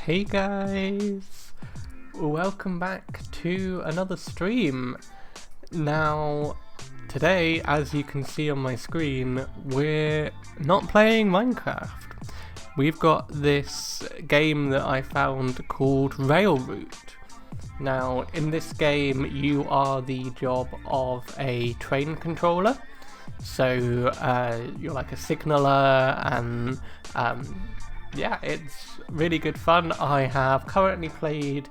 Hey guys, welcome back to another stream. Now, today, as you can see on my screen, we're not playing Minecraft. We've got this game that I found called Railroute. Now, in this game, you are the job of a train controller. So, you're like a signaller and yeah, it's really good fun. I have currently played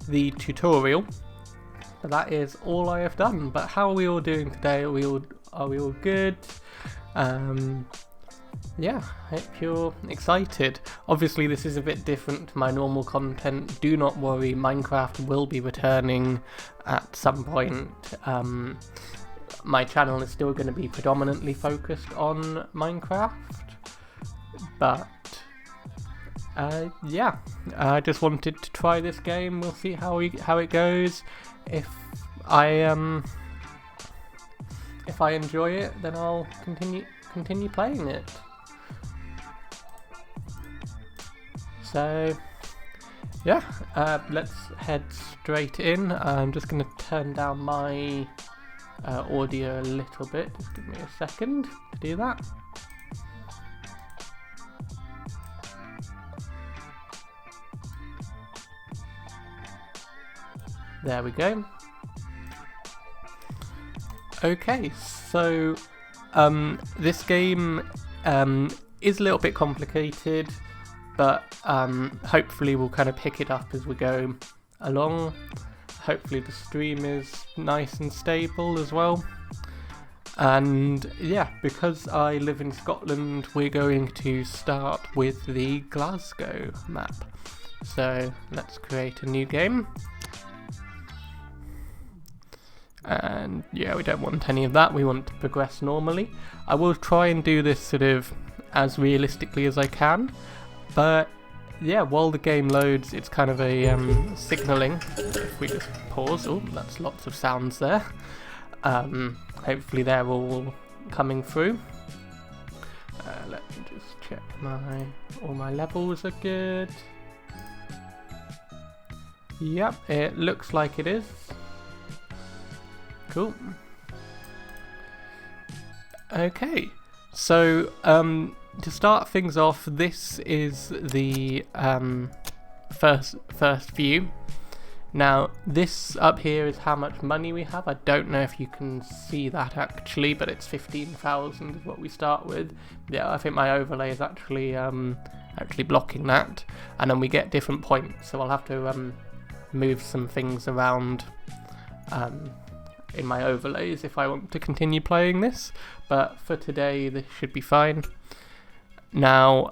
the tutorial, but that is all I have done. But how are we all doing today? Are we all good? Yeah, hope you're excited. Obviously this is a bit different to my normal content. Do not worry, Minecraft will be returning at some point. My channel is still going to be predominantly focused on Minecraft, but yeah, I just wanted to try this game. We'll see how it goes. If I enjoy it, then I'll continue playing it. So yeah, let's head straight in. I'm just going to turn down my audio a little bit. Just give me a second to do that. There we go. Okay, so this game is a little bit complicated, but hopefully we'll kind of pick it up as we go along. Hopefully the stream is nice and stable as well. And yeah, because I live in Scotland, we're going to start with the Glasgow map. So let's create a new game. And yeah, we don't want any of that, we want to progress normally. I will try and do this sort of as realistically as I can, but yeah, while the game loads, it's kind of a signalling. If we just pause, oh, that's lots of sounds there. Hopefully they're all coming through. Let me just check all my levels are good. Yep, it looks like it is. Cool. Okay, so to start things off, this is the first view. Now this up here is how much money we have. I don't know if you can see that actually, but it's 15,000 is what we start with. Yeah, I think my overlay is actually blocking that, and then we get different points. So I'll have to move some things around in my overlays if I want to continue playing this, but for today this should be fine. Now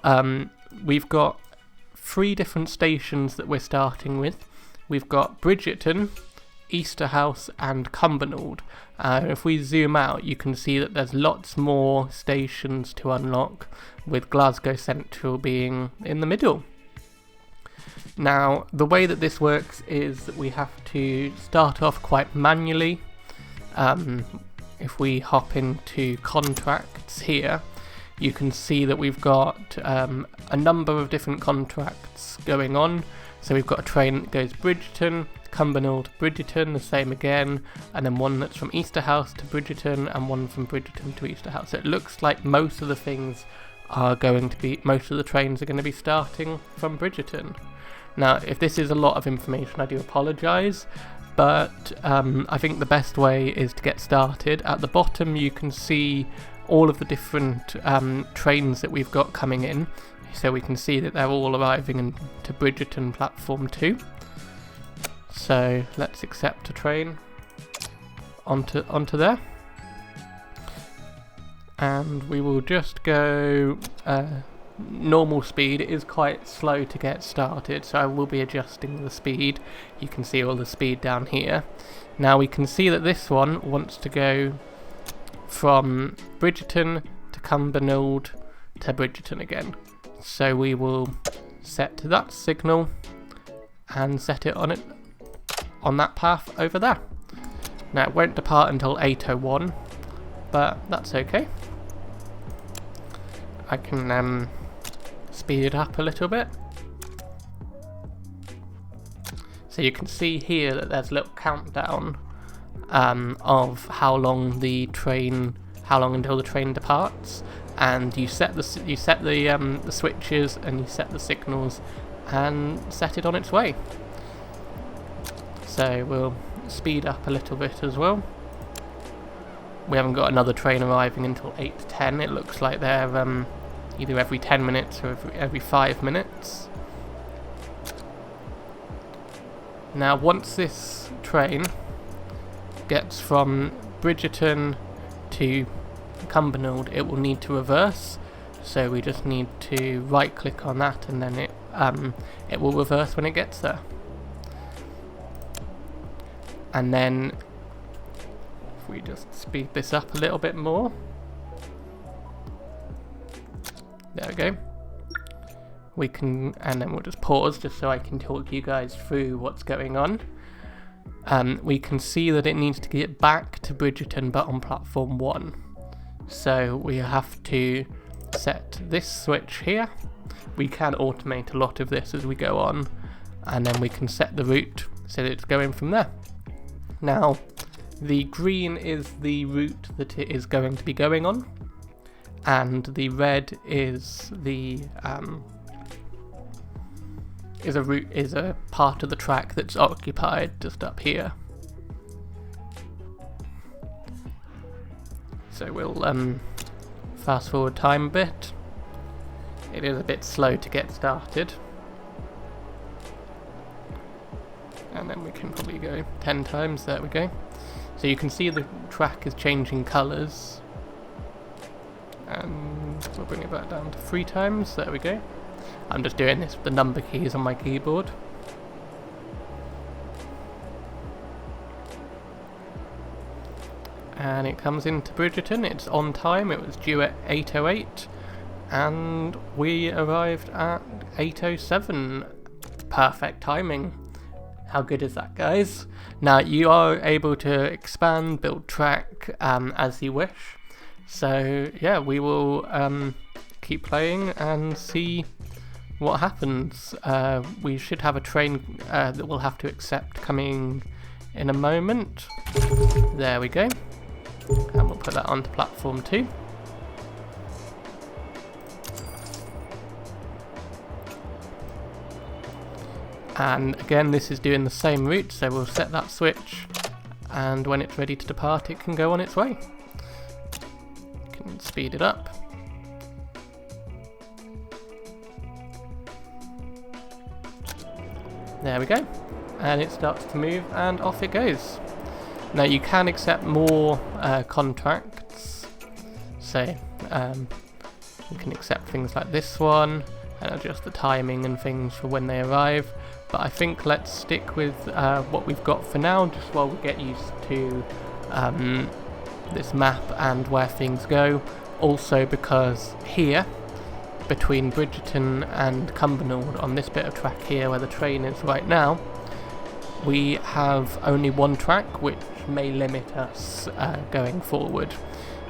we've got 3 different stations that we're starting with. We've got Bridgeton, Easterhouse and Cumbernauld. If we zoom out, you can see that there's lots more stations to unlock, with Glasgow Central being in the middle. Now the way that this works is that we have to start off quite manually. If we hop into contracts here, you can see that we've got a number of different contracts going on. So we've got a train that goes Bridgeton, Cumbernauld to Bridgeton, the same again, and then one that's from Easterhouse to Bridgeton and one from Bridgeton to Easterhouse. So it looks like most of the trains are going to be starting from Bridgeton. Now, if this is a lot of information, I do apologise, but I think the best way is to get started. At the bottom you can see all of the different trains that we've got coming in, so we can see that they're all arriving into Bridgeton platform 2. So let's accept a train onto there, and we will just go normal speed. It is quite slow to get started, so I will be adjusting the speed. You can see all the speed down here. Now we can see that this one wants to go from Bridgeton to Cumbernauld to Bridgeton again. So we will set that signal and set it on that path over there. Now it won't depart until 8:01, but that's okay. I can speed it up a little bit. So you can see here that there's a little countdown of how long until the train departs, and you set the switches and you set the signals and set it on its way. So we'll speed up a little bit as well. We haven't got another train arriving until 8:10. It looks like they're either every 10 minutes or every 5 minutes. Now once this train gets from Bridgerton to Cumbernauld, it will need to reverse, so we just need to right click on that and then it will reverse when it gets there. And then if we just speed this up a little bit more, there we go. We can, and then we'll just pause just so I can talk you guys through what's going on. We can see that it needs to get back to Bridgerton but on platform 1. So we have to set this switch here. We can automate a lot of this as we go on, and then we can set the route so that it's going from there. Now, the green is the route that it is going to be going on, and the red is a part of the track that's occupied just up here. So we'll fast forward time a bit. It is a bit slow to get started. And then we can probably go 10 times, there we go. So you can see the track is changing colours. And we'll bring it back down to 3 times, there we go. I'm just doing this with the number keys on my keyboard. And it comes into Bridgerton, it's on time, it was due at 8:08. And we arrived at 8:07. Perfect timing. How good is that, guys? Now you are able to expand, build track as you wish. So yeah, we will keep playing and see what happens. We should have a train that we'll have to accept coming in a moment. There we go. And we'll put that onto platform 2. And again, this is doing the same route, so we'll set that switch, and when it's ready to depart it can go on its way. Can speed it up. There we go, and it starts to move and off it goes. Now you can accept more contracts, so you can accept things like this one and adjust the timing and things for when they arrive. But I think let's stick with what we've got for now, just while we get used to this map and where things go. Also because here, between Bridgerton and Cumbernauld, on this bit of track here where the train is right now, we have only one track, which may limit us going forward.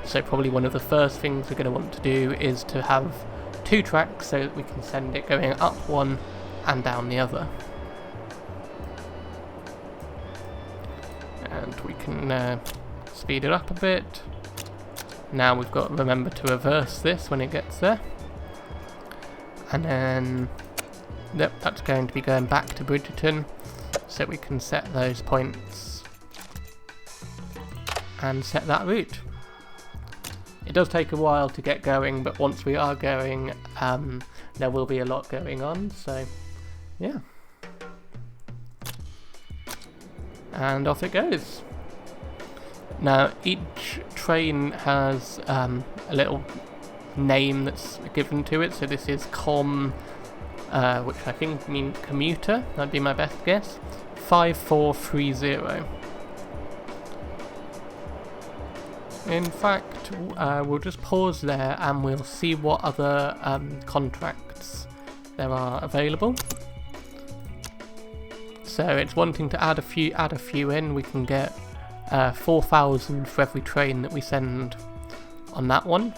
So probably one of the first things we're going to want to do is to have 2 tracks so that we can send it going up one and down the other. And we can speed it up a bit. Now we've got to remember to reverse this when it gets there. And then, yep, that's going to be going back to Bridgerton, so we can set those points and set that route. It does take a while to get going, but once we are going, there will be a lot going on, so yeah. And off it goes. Now each train has a little name that's given to it, so this is which I think means commuter, that'd be my best guess, 5430. In fact, we'll just pause there and we'll see what other contracts there are available. So it's wanting to add a few in. We can get 4,000 for every train that we send on that one.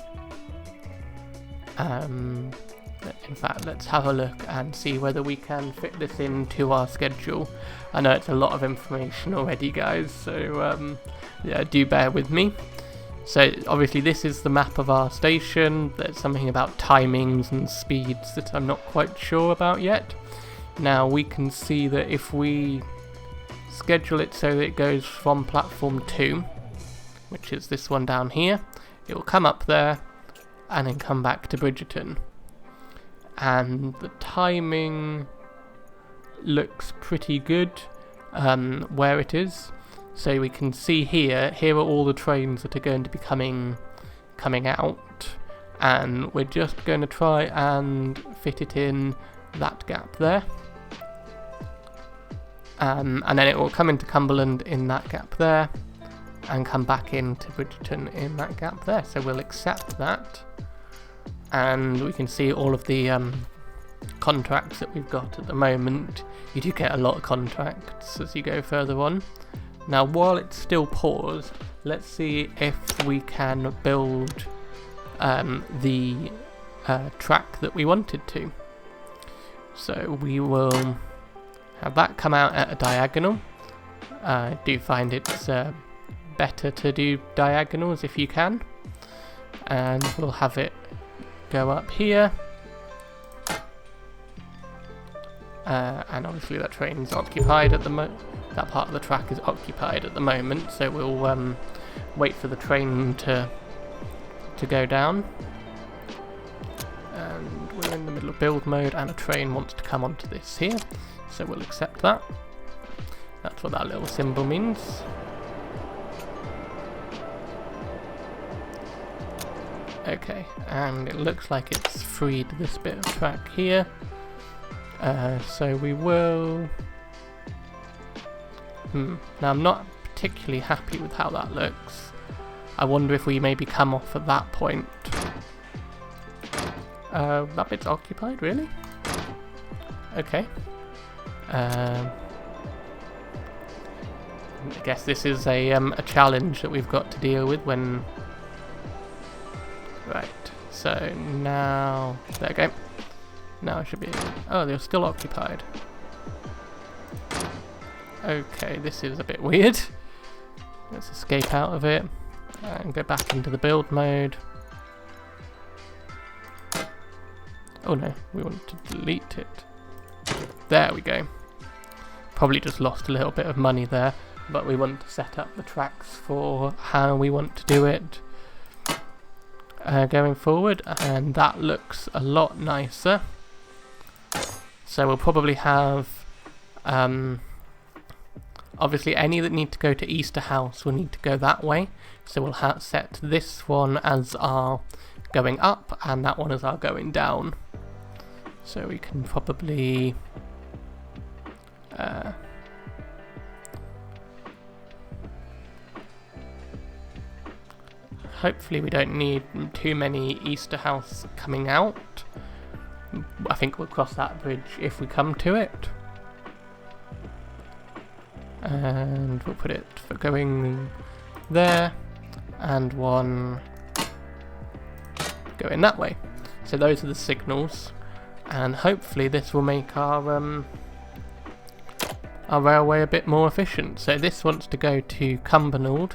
In fact, let's have a look and see whether we can fit this into our schedule. I know it's a lot of information already, guys, so yeah, do bear with me. So obviously this is the map of our station. There's something about timings and speeds that I'm not quite sure about yet. Now we can see that if we schedule it so that it goes from platform 2, which is this one down here, it will come up there and then come back to Bridgerton. And the timing looks pretty good where it is. So we can see here are all the trains that are going to be coming out, and we're just going to try and fit it in that gap there. And then it will come into Cumberland in that gap there, and come back into Bridgerton in that gap there. So we'll accept that, and we can see all of the contracts that we've got at the moment. You do get a lot of contracts as you go further on. Now while it's still paused, let's see if we can build the track that we wanted to. So we will have that come out at a diagonal. I do find it's better to do diagonals if you can. And we'll have it go up here. And obviously that train's occupied at the moment. That part of the track is occupied at the moment, so we'll wait for the train to go down. And we're in the middle of build mode, and a train wants to come onto this here, so we'll accept that. That's what that little symbol means. Okay, and it looks like it's freed this bit of track here. So we will... Now I'm not particularly happy with how that looks. I wonder if we maybe come off at that point. That bit's occupied, really? Okay. I guess this is a challenge that we've got to deal with when... Right, so now... There we go. Now I should be... Oh, they're still occupied. Okay, this is a bit weird. Let's escape out of it and go back into the build mode. Oh no, we want to delete it. There we go. Probably just lost a little bit of money there, but we want to set up the tracks for how we want to do it going forward, and that looks a lot nicer. So we'll probably have obviously any that need to go to Easter House will need to go that way, so we'll set this one as our going up and that one as our going down. So we can probably hopefully we don't need too many Easter House coming out. I think we'll cross that bridge if we come to it. And we'll put it for going there, and one going that way. So those are the signals, and hopefully this will make our railway a bit more efficient. So this wants to go to Cumbernauld,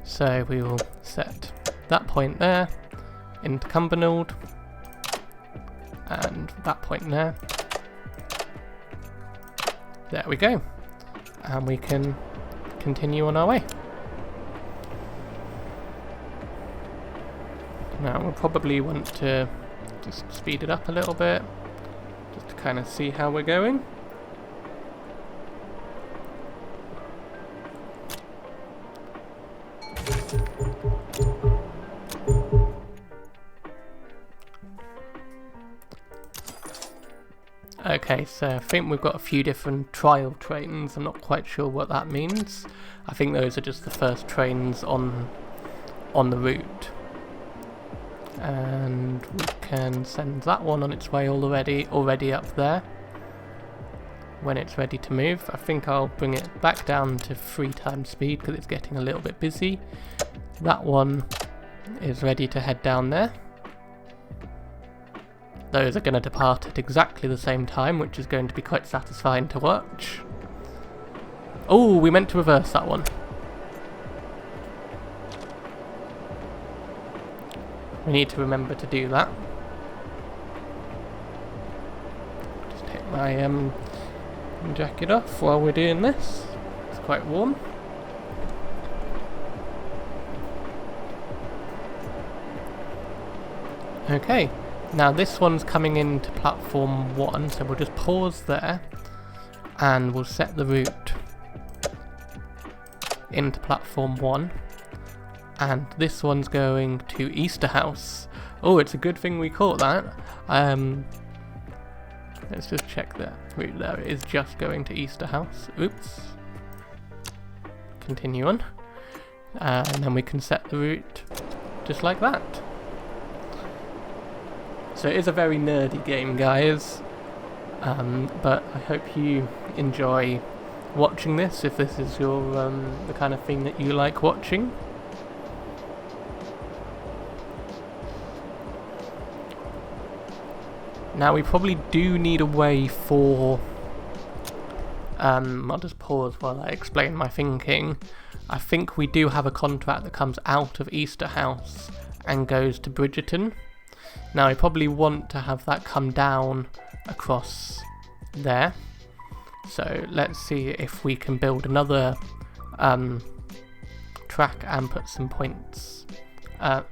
so we will set that point there into Cumbernauld, and that point there. There we go. And we can continue on our way. Now we'll probably want to just speed it up a little bit, just to kind of see how we're going. Okay, so I think we've got a few different trial trains. I'm not quite sure what that means. I think those are just the first trains on the route. And we can send that one on its way already up there when it's ready to move. I think I'll bring it back down to 3 times speed because it's getting a little bit busy. That one is ready to head down there. those are going to depart at exactly the same time, which is going to be quite satisfying to watch. Oh, we meant to reverse that one. We need to remember to do that. Just take my jacket off while we're doing this. It's quite warm. Okay, now this one's coming into platform 1, so we'll just pause there and we'll set the route into platform 1. And this one's going to Easter House. Oh, it's a good thing we caught that. Let's just check that route there. It is just going to Easter House. Oops. Continue on. And then we can set the route just like that. So it is a very nerdy game, guys. But I hope you enjoy watching this, if this is your the kind of thing that you like watching. Now we probably do need a way for... I'll just pause while I explain my thinking. I think we do have a contract that comes out of Easter House and goes to Bridgerton. Now I probably want to have that come down across there. So let's see if we can build another track and put some points,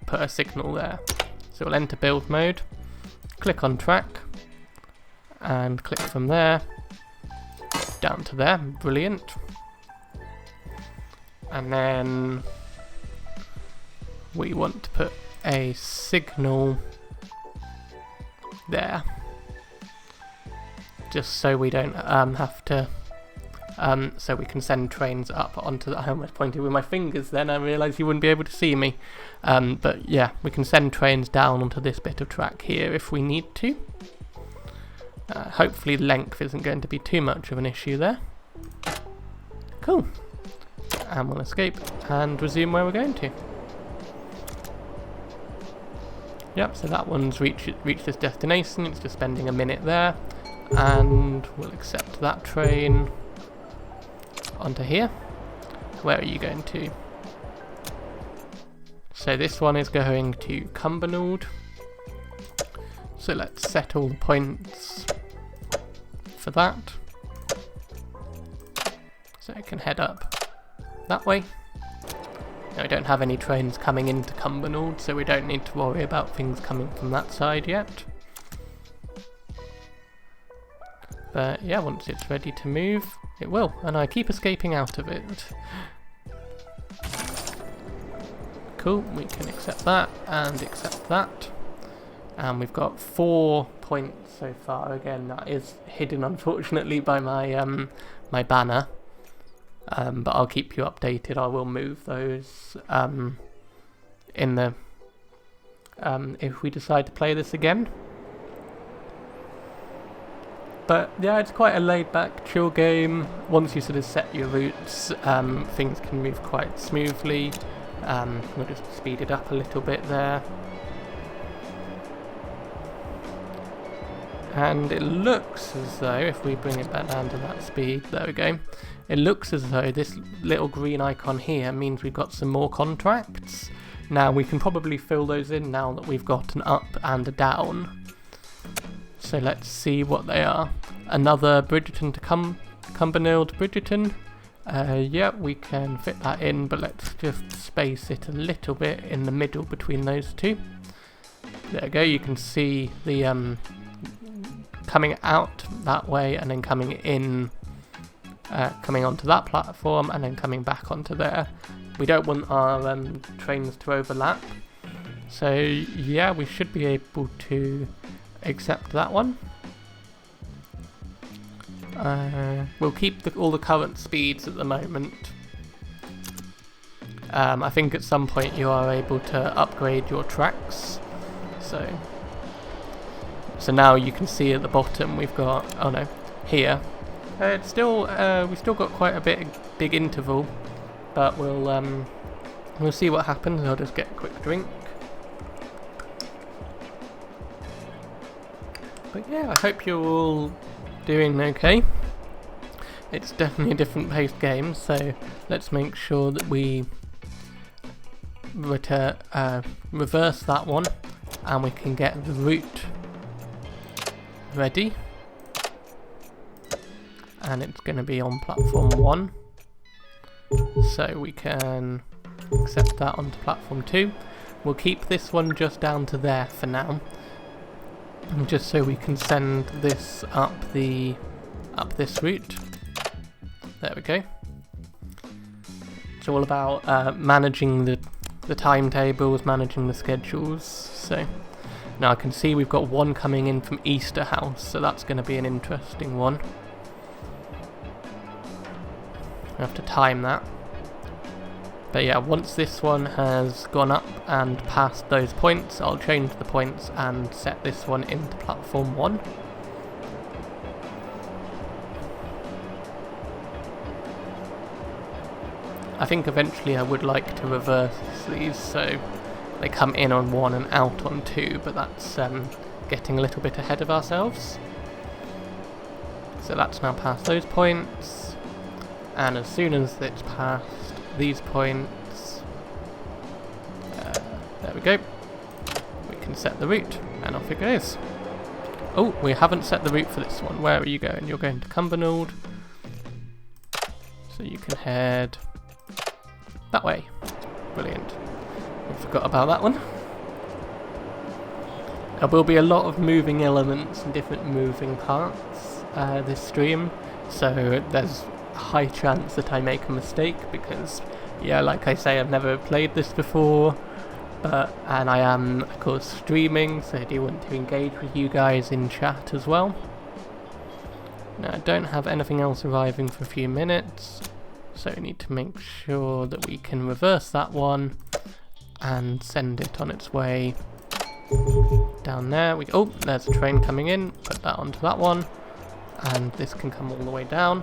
put a signal there. So we'll enter build mode, click on track, and click from there down to there. Brilliant. And then we want to put a signal there, just so we don't have to, so we can send trains up onto the... I almost pointed with my fingers then, I realised you wouldn't be able to see me. But yeah, we can send trains down onto this bit of track here if we need to. Hopefully length isn't going to be too much of an issue there. Cool. And we'll escape and resume where we're going to. Yep, so that one's reached its destination. It's just spending a minute there. And we'll accept that train onto here. Where are you going to? So this one is going to Cumbernauld. So let's set all the points for that. So it can head up that way. Now we don't have any trains coming into Cumbernauld, so we don't need to worry about things coming from that side yet. But yeah, once it's ready to move, it will, and I keep escaping out of it. Cool, we can accept that, and accept that. And we've got 4 points so far. Again, that is hidden unfortunately by my my banner. But I'll keep you updated. I will move those in the if we decide to play this again. But yeah, it's quite a laid-back, chill game. Once you sort of set your routes, things can move quite smoothly. We'll just speed it up a little bit there. And it looks as though, if we bring it back down to that speed, there we go. It looks as though this little green icon here means we've got some more contracts. Now we can probably fill those in now that we've got an up and a down. So let's see what they are. Another Bridgerton to Cumbernauld Bridgerton. Yeah, we can fit that in, but let's just space it a little bit in the middle between those two. There we go, you can see the coming out that way and then coming in, coming onto that platform and then coming back onto there. We don't want our trains to overlap. So yeah, we should be able to accept that one. We'll keep all the current speeds at the moment. I think at some point you are able to upgrade your tracks. So now you can see at the bottom we've got, oh no, here. It's still, we've still got quite a big interval, but we'll see what happens. I'll just get a quick drink. But yeah, I hope you're all doing okay. It's definitely a different paced game, so let's make sure that we reverse that one, and we can get the route ready. And it's going to be on platform 1, so we can accept that onto platform 2. We'll keep this one just down to there for now, just so we can send this up this route. There we go. It's all about managing the timetables, managing the schedules. So now I can see we've got one coming in from Easter House, so that's going to be an interesting one. I have to time that. But yeah, once this one has gone up and passed those points, I'll change the points and set this one into platform 1. I think eventually I would like to reverse these so they come in on 1 and out on 2, but that's getting a little bit ahead of ourselves. So that's now past those points, and as soon as it's past these points, there we go, we can set the route, and off it goes. Oh, we haven't set the route for this one. Where are you going? You're going to Cumbernauld, so you can head that way. Brilliant. I forgot about that one. There will be a lot of moving elements and different moving parts this stream, so there's a high chance that I make a mistake because, yeah, like I say, I've never played this before, and I am of course streaming, so I do want to engage with you guys in chat as well. Now I don't have anything else arriving for a few minutes, so we need to make sure that we can reverse that one and send it on its way down there. Oh, there's a train coming in, put that onto that one, and this can come all the way down.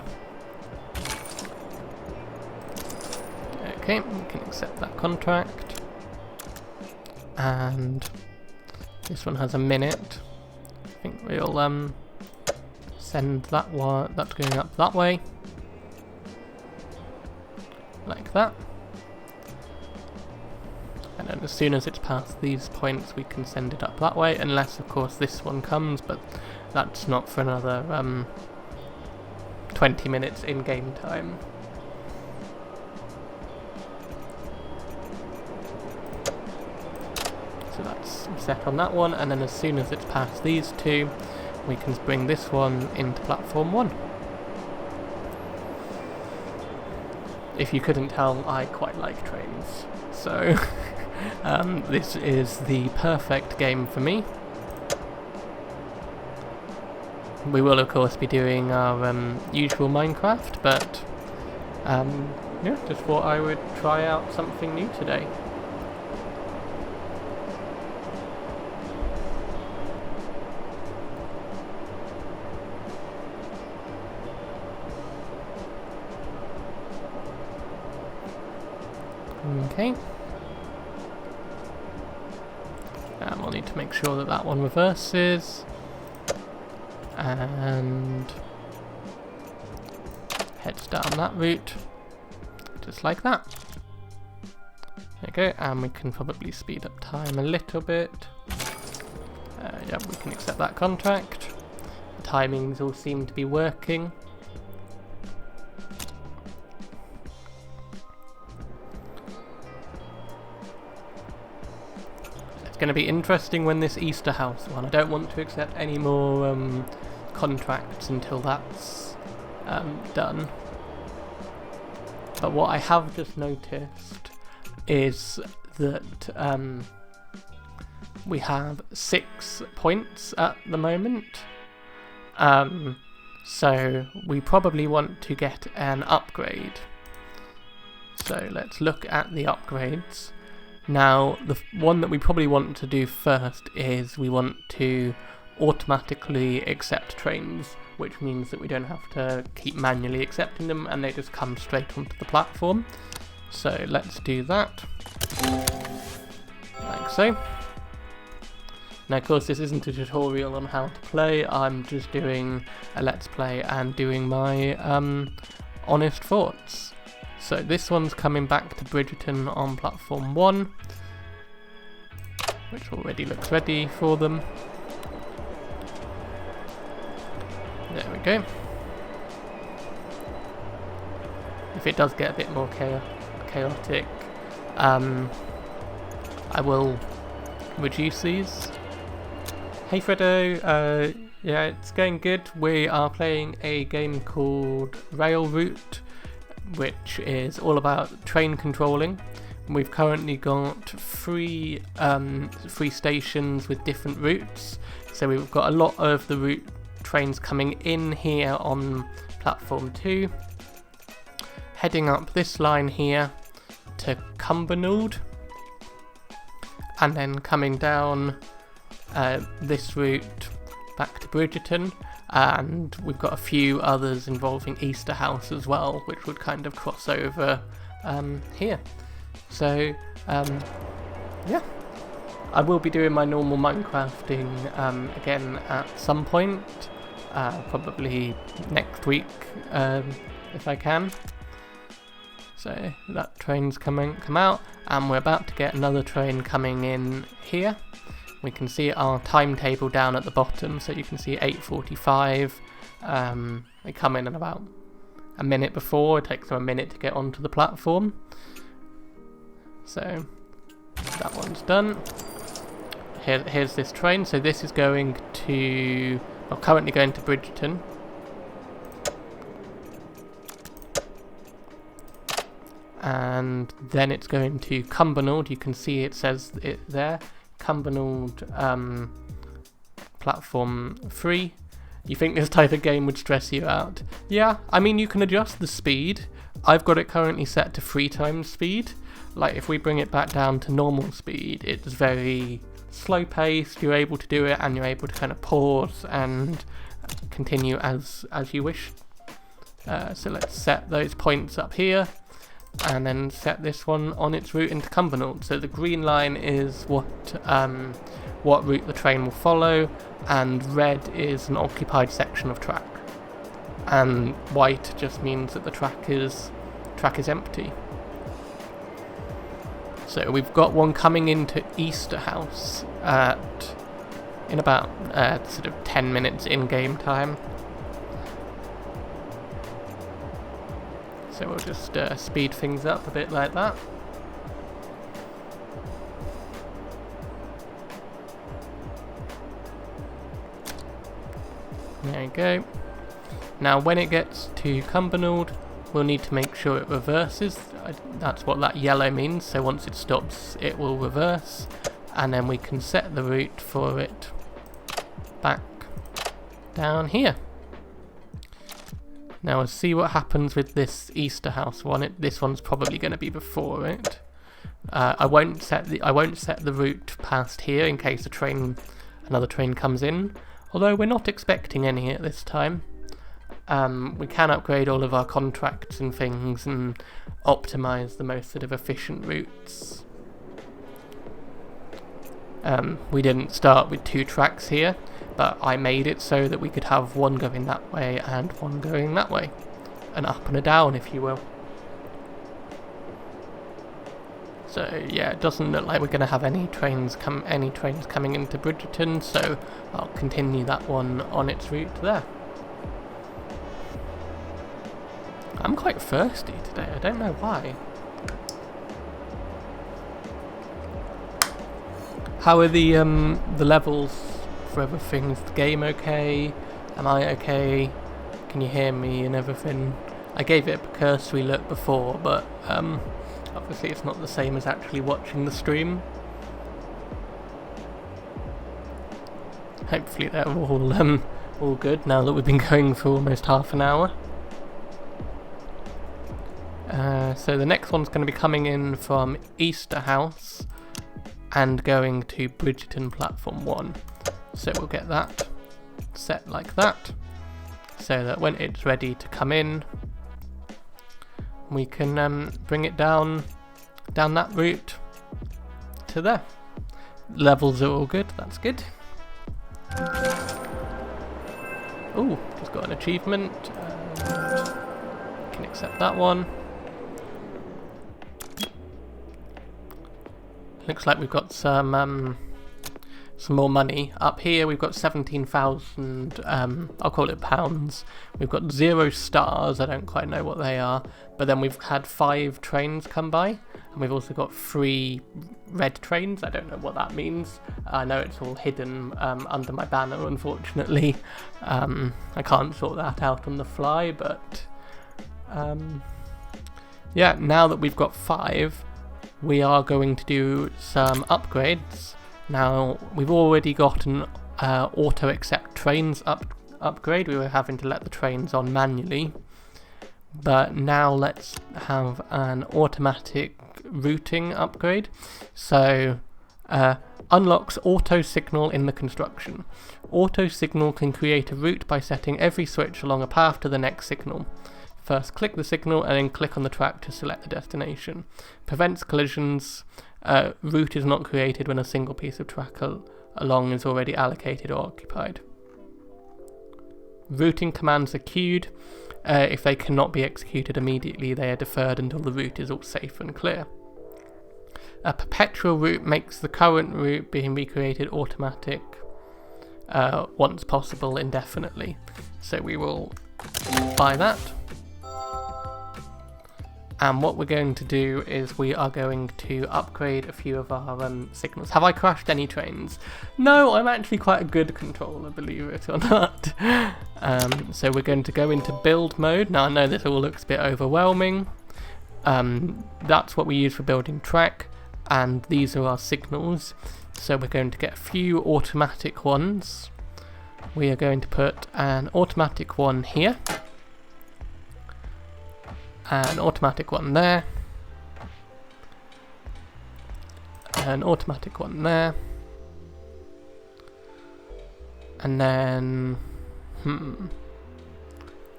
Okay, we can accept that contract, and this one has a minute. I think we'll send that one, that's going up that way, like that. And then as soon as it's past these points we can send it up that way, unless of course this one comes, but that's not for another 20 minutes in game time. So that's set on that one, and then as soon as it's past these two we can bring this one into platform 1. If you couldn't tell, I quite like trains, so this is the perfect game for me. We will of course be doing our usual Minecraft, but yeah, just thought I would try out something new today. Okay. We'll need to make sure that that one reverses, and heads down that route, just like that. There we go, and we can probably speed up time a little bit. Yeah, we can accept that contract. The timings all seem to be working. Going to be interesting when this Easter House one. I don't want to accept any more contracts until that's done. But what I have just noticed is that we have 6 points at the moment. So we probably want to get an upgrade. So let's look at the upgrades. Now, the one that we probably want to do first is we want to automatically accept trains, which means that we don't have to keep manually accepting them and they just come straight onto the platform. So let's do that, like so. Now of course this isn't a tutorial on how to play, I'm just doing a let's play and doing my honest thoughts. So this one's coming back to Bridgerton on platform 1, which already looks ready for them. There we go. If it does get a bit more chaotic, I will reduce these. Hey Fredo, yeah, it's going good. We are playing a game called Rail Route, which is all about train controlling. We've currently got three stations with different routes, so we've got a lot of the route trains coming in here on platform 2, heading up this line here to Cumbernauld, and then coming down this route back to Bridgerton, and we've got a few others involving Easterhouse as well, which would kind of cross over here. So yeah, I will be doing my normal Minecrafting again at some point, probably next week if I can. So that train's come out, and we're about to get another train coming in here. We can see our timetable down at the bottom, so you can see 8:45. They come in about a minute before. It takes them a minute to get onto the platform. So that one's done. Here's this train. So this is going to, well, currently going to Bridgerton. And then it's going to Cumbernauld. You can see it says it there. Cumbernauld platform 3. You think this type of game would stress you out? Yeah, I mean, you can adjust the speed. I've got it currently set to 3 times speed. Like, if we bring it back down to normal speed, it's very slow paced. You're able to do it, and you're able to kind of pause and continue as you wish. So let's set those points up here, and then set this one on its route into Cumbernauld. So the green line is what route the train will follow, and red is an occupied section of track, and white just means that the track is empty. So we've got one coming into Easterhouse in about sort of 10 minutes in game time. So we'll just speed things up a bit like that. There you go. Now when it gets to Cumbernauld, we'll need to make sure it reverses. That's what that yellow means. So once it stops, it will reverse, and then we can set the route for it back down here. Now we'll see what happens with this Easterhouse one. This one's probably going to be before it. I won't set the route past here in case another train comes in. Although we're not expecting any at this time. We can upgrade all of our contracts and things and optimize the most sort of efficient routes. We didn't start with 2 tracks here, but I made it so that we could have one going that way and one going that way. An up and a down, if you will. So yeah, it doesn't look like we're going to have any trains coming into Bridgerton, so I'll continue that one on its route there. I'm quite thirsty today, I don't know why. How are the levels for everything? Is the game okay? Am I okay? Can you hear me and everything? I gave it a cursory look before, but obviously it's not the same as actually watching the stream. Hopefully they're all good now that we've been going for almost half an hour. So the next one's going to be coming in from Easterhouse and going to Bridgerton platform 1. So we'll get that set like that, so that when it's ready to come in, we can bring it down that route to there. Levels are all good, that's good. Oh, just got an achievement. Can accept that one. Looks like we've got some more money. Up here we've got 17,000, I'll call it pounds. We've got 0 stars, I don't quite know what they are. But then we've had 5 trains come by. And we've also got 3 red trains, I don't know what that means. I know it's all hidden under my banner, unfortunately. I can't sort that out on the fly, but yeah, now that we've got 5, we are going to do some upgrades. Now, we've already got an auto accept trains upgrade. We were having to let the trains on manually. But now let's have an automatic routing upgrade. So, unlocks auto signal in the construction. Auto signal can create a route by setting every switch along a path to the next signal. First click the signal and then click on the track to select the destination. Prevents collisions. Route is not created when a single piece of track along is already allocated or occupied. Routing commands are queued. If they cannot be executed immediately, they are deferred until the route is all safe and clear. A perpetual route makes the current route being recreated automatic once possible indefinitely. So we will buy that. And what we're going to do is we are going to upgrade a few of our signals. Have I crashed any trains? No, I'm actually quite a good controller, believe it or not. So we're going to go into build mode. Now I know this all looks a bit overwhelming. That's what we use for building track, and these are our signals. So we're going to get a few automatic ones. We are going to put an automatic one here. An automatic one there, an automatic one there, and then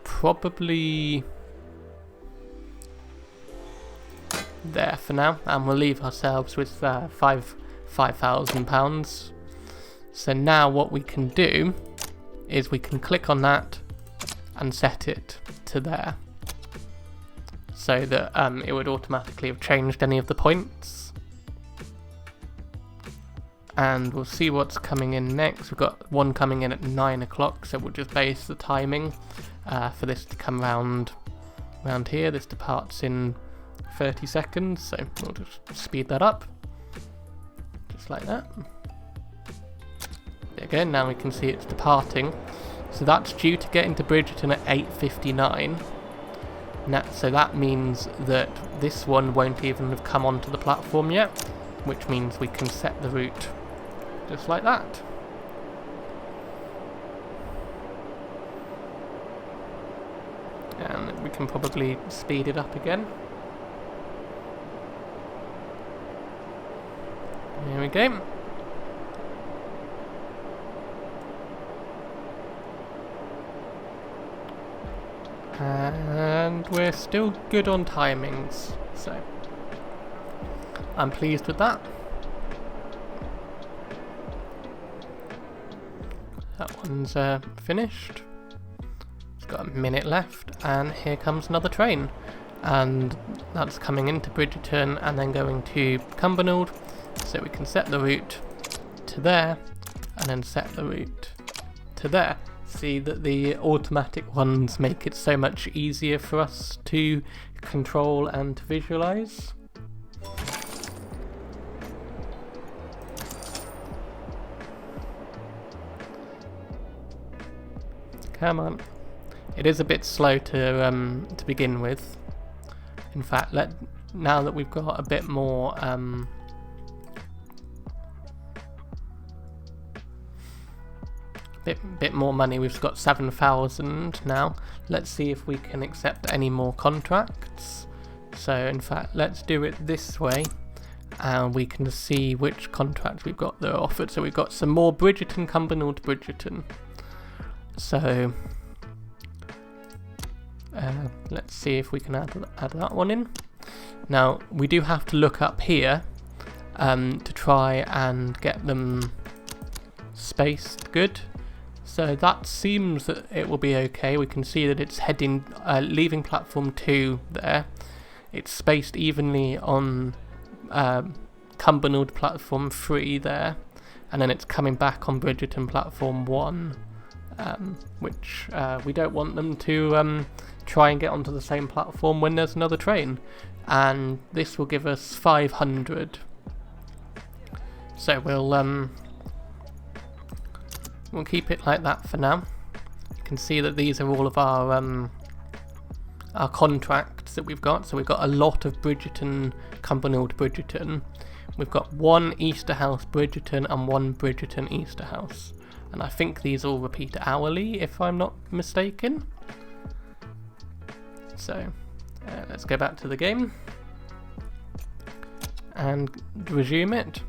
probably there for now, and we'll leave ourselves with £5,000. So now what we can do is we can click on that and set it to there, so that it would automatically have changed any of the points. And we'll see what's coming in next. We've got one coming in at 9 o'clock, so we'll just base the timing for this to come round here. This departs in 30 seconds, so we'll just speed that up, just like that. There you go, now we can see it's departing. So that's due to get into Bridgerton at 8:59. So that means that this one won't even have come onto the platform yet, which means we can set the route just like that. And we can probably speed it up again. Here we go. And we're still good on timings, so I'm pleased with that. That one's finished. It's got a minute left, and here comes another train. And that's coming into Bridgerton and then going to Cumbernauld. So we can set the route to there, and then set the route to there. See that the automatic ones make it so much easier for us to control and to visualize. Come on. It is a bit slow to begin with. In fact, now that we've got a bit more bit more money, we've got 7,000 now. Let's see if we can accept any more contracts. So in fact, let's do it this way, and we can see which contracts we've got that are offered. So we've got some more Bridgerton, Cumbernauld, Bridgerton. So let's see if we can add that one in. Now we do have to look up here to try and get them spaced good. So that seems that it will be okay. We can see that it's heading, leaving platform 2 there. It's spaced evenly on Cumbernauld platform 3 there, and then it's coming back on Bridgerton platform 1, which we don't want them to try and get onto the same platform when there's another train. And this will give us 500. So we'll keep it like that for now. You can see that these are all of our contracts that we've got. So we've got a lot of Bridgerton, Cumbernauld Bridgerton. We've got 1 Easterhouse Bridgerton and 1 Bridgerton Easterhouse. And I think these all repeat hourly, if I'm not mistaken. So let's go back to the game and resume it.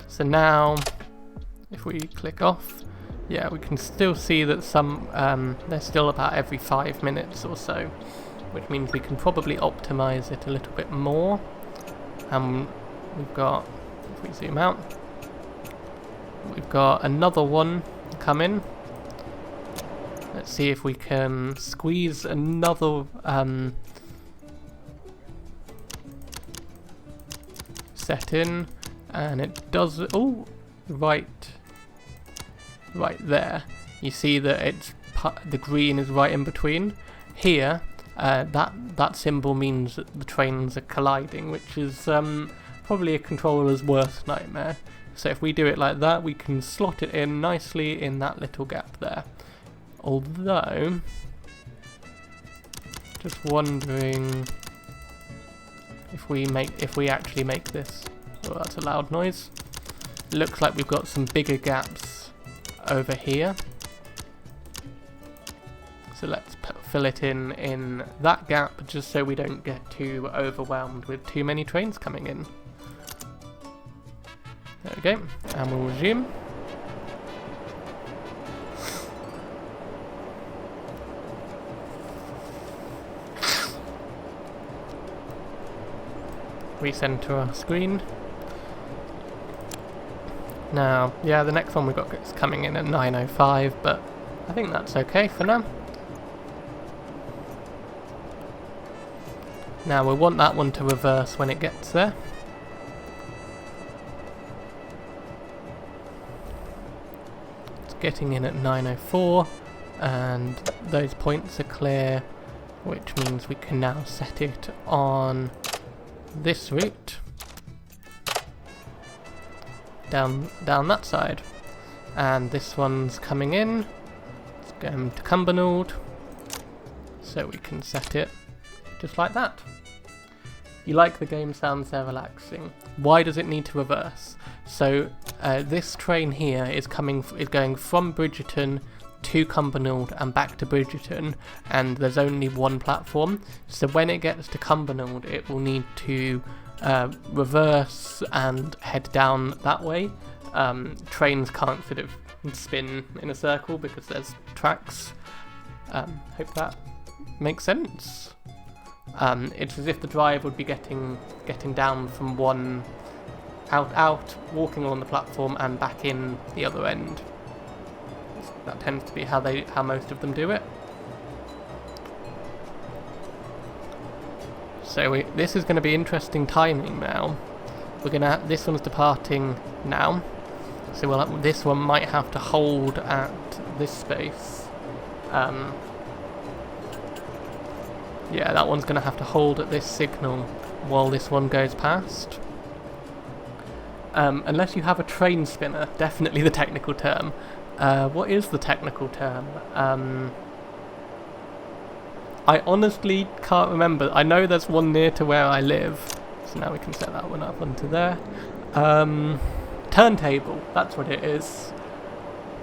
So now, if we click off, yeah, we can still see that some, they're still about every 5 minutes or so, which means we can probably optimize it a little bit more. We've got, if we zoom out, we've got another one coming. Let's see if we can squeeze another set in, and it does. Oh, right there. You see that it's the green is right in between. Here, that symbol means that the trains are colliding, which is probably a controller's worst nightmare. So if we do it like that, we can slot it in nicely in that little gap there. Although, just wondering if we actually make this. Oh, that's a loud noise. Looks like we've got some bigger gaps over here. So let's fill it in that gap, just so we don't get too overwhelmed with too many trains coming in. There we go, and we'll resume. Recenter our screen. Now, yeah, the next one we've got is coming in at 9:05, but I think that's okay for now. Now we want that one to reverse when it gets there. It's getting in at 9:04, and those points are clear, which means we can now set it on this route down that side, and this one's coming in. It's going to Cumbernauld, so we can set it just like that. You like the game sounds they're relaxing. Why does it need to reverse? So this train here is going from Bridgerton to Cumbernauld and back to Bridgerton, and there's only one platform. So when it gets to Cumbernauld, it will need to reverse and head down that way. Trains can't sort of spin in a circle because there's tracks. Hope that makes sense. It's as if the driver would be getting down from one out, walking along the platform and back in the other end. That tends to be how most of them do it. So this is going to be interesting timing now. This one's departing now, so this one might have to hold at this space. Yeah, that one's going to have to hold at this signal while this one goes past. Unless you have a train spinner, definitely the technical term. What is the technical term? I honestly can't remember. I know there's one near to where I live, so now we can set that one up onto there. Turntable, that's what it is.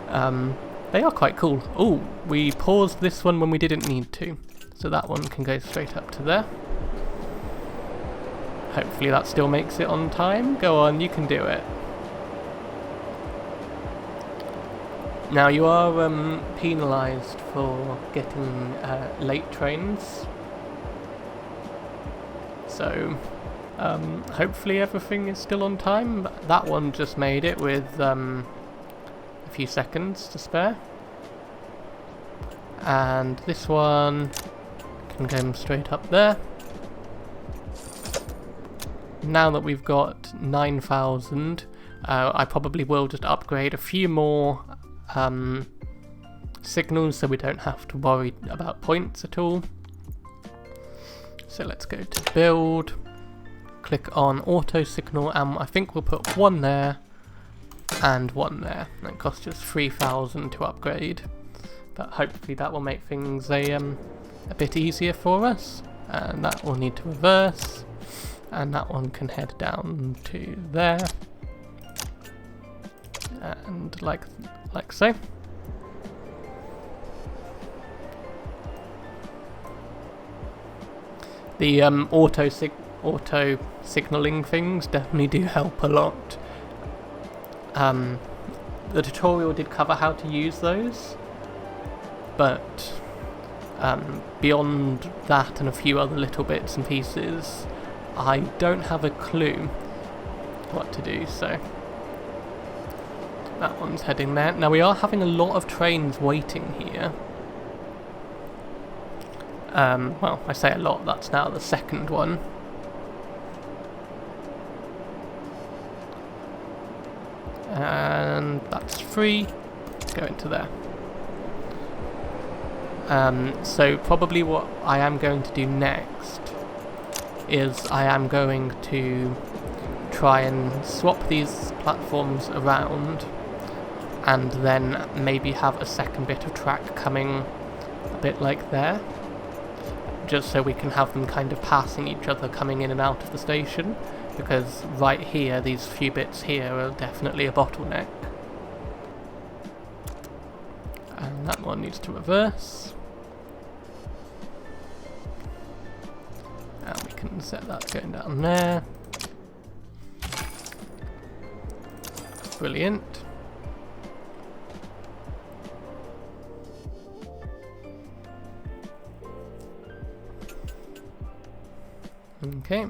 They are quite cool. Oh, we paused this one when we didn't need to, so that one can go straight up to there. Hopefully that still makes it on time. Go on, you can do it. Now you are penalised for getting late trains, so Hopefully everything is still on time. That one just made it with a few seconds to spare. And this one can go straight up there. Now that we've got 9,000, I probably will just upgrade a few more signals so we don't have to worry about points at all. So let's go to build, click on auto signal, and I think we'll put one there and one there. That costs just 3,000 to upgrade, but hopefully that will make things a bit easier for us. And that will need to reverse, and that one can head down to there, and like so. The auto signalling things definitely do help a lot. The tutorial did cover how to use those, but beyond that and a few other little bits and pieces, I don't have a clue what to do, so that one's heading there. Now we are having a lot of trains waiting here. Well, I say a lot, that's now the second one. And that's 3, go into there. So probably what I am going to do next is I am going to try and swap these platforms around, and then maybe have a second bit of track coming a bit like there, just so we can have them kind of passing each other coming in and out of the station, because right here, these few bits here are definitely a bottleneck. And that one needs to reverse. And we can set that going down there. Brilliant. Okay.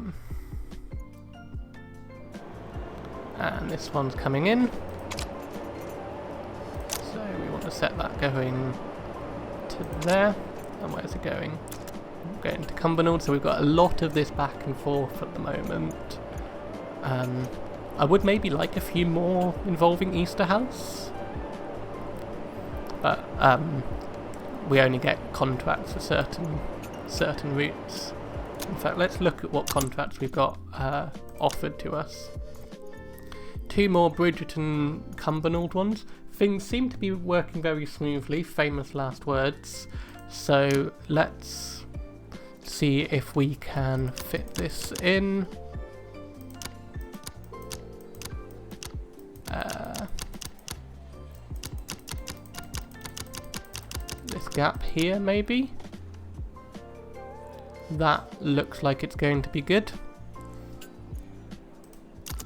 And this one's coming in. So we want to set that going to there. And where's it going? Going to Cumbernauld. So we've got a lot of this back and forth at the moment. I would maybe like a few more involving Easterhouse, but we only get contracts for certain routes. In fact, let's look at what contracts we've got offered to us. 2 more Bridgerton Cumbernauld ones. Things seem to be working very smoothly, famous last words. So let's see if we can fit this in. This gap here, maybe? That looks like it's going to be good.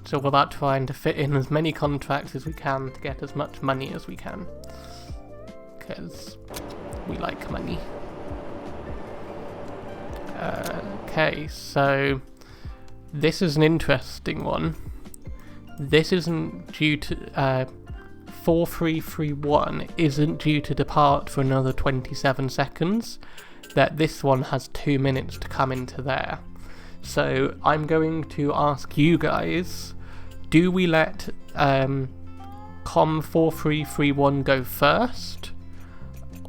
So we're about trying to fit in as many contracts as we can to get as much money as we can, because we like money. Okay, so this is an interesting one. This isn't due to 4331 isn't due to depart for another 27 seconds. That this one has 2 minutes to come into there. So I'm going to ask you guys, do we let COM 4331 go first,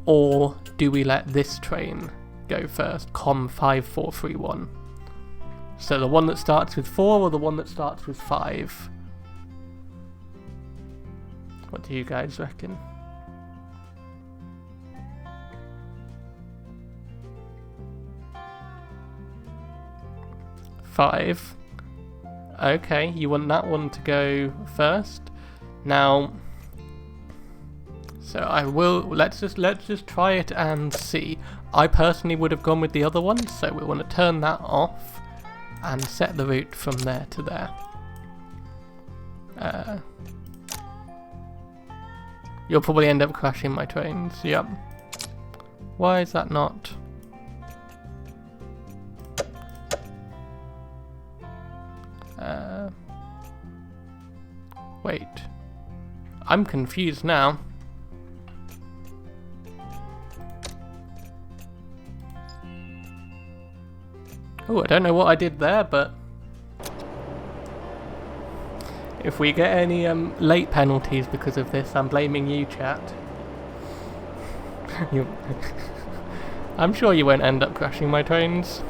or do we let this train go first, COM 5431? So the one that starts with 4 or the one that starts with 5? What do you guys reckon? Five. Okay, you want that one to go first. Now, so I will. Let's just try it and see. I personally would have gone with the other one, so we want to turn that off and set the route from there to there. You'll probably end up crashing my trains. Yep. Why is that not? I'm confused now. Oh, I don't know what I did there, but if we get any late penalties because of this, I'm blaming you, chat. I'm sure you won't end up crashing my trains.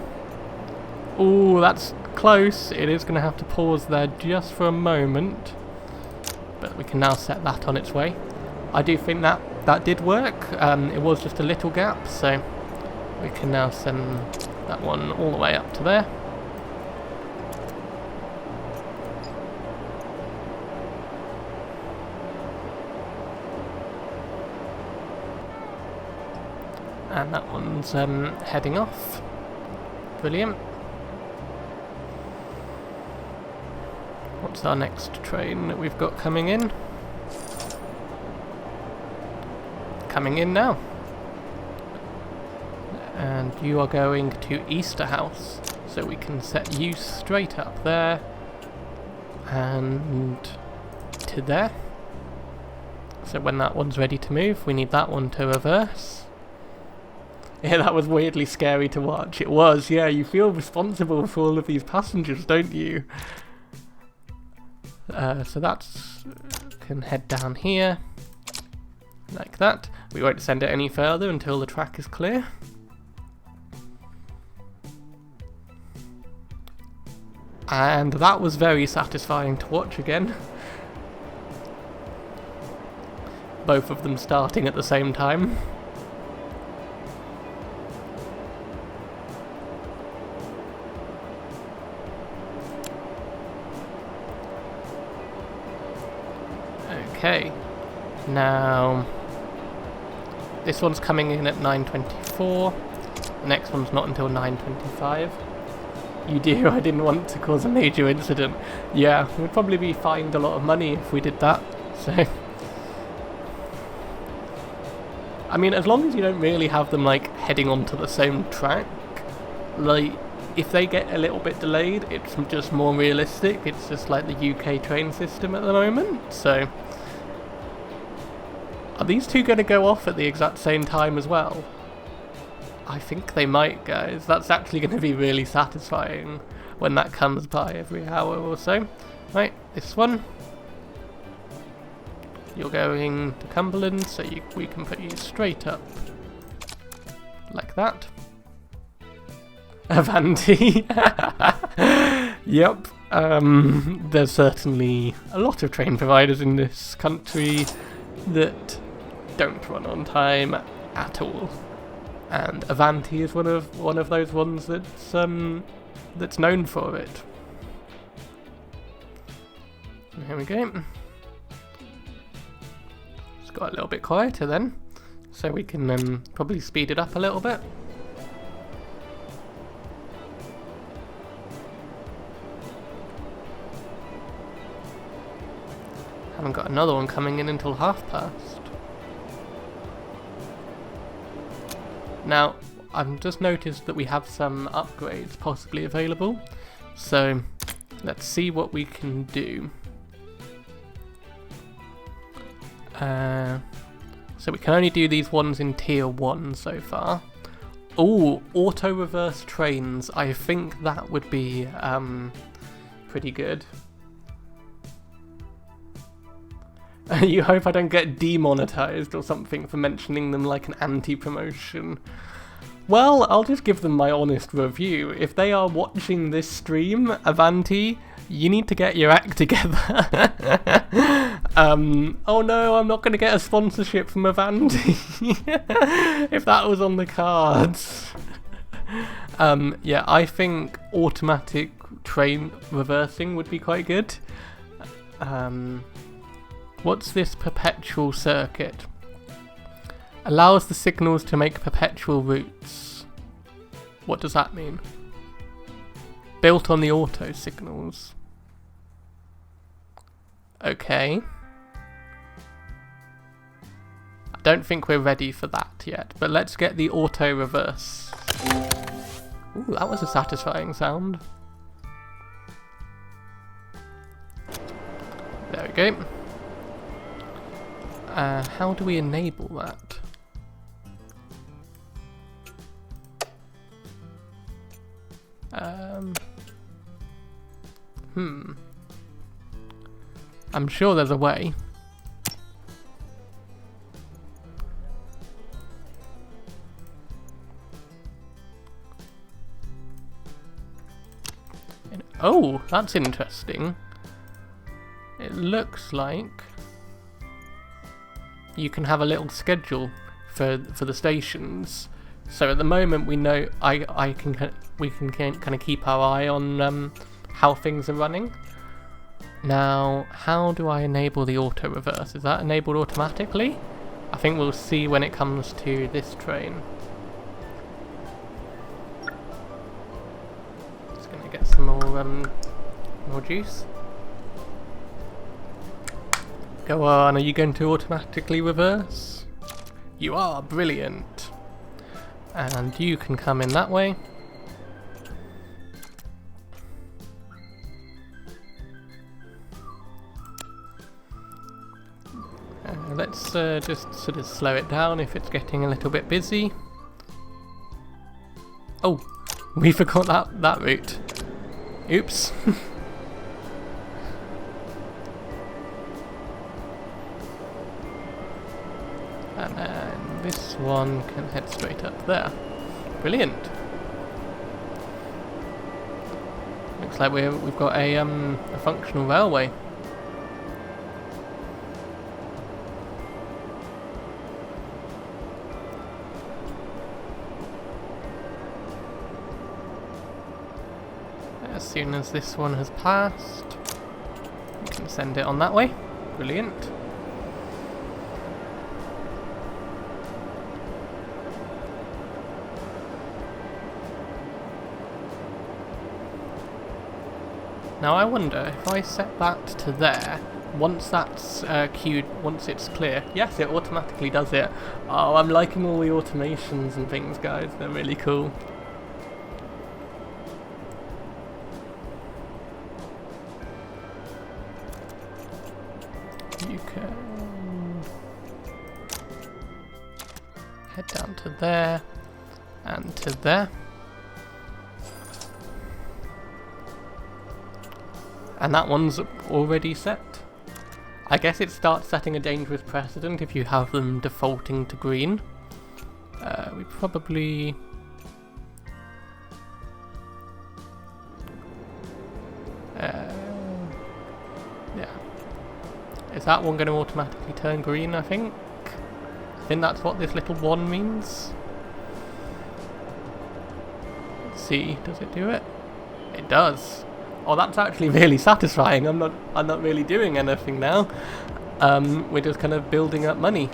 Ooh, that's close. It is going to have to pause there just for a moment. But we can now set that on its way. I do think that did work. It was just a little gap, so we can now send that one all the way up to there. And that one's heading off. Brilliant. What's our next train that we've got coming in? Coming in now. And you are going to Easter House, so we can set you straight up there and to there. So when that one's ready to move, we need that one to reverse. Yeah, that was weirdly scary to watch. It was, yeah, you feel responsible for all of these passengers, don't you? So that's can head down here like that. We won't send it any further until the track is clear. And that was very satisfying to watch again. Both of them starting at the same time. Okay, now this one's coming in at 9:24. The next one's not until 9:25. You do, I didn't want to cause a major incident. Yeah, we'd probably be fined a lot of money if we did that, so... I mean, as long as you don't really have them, like, heading onto the same track, like, if they get a little bit delayed, it's just more realistic. It's just like the UK train system at the moment, so... Are these two going to go off at the exact same time as well? I think they might, guys. That's actually going to be really satisfying when that comes by every hour or so. Right, this one. You're going to Cumberland, so we can put you straight up. Like that. Avanti. Yep. There's certainly a lot of train providers in this country that don't run on time at all. And Avanti is one of those ones that's known for it. Here we go. It's got a little bit quieter then, so we can probably speed it up a little bit. Haven't got another one coming in until past. Now, I've just noticed that we have some upgrades possibly available, so let's see what we can do. So we can only do these ones in tier 1 so far. Oh, auto reverse trains. I think that would be pretty good. You hope I don't get demonetized or something for mentioning them like an anti-promotion. Well, I'll just give them my honest review. If they are watching this stream, Avanti, you need to get your act together. Oh no, I'm not going to get a sponsorship from Avanti. If that was on the cards. Yeah, I think automatic train reversing would be quite good. What's this perpetual circuit? Allows the signals to make perpetual routes. What does that mean? Built on the auto signals. Okay. I don't think we're ready for that yet, but let's get the auto reverse. Ooh, that was a satisfying sound. There we go. How do we enable that? I'm sure there's a way. Oh, that's interesting. It looks like you can have a little schedule for the stations. So at the moment we know we can kind of keep our eye on how things are running. Now, how do I enable the auto reverse? Is that enabled automatically? I think we'll see when it comes to this train. Just gonna get some more juice. Go on, are you going to automatically reverse? You are, brilliant. And you can come in that way. Let's just sort of slow it down if it's getting a little bit busy. Oh, we forgot that route. Oops. And then this one can head straight up there. Brilliant. Looks like we've got a functional railway. As soon as this one has passed, we can send it on that way. Brilliant. Now I wonder if I set that to there, once that's queued, once it's clear. Yes, it automatically does it. Oh, I'm liking all the automations and things, guys. They're really cool. You can head down to there and to there. And that one's already set. I guess it starts setting a dangerous precedent if you have them defaulting to green. We probably... yeah. Is that one going to automatically turn green, I think? I think that's what this little one means. Let's see, does it do it? It does. Oh, that's actually really satisfying. I'm not really doing anything now. We're just kind of building up money.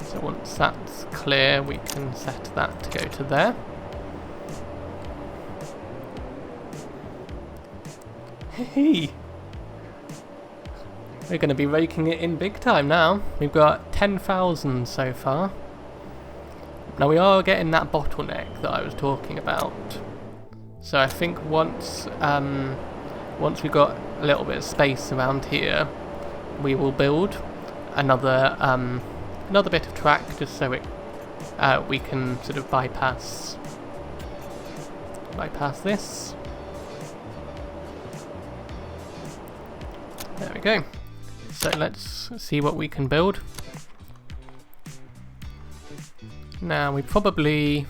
So once that's clear, we can set that to go to there. Hey! We're going to be raking it in big time now. We've got 10,000 so far. Now we are getting that bottleneck that I was talking about. So I think once we've got a little bit of space around here, we will build another bit of track just so we can sort of bypass this. There we go. So let's see what we can build. Now we probably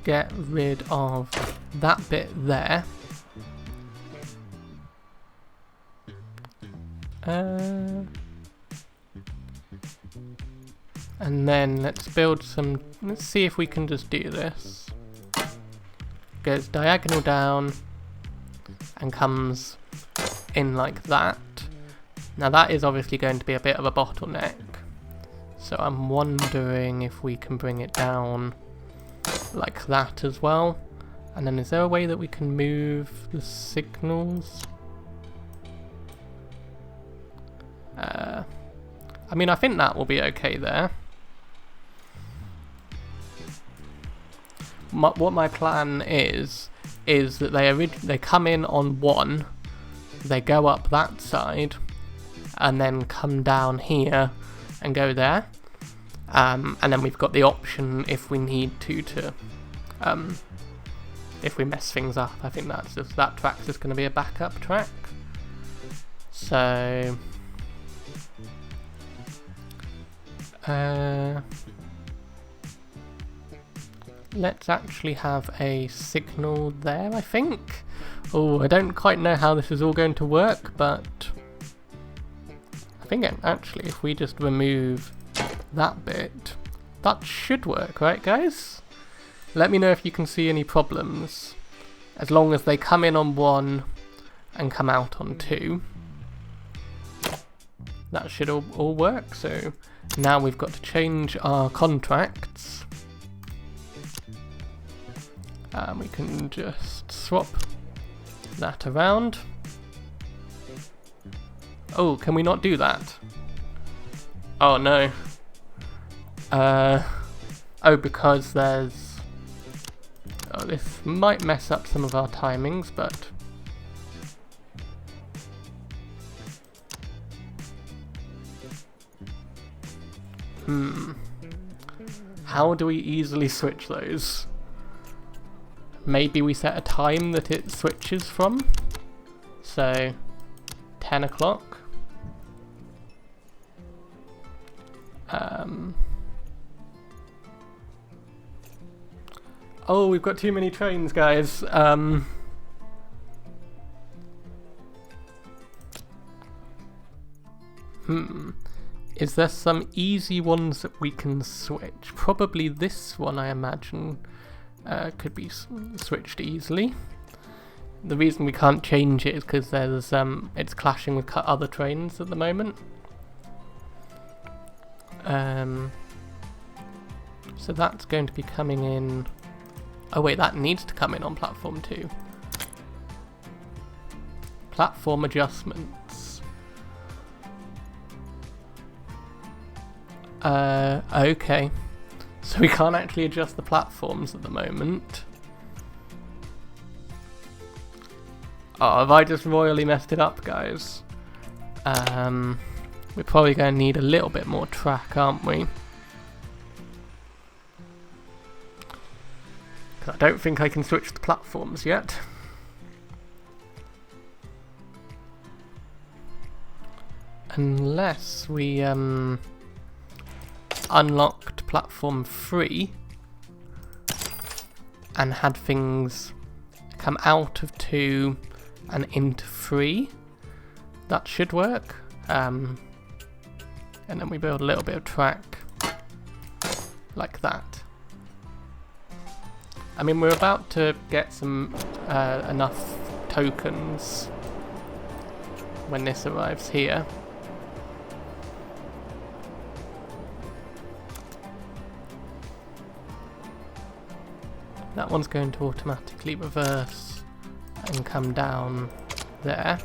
get rid of that bit there. And then let's build some, let's see if we can just do this. Goes diagonal down and comes in like that. Now that is obviously going to be a bit of a bottleneck. So I'm wondering if we can bring it down like that as well. And then is there a way that we can move the signals? I mean, I think that will be okay there. What my plan is that they come in on 1, they go up that side and then come down here and go there. And then we've got the option if we need to if we mess things up. I think that track's just going to be a backup track. So let's actually have a signal there, I think. Oh, I don't quite know how this is all going to work, but I think actually if we just remove that bit, that should work, right guys? Let me know if you can see any problems, as long as they come in on 1 and come out on 2. That should all work. So now we've got to change our contracts. We can just swap that around. Oh, can we not do that? Oh no. Oh, because there's... Oh, this might mess up some of our timings, but... How do we easily switch those? Maybe we set a time that it switches from. So, 10 o'clock. Oh, we've got too many trains, guys. Is there some easy ones that we can switch? Probably this one, I imagine, could be switched easily. The reason we can't change it is because there's it's clashing with other trains at the moment. So that's going to be coming in. Oh wait, that needs to come in on platform 2. Platform adjustments. Okay. So we can't actually adjust the platforms at the moment. Oh, have I just royally messed it up, guys? We're probably going to need a little bit more track, aren't we? I don't think I can switch the platforms yet. Unless we unlocked platform 3 and had things come out of 2 and into 3. That should work. And then we build a little bit of track like that. I mean, we're about to get some enough tokens when this arrives here. That one's going to automatically reverse and come down there.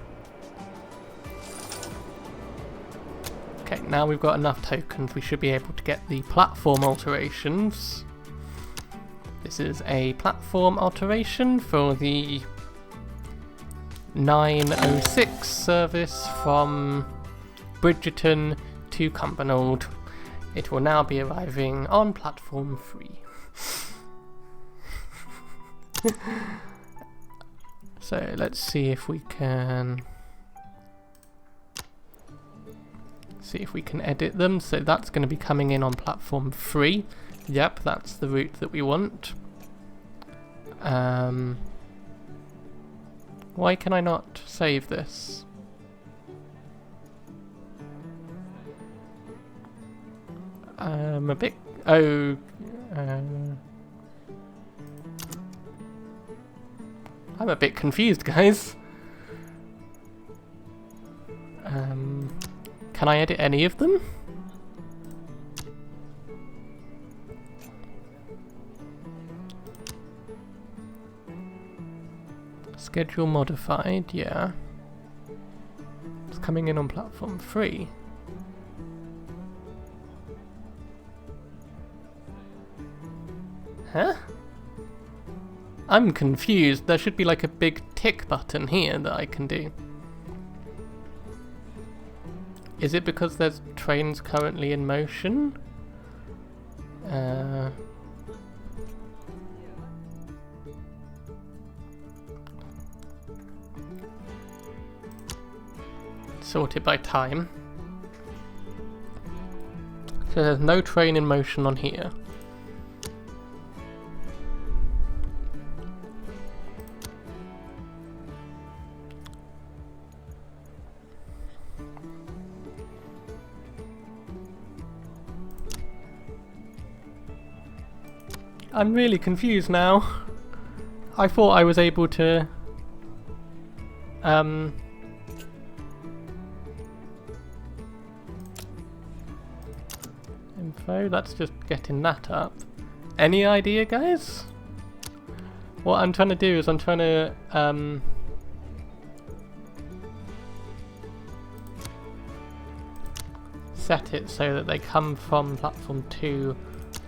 Okay, now we've got enough tokens, we should be able to get the platform alterations. This is a platform alteration for the 906 service from Bridgerton to Cumbernauld. It will now be arriving on platform 3. So let's see if we can edit them. So that's going to be coming in on platform 3. Yep, that's the route that we want. Why can I not save this? I'm a bit... Oh... I'm a bit confused, guys. Can I edit any of them? Schedule modified, yeah. It's coming in on platform 3. Huh? I'm confused. There should be like a big tick button here that I can do. Is it because there's trains currently in motion? Sorted by time. So there's no train in motion on here. I'm really confused now. I thought I was able to info, that's just getting that up. Any idea, guys? What I'm trying to do is I'm trying to set it so that they come from platform 2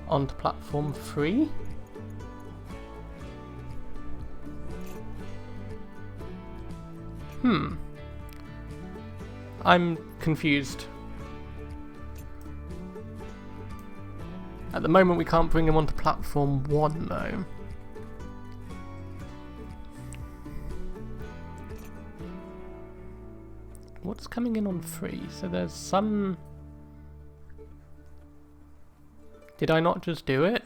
onto platform 3. I'm confused. At the moment we can't bring him onto platform 1 though. What's coming in on 3? So there's some... Did I not just do it?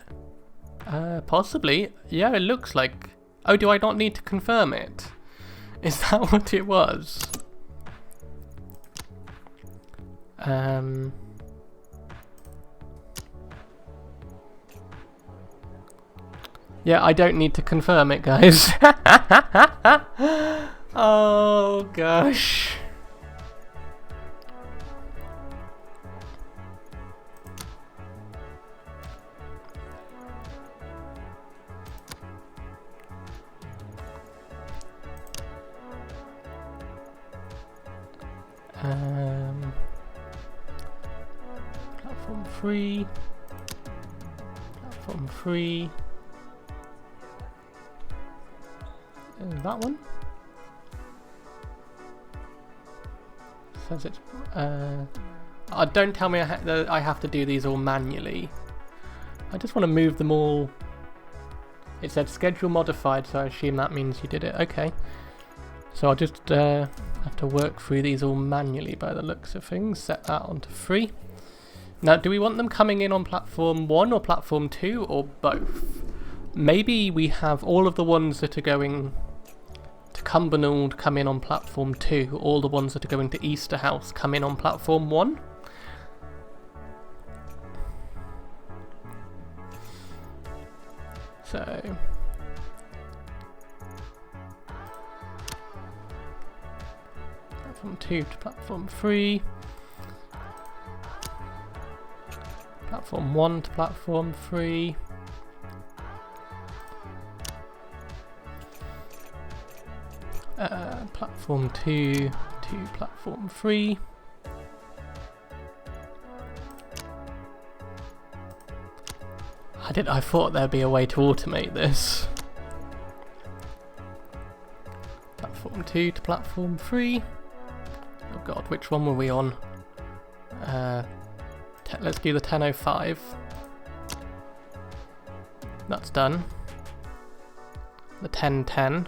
Possibly. Yeah, it looks like... Oh, do I not need to confirm it? Is that what it was? Yeah, I don't need to confirm it, guys. Oh, gosh. Platform 3. Platform 3. That one? Says it's... don't tell me I have to do these all manually. I just want to move them all... It said schedule modified, so I assume that means you did it. Okay. So I'll just have to work through these all manually by the looks of things. Set that onto 3. Now, do we want them coming in on platform 1 or platform 2 or both? Maybe we have all of the ones that are going to Cumbernauld come in on platform 2, all the ones that are going to Easterhouse come in on platform 1. So... Platform 2 to platform 3. Platform 1 to platform 3. Platform 2 to platform 3. I thought there'd be a way to automate this. Platform 2 to platform 3. Oh god, which one were we on? Let's do the 10:05. That's done. The 10:10.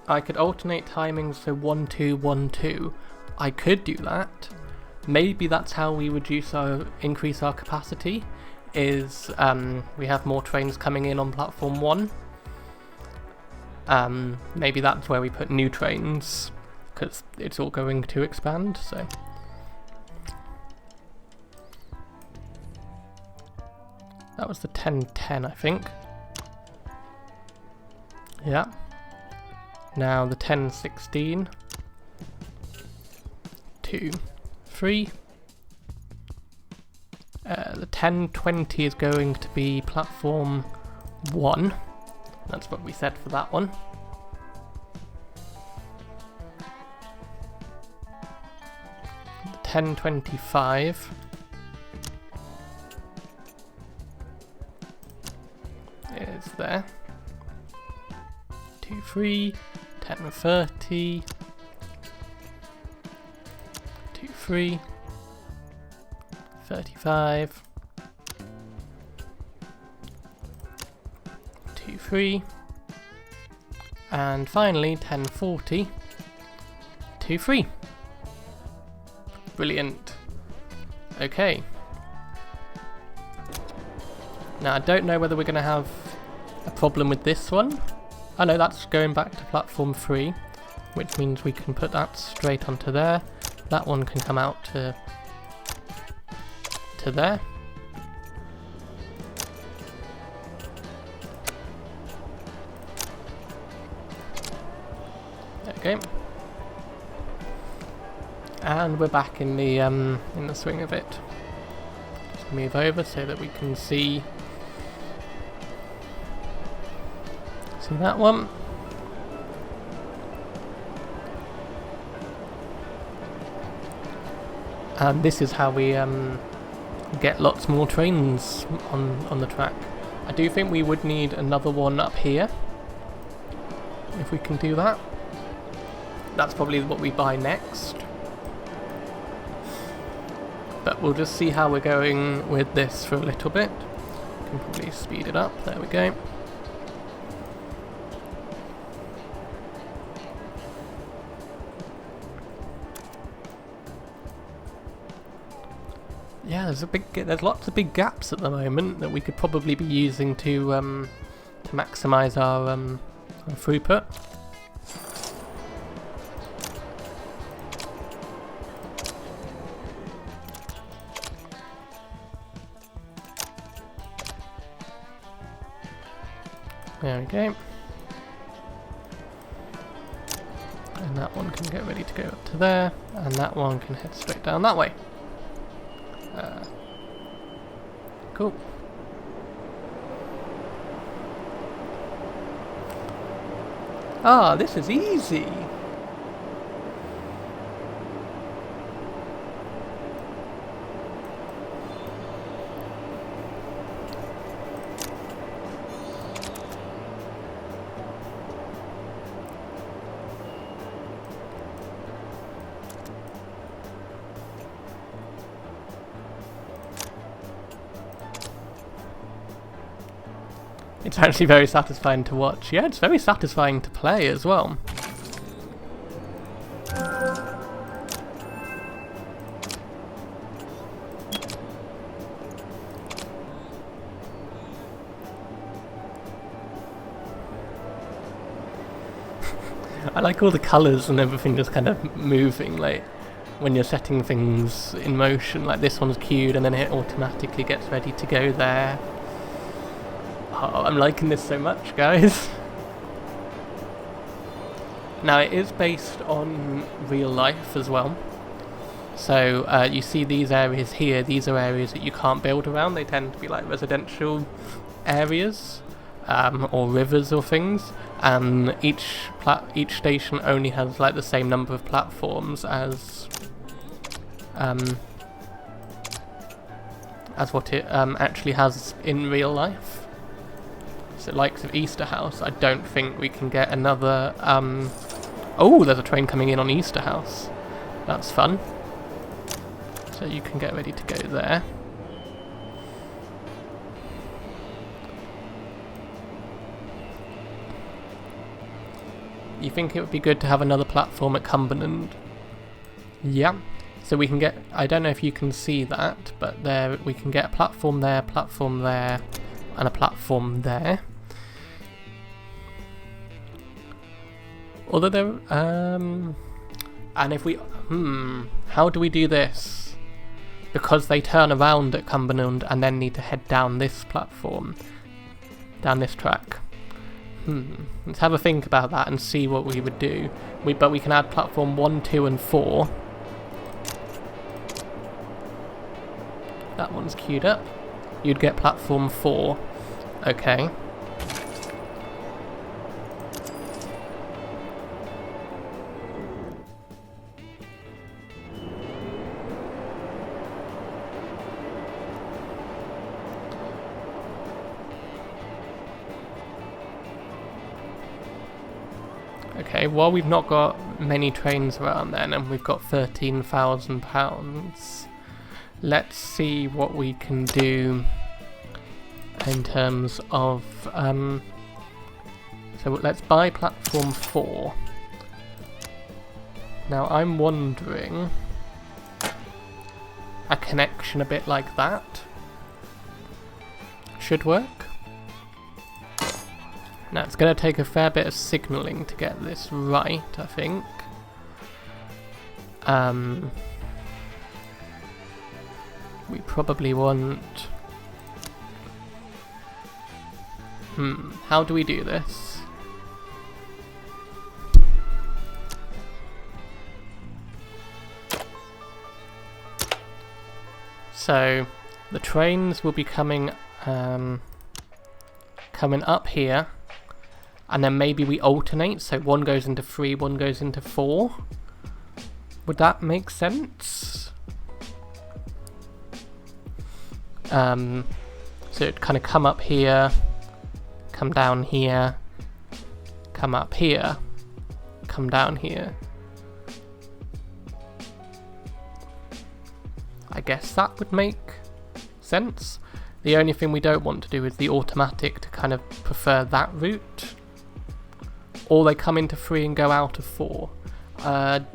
I could alternate timings, so 1-2, 1-2. I could do that. Maybe that's how we increase our capacity, is we have more trains coming in on platform 1. Maybe that's where we put new trains, because it's all going to expand, so... That was the 10:10, I think. Yeah. Now the 10:16. 2, 3. The 10:20 is going to be platform 1. That's what we said for that one. The 10:25 is there. 2, 3, 10:30, 3, 35, 2, 3, and finally 1040, 2, 3. Brilliant. Okay. Now I don't know whether we're going to have a problem with this one. Oh no, that's going back to platform 3, which means we can put that straight onto there. That one can come out to there. Okay. And we're back in the swing of it. Just move over so that we can see that one. And this is how we get lots more trains on the track. I do think we would need another one up here, if we can do that. That's probably what we buy next. But we'll just see how we're going with this for a little bit. Can probably speed it up. There we go. Yeah, there's lots of big gaps at the moment that we could probably be using to maximise our throughput. There we go. And that one can get ready to go up to there, and that one can head straight down that way. Cool. Ah, this is easy. It's actually very satisfying to watch. Yeah, it's very satisfying to play as well. I like all the colours and everything just kind of moving, like when you're setting things in motion. Like this one's queued and then it automatically gets ready to go there. Oh, I'm liking this so much, guys. Now it is based on real life as well. So you see these areas here, these are areas that you can't build around. They tend to be like residential areas or rivers or things. And each station only has like the same number of platforms as what it actually has in real life. So likes of Easter House, I don't think we can get another... Oh, there's a train coming in on Easter House. That's fun. So you can get ready to go there. You think it would be good to have another platform at Cumberland? Yeah. So we can get... I don't know if you can see that, but there we can get a platform there, and a platform there. Although there, and if we, how do we do this? Because they turn around at Cumberland and then need to head down this platform, down this track. Let's have a think about that and see what we would do. But we can add platform 1, 2, and 4. That one's queued up. You'd get platform 4. Okay. Okay, well, we've not got many trains around then, and we've got £13,000. Let's see what we can do in terms of... so let's buy platform 4. Now, I'm wondering... a connection a bit like that should work. Now, it's going to take a fair bit of signalling to get this right, I think. We probably want... how do we do this? So, the trains will be coming up here. And then maybe we alternate, so one goes into 3, one goes into 4. Would that make sense? So it'd kind of come up here, come down here, come up here, come down here. I guess that would make sense. The only thing we don't want to do is the automatic to kind of prefer that route. Or they come into 3 and go out of 4.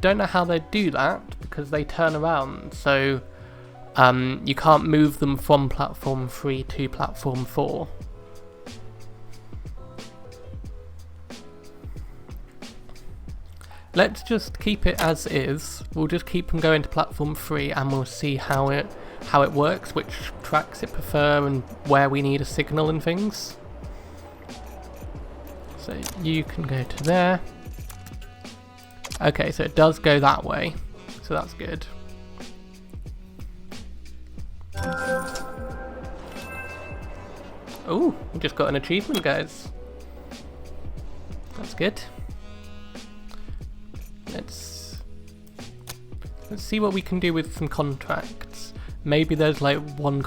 Don't know how they do that because they turn around, so you can't move them from platform 3 to platform 4. Let's just keep it as is. We'll just keep them going to platform 3 and we'll see how it works, which tracks it prefer and where we need a signal and things. So you can go to there. Okay, so it does go that way, so that's good. Oh, we just got an achievement, guys. That's good. Let's see what we can do with some contracts. Maybe there's like one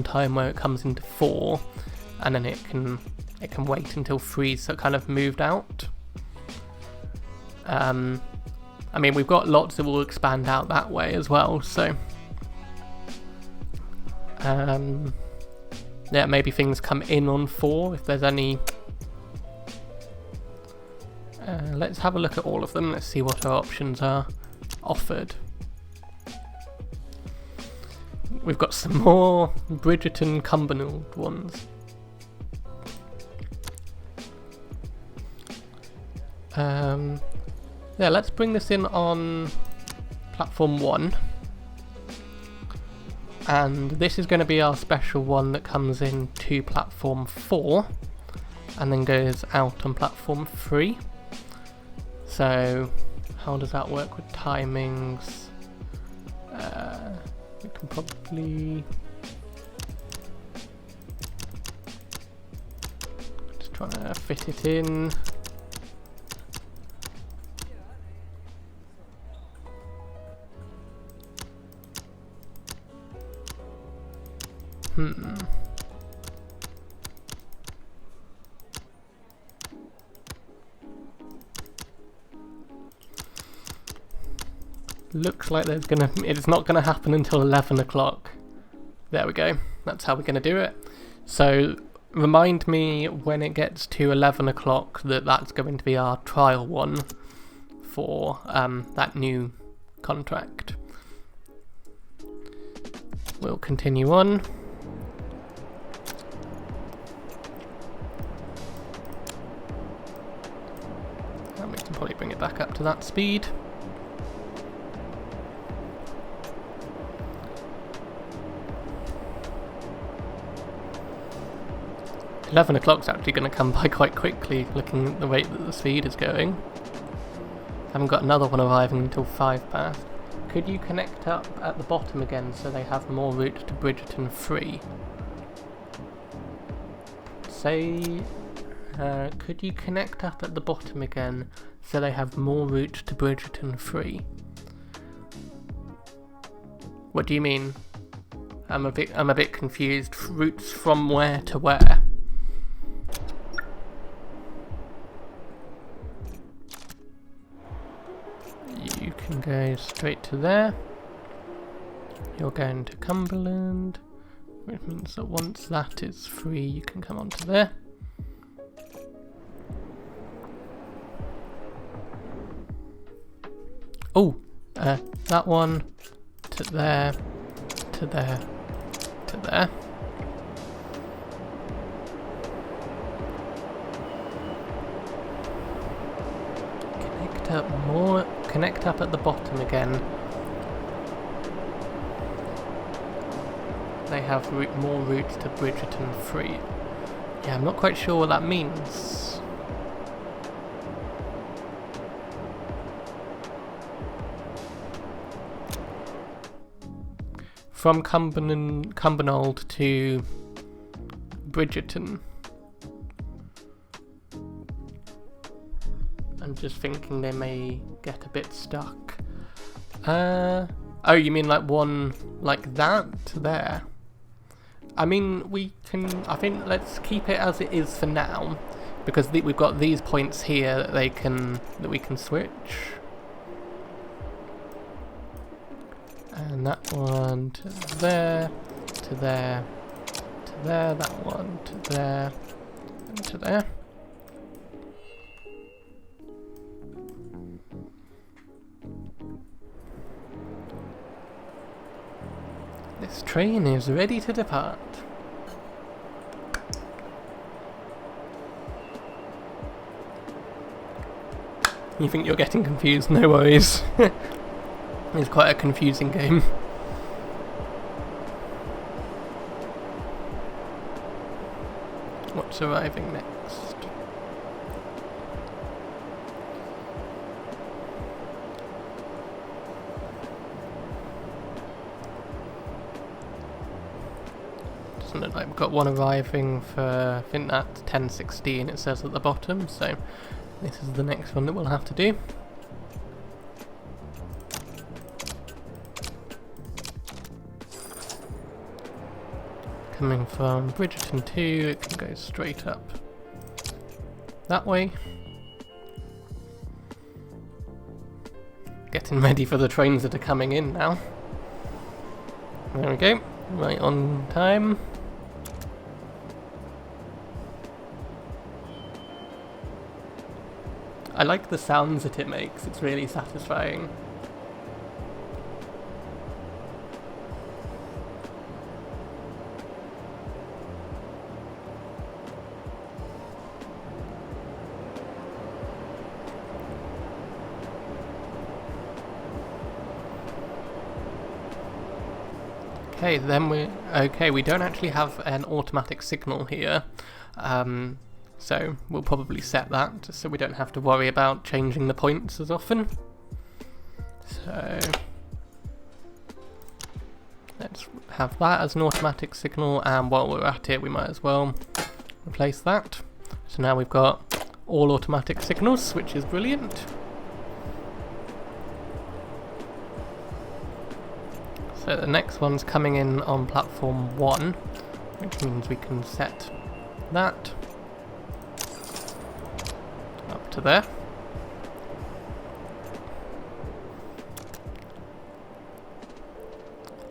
time where it comes into 4, and then it can wait until 3, so it kind of moved out. I mean, we've got lots that will expand out that way as well, so yeah, maybe things come in on 4 if there's any. Let's have a look at all of them. Let's see what our options are offered. We've got some more Bridgerton Cumbernauld ones. Yeah, let's bring this in on platform 1. And this is going to be our special one that comes in to platform 4 and then goes out on platform 3. So, how does that work with timings? We can probably just try to fit it in. Looks like it's not gonna happen until 11 o'clock. There we go. That's how we're gonna do it. So remind me when it gets to 11 o'clock that's going to be our trial one for that new contract. We'll continue on. And we can probably bring it back up to that speed. $11 o'clock's actually going to come by quite quickly, looking at the rate that the speed is going. Haven't got another one arriving until 5 past. Could you connect up at the bottom again so they have more route to Bridgerton 3? Could you connect up at the bottom again so they have more route to Bridgerton 3? What do you mean? I'm a bit confused. Routes from where to where? can go straight to there. You're going to Cumberland, which means that once that is free, you can come onto there. Oh, that one to there, to there, to there. Connect up at the bottom again. They have more routes to Bridgerton free. Yeah, I'm not quite sure what that means. From Cumbernauld to Bridgerton. I'm just thinking they may get a bit stuck. Oh, you mean like one like that there? I mean, we can. I think let's keep it as it is for now, because we've got these points here that we can switch. And that one to there, to there, to there. That one to there, and to there. This train is ready to depart. You think you're getting confused? No worries. It's quite a confusing game. What's arriving next? Doesn't look like we've got one arriving for, I think that's 10:16 it says at the bottom, so this is the next one that we'll have to do. Coming from Bridgerton 2, it can go straight up that way. Getting ready for the trains that are coming in now. There we go, right on time. I like the sounds that it makes, it's really satisfying. Okay, we don't actually have an automatic signal here, so we'll probably set that just so we don't have to worry about changing the points as often. So let's have that as an automatic signal, and while we're at it we might as well replace that. So now we've got all automatic signals, which is brilliant. So the next one's coming in on platform 1, which means we can set that up to there.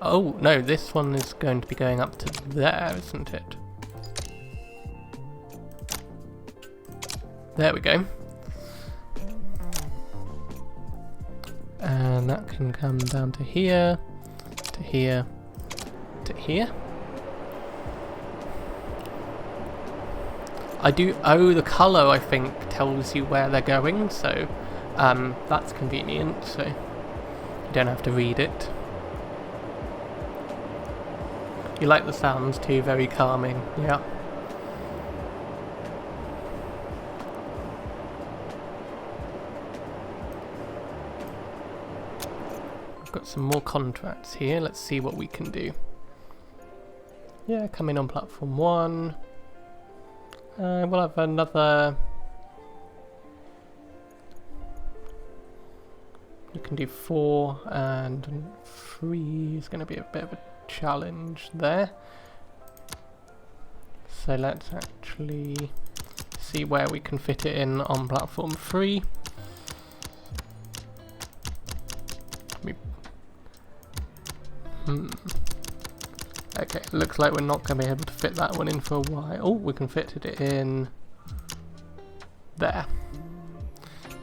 Oh no, this one is going to be going up to there, isn't it? There we go. And that can come down to here, to here, to here. The colour I think tells you where they're going, so that's convenient, so you don't have to read it. You like the sounds too, very calming, yeah. Got some more contracts here, let's see what we can do. Yeah, coming on platform 1. We'll have another... You can do 4 and 3 is going to be a bit of a challenge there. So let's actually see where we can fit it in on platform 3. Okay, looks like we're not going to be able to fit that one in for a while. Oh, we can fit it in there.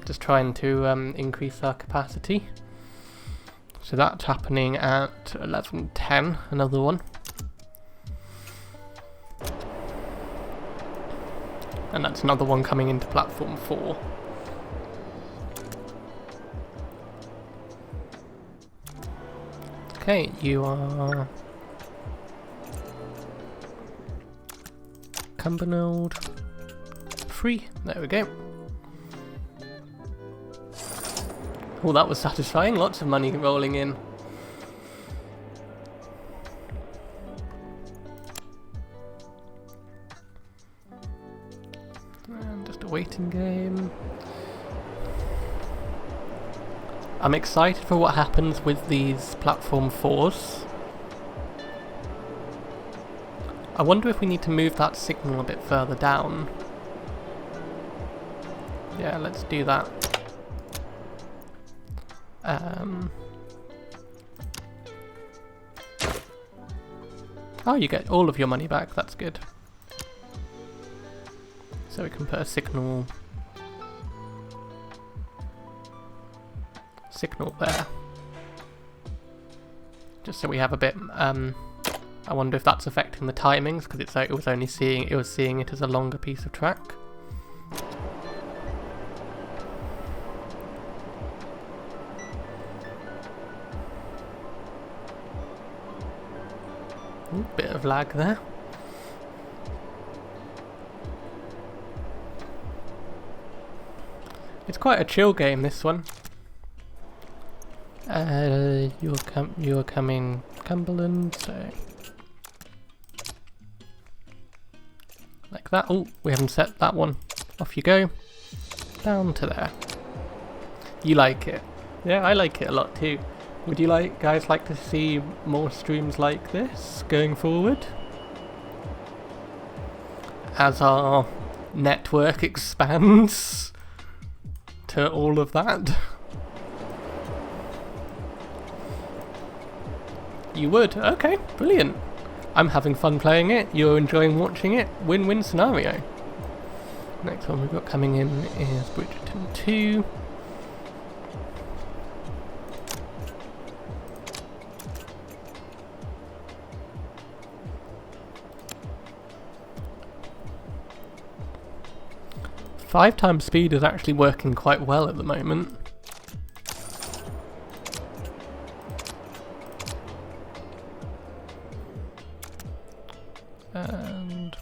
Just trying to increase our capacity. So that's happening at 11:10, another one. And that's another one coming into platform 4. Okay, you are Cumbernauld 3. There we go. Oh, that was satisfying. Lots of money rolling in. And just a waiting game. I'm excited for what happens with these platform 4s. I wonder if we need to move that signal a bit further down. Yeah, let's do that. Oh, you get all of your money back, that's good. So we can put a signal there. Just so we have a bit, I wonder if that's affecting the timings, because it was seeing it as a longer piece of track. Ooh, bit of lag there. It's quite a chill game, this one. You're coming Cumberland, so like that. Oh, we haven't set that one. Off you go. Down to there. You like it? Yeah, I like it a lot too. Would you guys like to see more streams like this going forward? As our network expands to all of that? You would? Okay, brilliant. I'm having fun playing it, you're enjoying watching it. Win-win scenario. Next one we've got coming in is Bridgerton 2. Five times speed is actually working quite well at the moment. And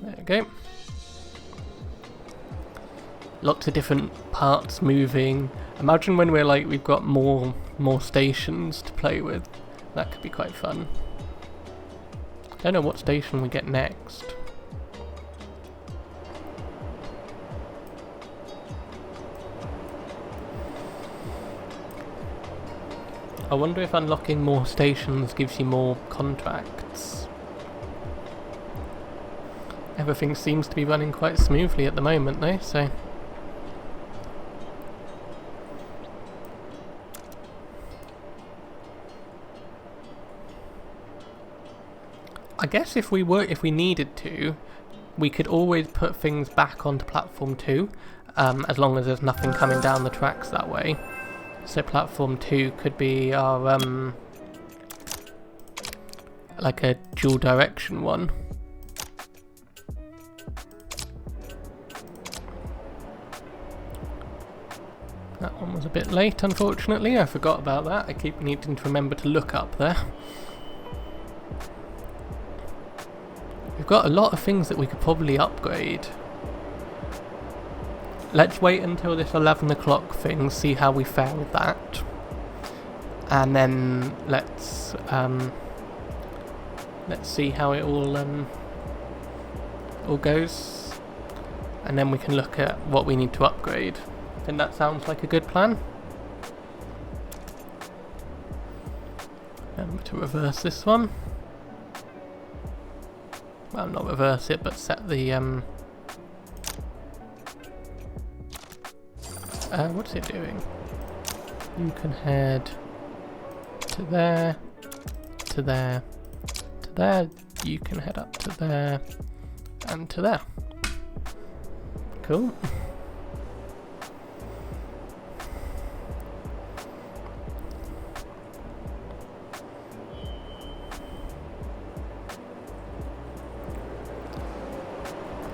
there we go. Lots of different parts moving. Imagine when we've got more stations to play with. That could be quite fun. I don't know what station we get next. I wonder if unlocking more stations gives you more contracts. Everything seems to be running quite smoothly at the moment though, so... I guess if we needed to, we could always put things back onto platform 2, as long as there's nothing coming down the tracks that way. So platform 2 could be our, like a dual direction one. That one was a bit late, unfortunately. I forgot about that. I keep needing to remember to look up there. We've got a lot of things that we could probably upgrade. Let's wait until this 11 o'clock thing, see how we fare with that. And then let's see how it all goes. And then we can look at what we need to upgrade. I think that sounds like a good plan. To reverse this one. Well, not reverse it, but set the what's it doing? You can head to there, to there, to there. You can head up to there, and to there. Cool.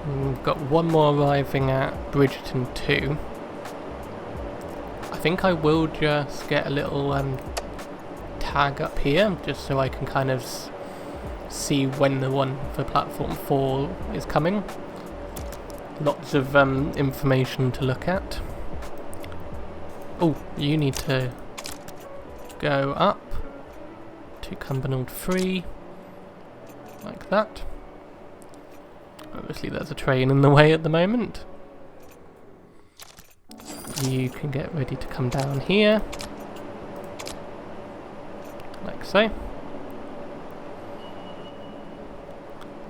We've got one more arriving at Bridgerton 2. I think I will just get a little tag up here, just so I can kind of see when the one for platform 4 is coming. Lots of information to look at. Oh, you need to go up to Cumbernauld 3, like that. Obviously there's a train in the way at the moment. You can get ready to come down here, like so.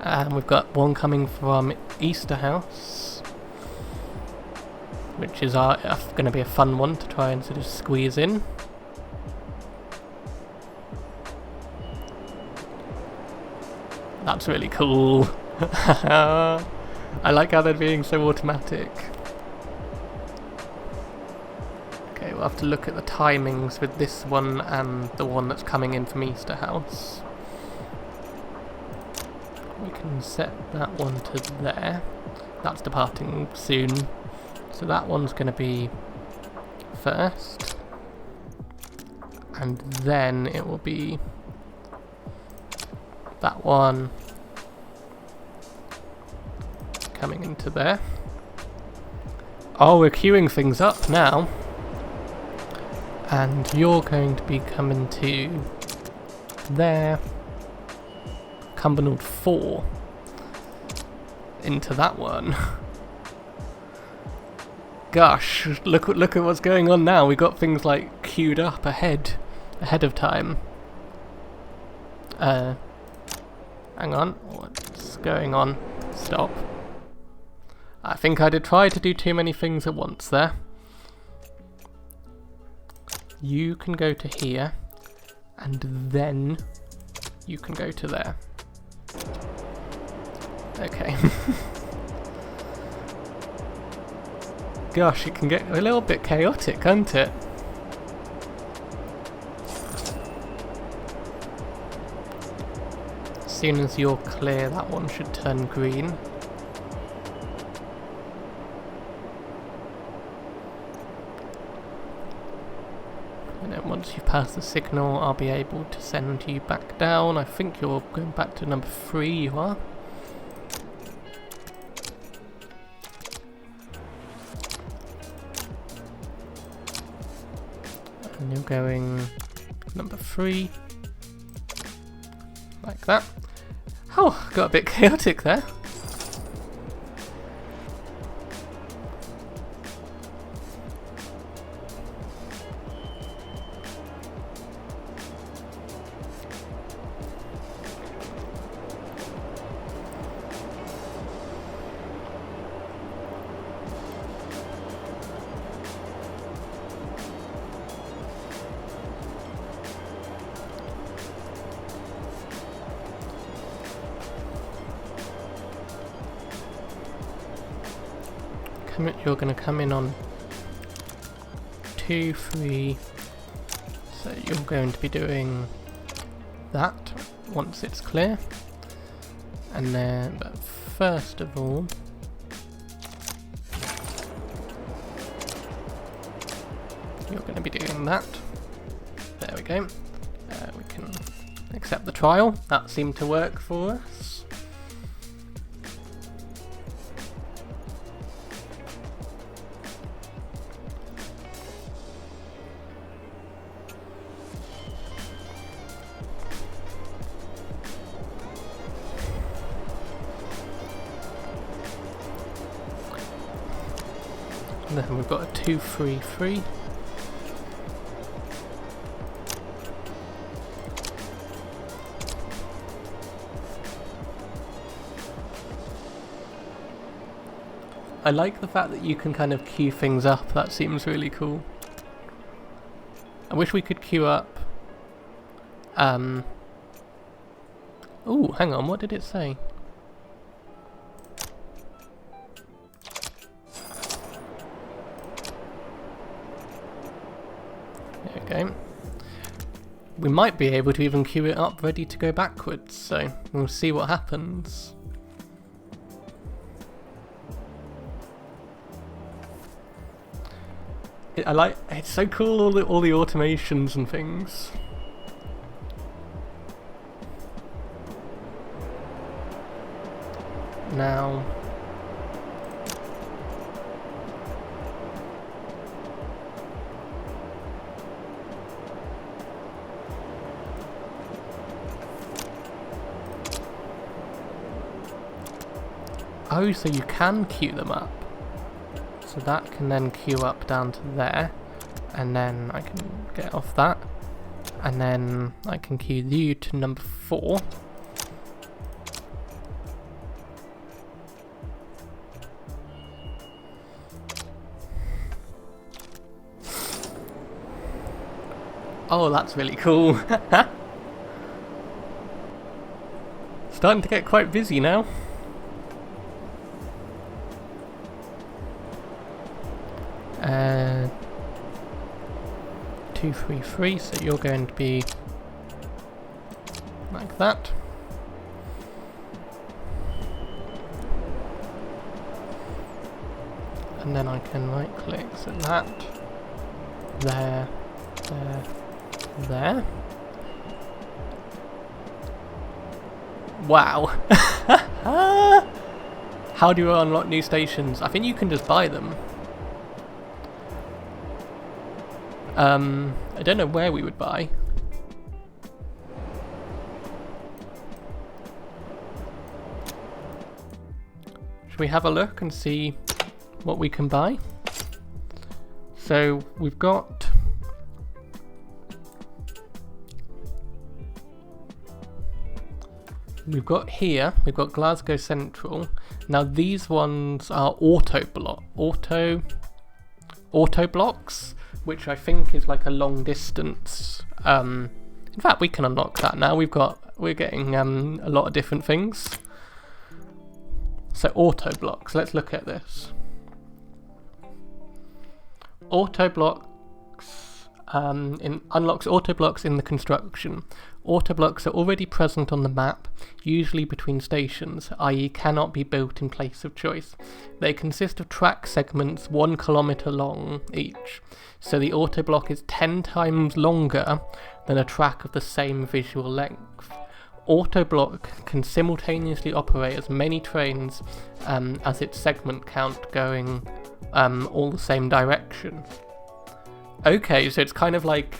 And we've got one coming from Easterhouse, which is going to be a fun one to try and sort of squeeze in. That's really cool. I like how they're being so automatic. Okay, we'll have to look at the timings with this one and the one that's coming in from Easterhouse. We can set that one to there. That's departing soon. So that one's going to be first. And then it will be that one coming into there. Oh, we're queuing things up now. And you're going to be coming to there. Cumbernauld 4 into that one. Gosh, look at what's going on now. We got things like queued up ahead of time. Hang on, what's going on? Stop. I think I did try to do too many things at once there. You can go to here, and then you can go to there. Okay. Gosh, it can get a little bit chaotic, can't it? As soon as you're clear, that one should turn green. And then once you've passed the signal, I'll be able to send you back down. I think you're going back to number 3, you are. And you're going number 3, like that. Oh, got a bit chaotic there. You're going to come in on 2, 3, so you're going to be doing that once it's clear, and then, but first of all, you're going to be doing that. There we go. We can accept the trial. That seemed to work for us. And then we've got a 2, 3, 3. I like the fact that you can kind of queue things up. That seems really cool. I wish we could queue up Oh, hang on, what did it say? There we go. We might be able to even queue it up ready to go backwards, so we'll see what happens. It's so cool, all the automations and things. Now, oh, so you can queue them up. So that can then queue up down to there, and then I can get off that, and then I can queue you to number 4. Oh, that's really cool. Starting to get quite busy now. Uh, 2, 3, 3, so you're going to be like that. And then I can right click, so that, there, there. Wow. How do you unlock new stations? I think you can just buy them. I don't know where we would buy. Should we have a look and see what we can buy? So we've got here, we've got Glasgow Central. Now these ones are auto blocks, which I think is like a long distance. In fact, we can unlock that now. We're getting a lot of different things. So auto blocks. Let's look at this. Auto blocks unlocks auto blocks in the construction. Auto blocks are already present on the map, usually between stations, i.e. cannot be built in place of choice. They consist of track segments 1 kilometre long each, so the auto block is 10 times longer than a track of the same visual length. Auto block can simultaneously operate as many trains as its segment count going all the same direction. Okay, so it's kind of like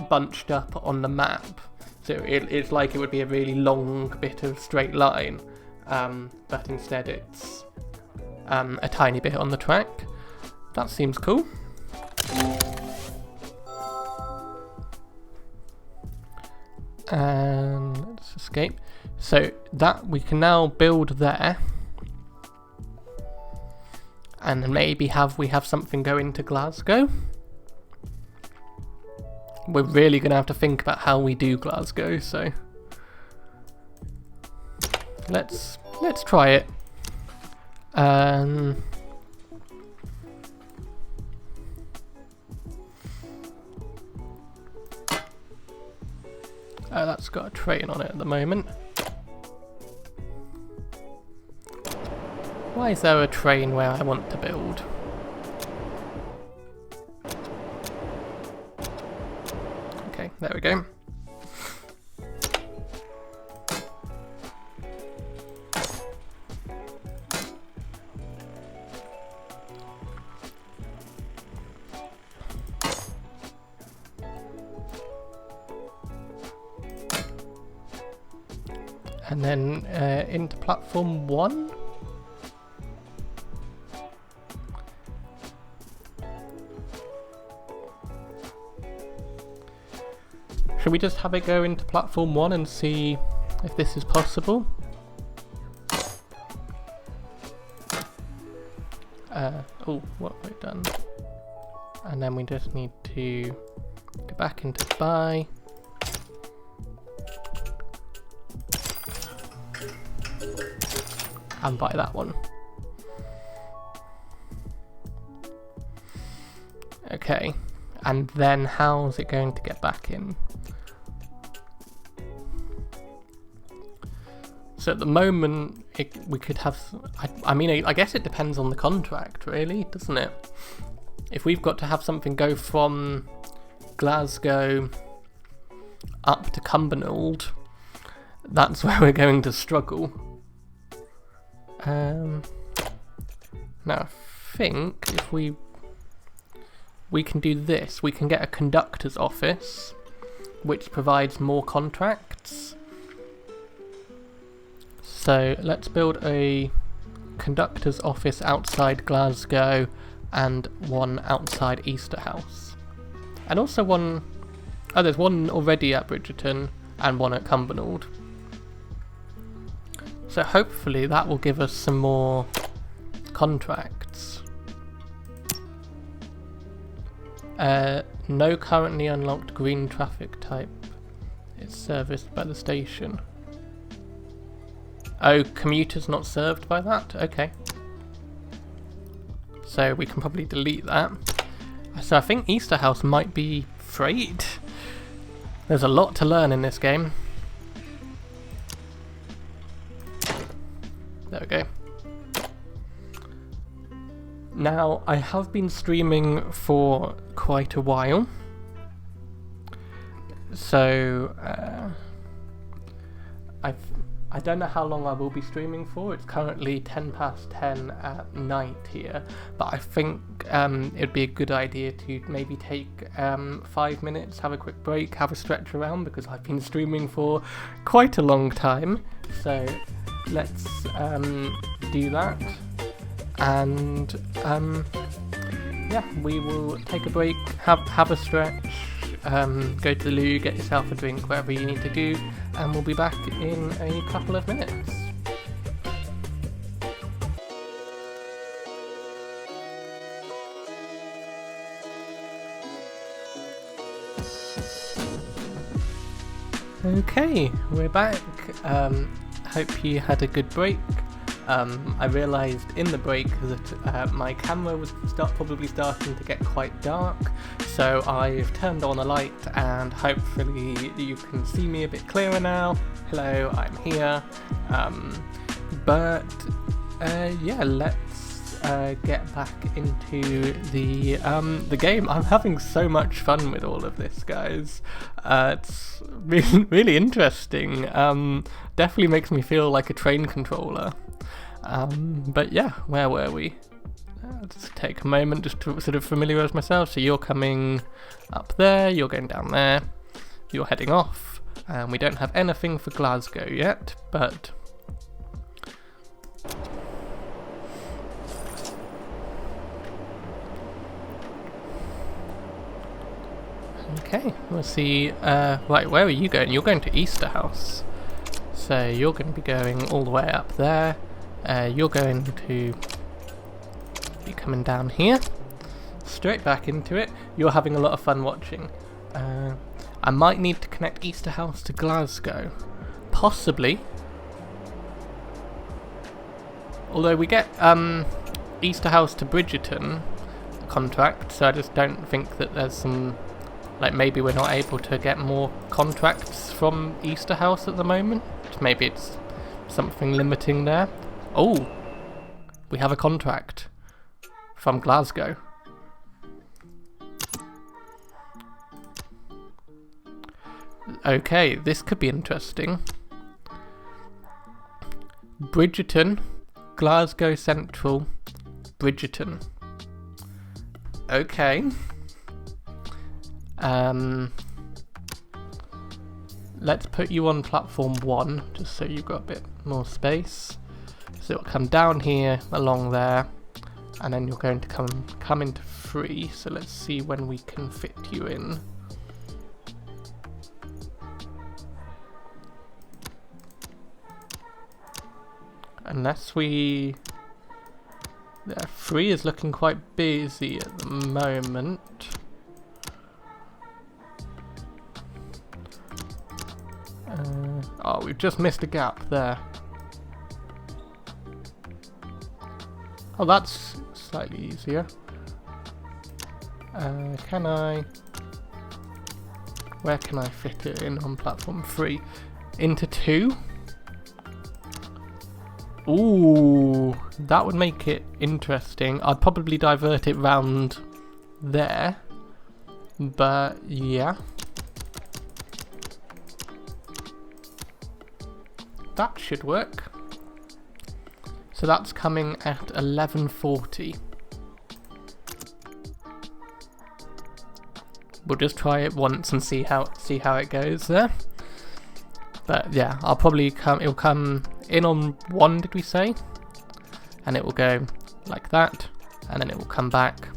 bunched up on the map. So it's like it would be a really long bit of straight line, but instead it's a tiny bit on the track. That seems cool. And let's escape. So that we can now build there. And then maybe we have something go into Glasgow. We're really going to have to think about how we do Glasgow, so let's try it. Oh, that's got a train on it at the moment. Why is there a train where I want to build? Okay, there we go. And then into platform 1. Should we just have it go into platform 1 and see if this is possible? Oh, what have we done? And then we just need to go back into buy. and buy that one. Okay, and then how's it going to get back in? So at the moment, we could have, I mean, I guess it depends on the contract, really, doesn't it? If we've got to have something go from Glasgow up to Cumbernauld, that's where we're going to struggle. Now I think if we can do this, we can get a conductor's office, which provides more contracts. So let's build a conductor's office outside Glasgow and one outside Easterhouse. And also one, oh, there's one already at Bridgerton and one at Cumbernauld. So hopefully that will give us some more contracts. No currently unlocked green traffic type. It's serviced by the station. Oh, commuters not served by that? Okay. So we can probably delete that. So I think Easterhouse might be freight. There's a lot to learn in this game. There we go. Now, I have been streaming for quite a while. So, I don't know how long I will be streaming for. It's currently 10:10 at night here, but I think it'd be a good idea to maybe take 5 minutes, have a quick break, have a stretch around, because I've been streaming for quite a long time. So let's do that, and yeah, we will take a break, have a stretch. Go to the loo, get yourself a drink, whatever you need to do, and we'll be back in a couple of minutes. Okay, we're back. Hope you had a good break. I realised in the break that my camera was probably starting to get quite dark, so I've turned on a light and hopefully you can see me a bit clearer now. Hello, I'm here. Yeah, let's get back into the game. I'm having so much fun with all of this, guys. It's really interesting. Definitely makes me feel like a train controller. But yeah, where were we? Just take a moment just to sort of familiarise myself. So you're coming up there, you're going down there, you're heading off, and we don't have anything for Glasgow yet, but okay, we'll see. Right, where are you going? You're going to Easterhouse, so you're going to be going all the way up there. You're going to be coming down here, straight back into it. You're having a lot of fun watching. I might need to connect Easterhouse to Glasgow, possibly. Although we get Easterhouse to Bridgerton contract, so I just don't think that there's some, like, maybe we're not able to get more contracts from Easterhouse at the moment. Maybe it's something limiting there. Oh, we have a contract from Glasgow. Okay, this could be interesting. Bridgerton, Glasgow Central, Bridgerton. Okay. Let's put you on platform 1, just so you've got a bit more space. So it'll come down here, along there, and then you're going to come into 3. So let's see when we can fit you in. Unless we... Yeah, 3 is looking quite busy at the moment. Oh, we've just missed a gap there. Oh, that's slightly easier. Can I... Where can I fit it in on platform 3? Into 2? Ooh, that would make it interesting. I'd probably divert it round there. But, yeah. That should work. So that's coming at 1140. We'll just try it once and see how it goes there. But yeah, I'll probably it'll come in on 1, did we say? And it will go like that, and then it will come back,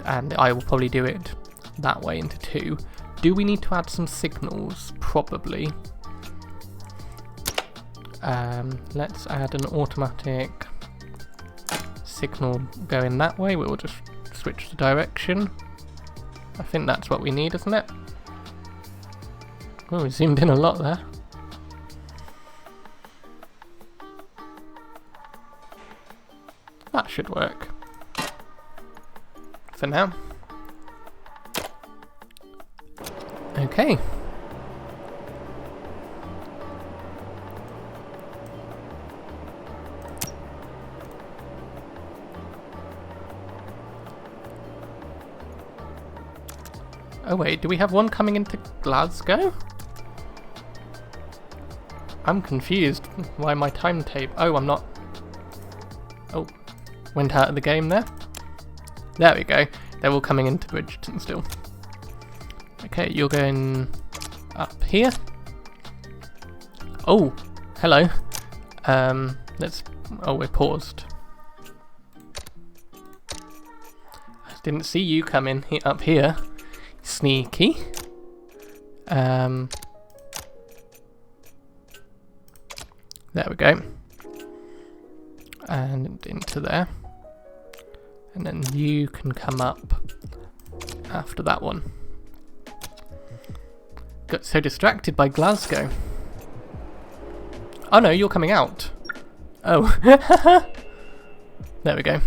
and I will probably do it that way into 2. Do we need to add some signals? Probably. Let's add an automatic signal going that way. We'll just switch the direction. I think that's what we need, isn't it? Oh, we zoomed in a lot there. That should work. For now. Okay. Oh wait, do we have one coming into Glasgow? I'm confused. Why my timetable? Oh, I'm not. Oh, went out of the game there. There we go. They're all coming into Bridgeton still. Okay, you're going up here. Oh, hello. Let's. Oh, we're paused. I didn't see you come in up here. Sneaky. There we go. And into there. And then you can come up after that one. Got so distracted by Glasgow. Oh no, you're coming out. Oh. There we go.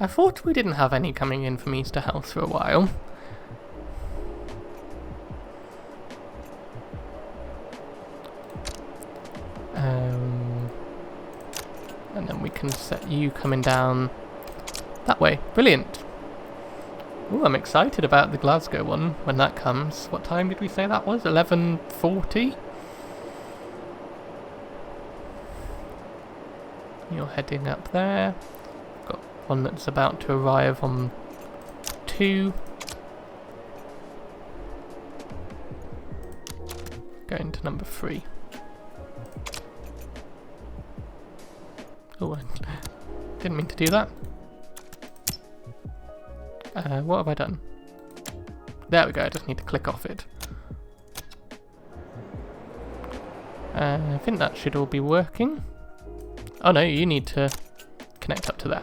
I thought we didn't have any coming in from Easter House for a while. And then we can set you coming down that way. Brilliant. Ooh, I'm excited about the Glasgow one when that comes. What time did we say that was? 11:40? You're heading up there. Got one that's about to arrive on 2. Going to number 3. Oh, I didn't mean to do that. What have I done? There we go, I just need to click off it. I think that should all be working. Oh no, you need to connect up to there.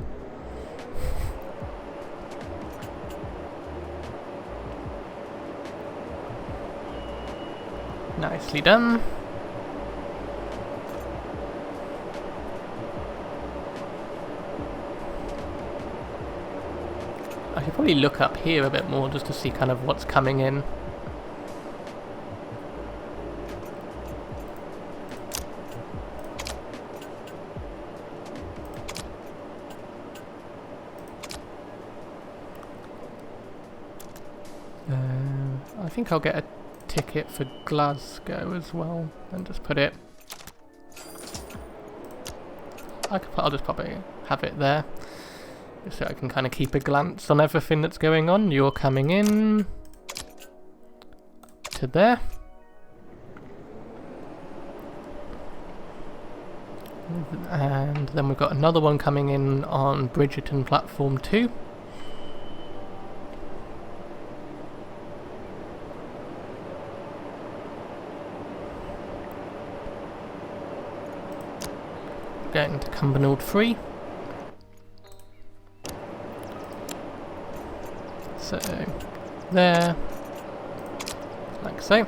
Nicely done. I should probably look up here a bit more just to see kind of what's coming in. I think I'll get a ticket for Glasgow as well and just put it. I'll just probably have it there. So I can kind of keep a glance on everything that's going on. You're coming in to there. And then we've got another one coming in on Bridgeton platform 2. Going to Cumbernauld 3. So, there, like so.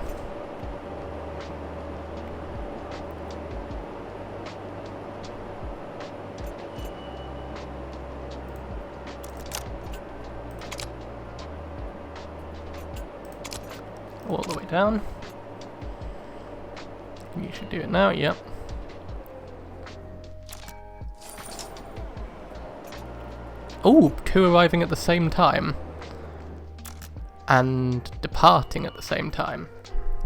down. You should do it now, yep. Oh, 2 arriving at the same time. And departing at the same time.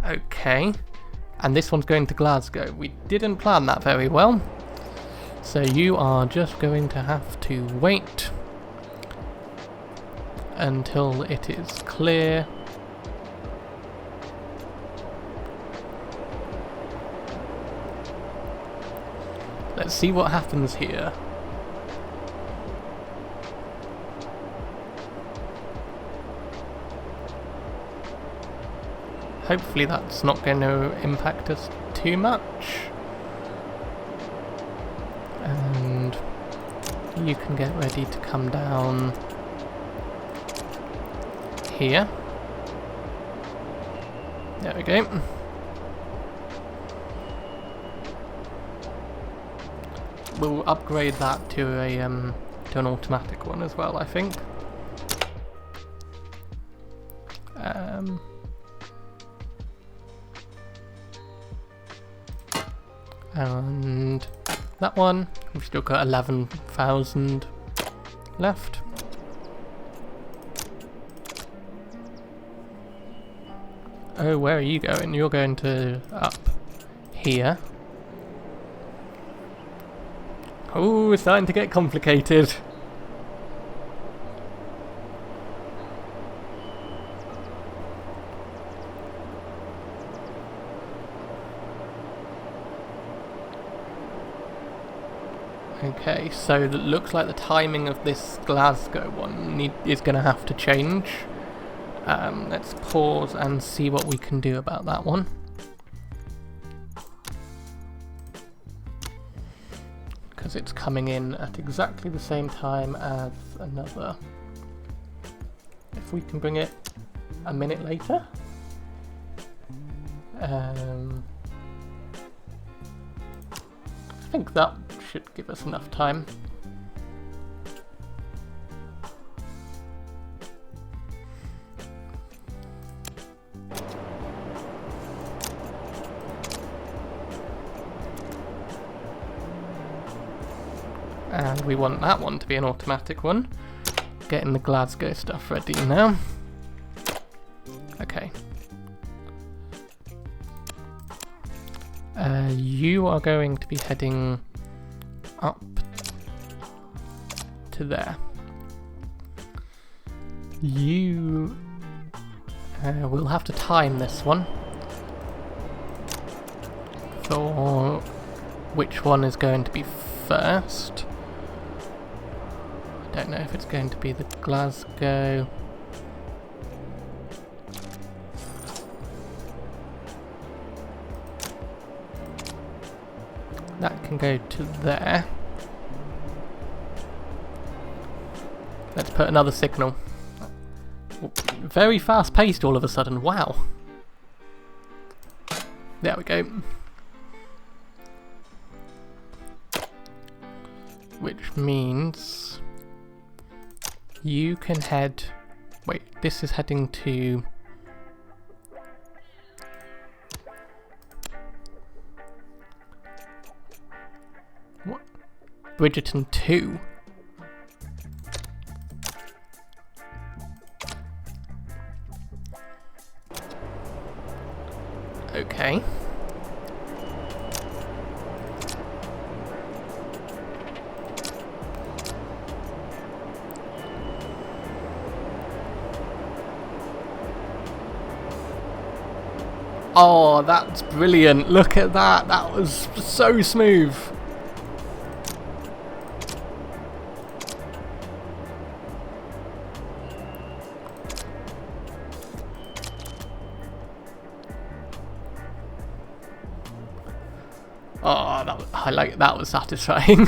Okay. And this one's going to Glasgow. We didn't plan that very well. So you are just going to have to wait until it is clear. Let's see what happens here. Hopefully that's not going to impact us too much. And you can get ready to come down here. There we go. We'll upgrade that to an automatic one as well, I think. And that one, we've still got 11,000 left. Oh, where are you going? You're going to up here. Oh, it's starting to get complicated. Okay, so it looks like the timing of this Glasgow one is going to have to change. Let's pause and see what we can do about that one. Because it's coming in at exactly the same time as another. If we can bring it a minute later. I think that should give us enough time. And we want that one to be an automatic one. Getting the Glasgow stuff ready now. Okay. You are going to be heading up to there. You will have to time this one for which one is going to be first. I don't know if it's going to be the Glasgow. That can go to there. Let's put another signal. Very fast paced all of a sudden, wow. There we go. Which means you can head... Wait, this is heading to... What? Bridgerton 2? Okay. Oh, that's brilliant. Look at that. That was so smooth. Oh, that was satisfying.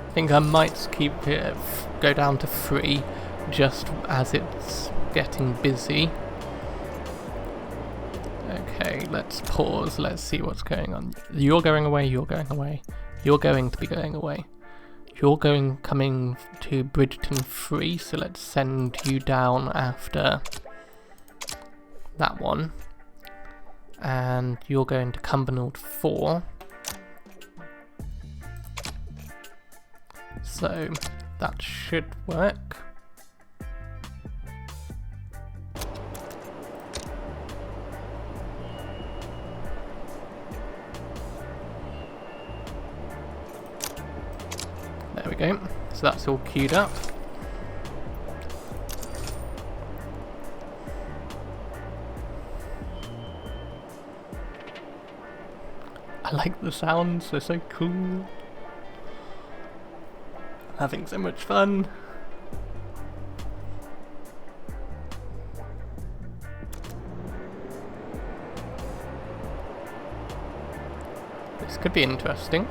I think I might keep it, go down to 3 just as it's getting busy. Okay, let's pause. Let's see what's going on. You're going away, you're going away. You're going to be going away. You're coming to Bridgeton 3, so let's send you down after that one. And you're going to Cumbernauld 4. So that should work. There we go. So that's all queued up. I like the sounds, they're so cool. Having so much fun. This could be interesting.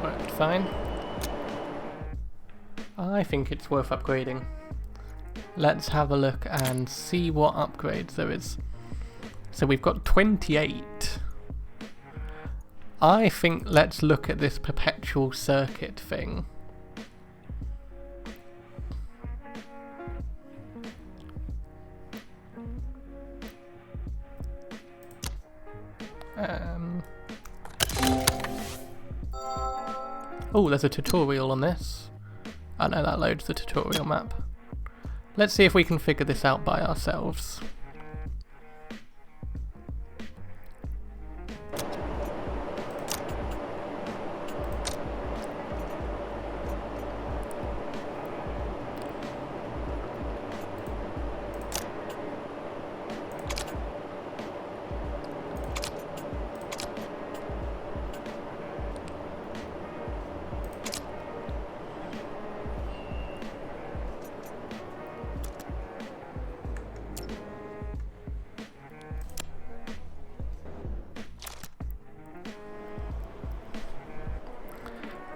Worked fine. I think it's worth upgrading. Let's have a look and see what upgrades there is. So we've got 28. I think let's look at this perpetual circuit thing. Oh, there's a tutorial on this. Oh no, that loads the tutorial map. Let's see if we can figure this out by ourselves.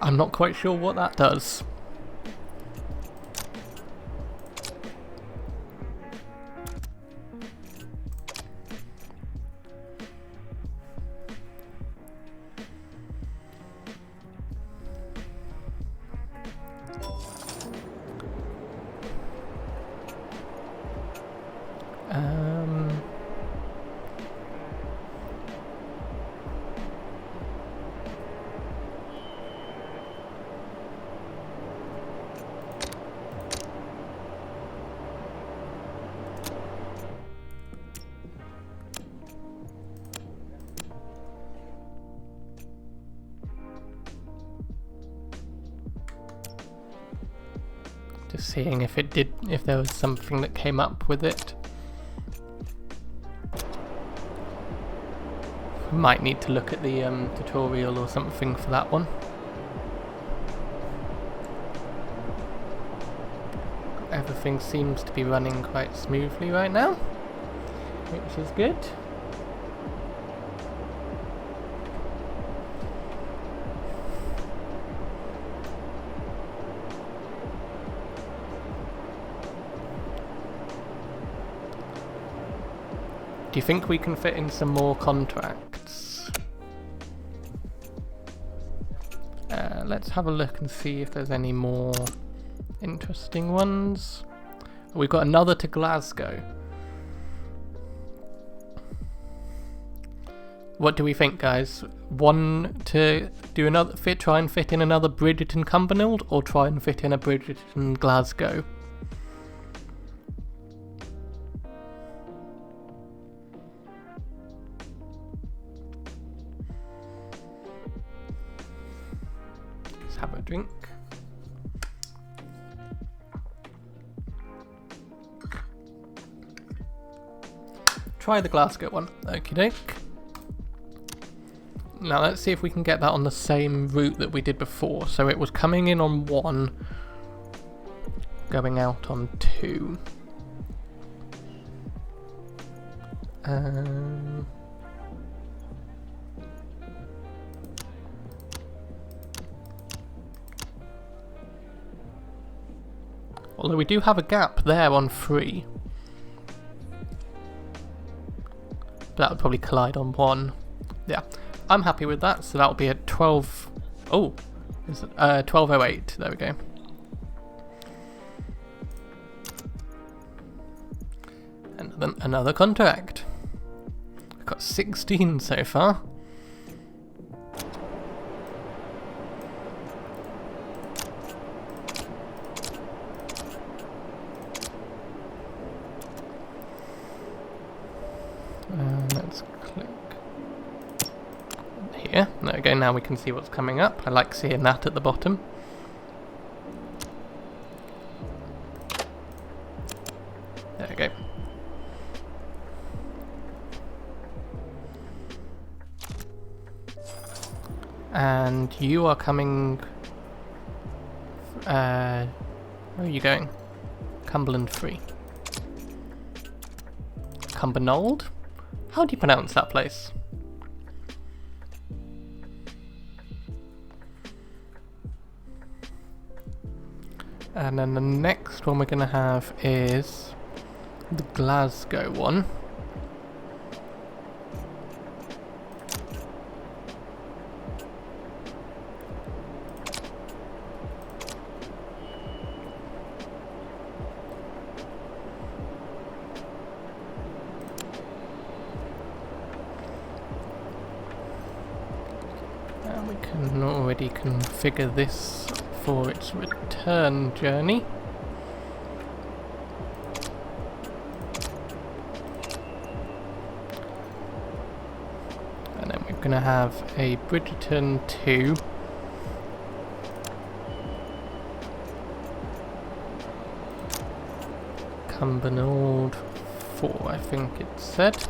I'm not quite sure what that does. Just seeing if there was something that came up with it. We might need to look at the tutorial or something for that one. Everything seems to be running quite smoothly right now, which is good. Do you think we can fit in some more contracts? Let's have a look and see if there's any more interesting ones. We've got another to Glasgow. What do we think, guys? One to do another try and fit in another Bridgeton Cumbernauld, or try and fit in a Bridgeton Glasgow? Have a drink. Try the Glasgow one. Okie doke. Now let's see if we can get that on the same route that we did before. So it was coming in on 1, going out on 2. Although we do have a gap there on 3. That would probably collide on 1. Yeah, I'm happy with that. So that'll be at 12. Oh, 12:08. There we go. And another contract. We've got 16 so far. Let's click here. There we go, now we can see what's coming up. I like seeing that at the bottom. There we go. And you are coming... where are you going? Cumberland 3. Cumbernauld? How do you pronounce that place? And then the next one we're going to have is the Glasgow one. And we can already configure this for its return journey. And then we're going to have a Bridgerton 2. Cumbernauld 4, I think it said.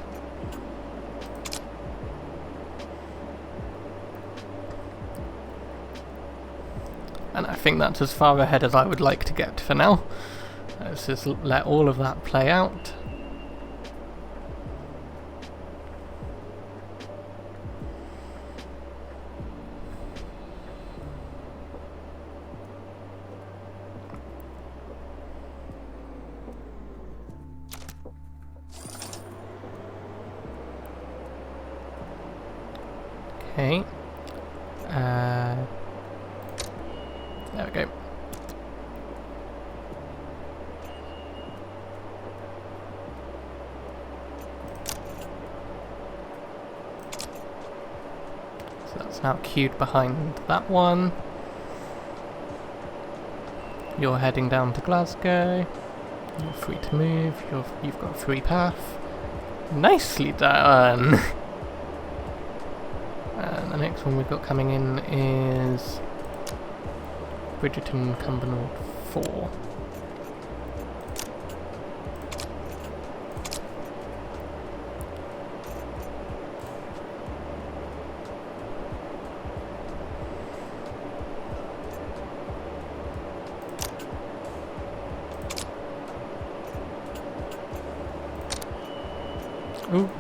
And I think that's as far ahead as I would like to get for now. Let's just let all of that play out. Okay. There we go. So that's now queued behind that one. You're heading down to Glasgow. You're free to move. You've got a free path. Nicely done! And the next one we've got coming in is Bridgerton Cumbernauld 4. Ooh.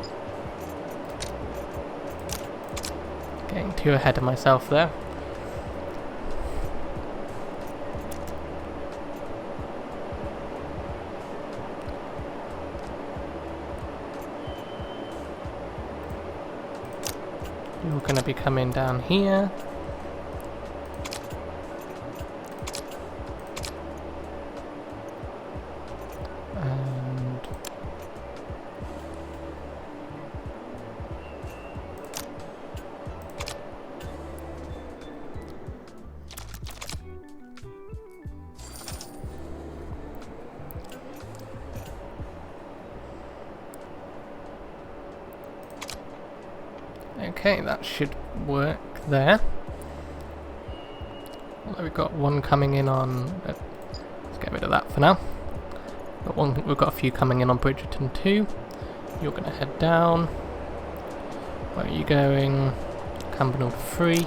Getting too ahead of myself there. You're going to be coming down here. And okay, that should work there. Although we've got one coming in on... let's get rid of that for now. We've got a few coming in on Bridgerton 2. You're going to head down. Where are you going? Cumbernauld 3.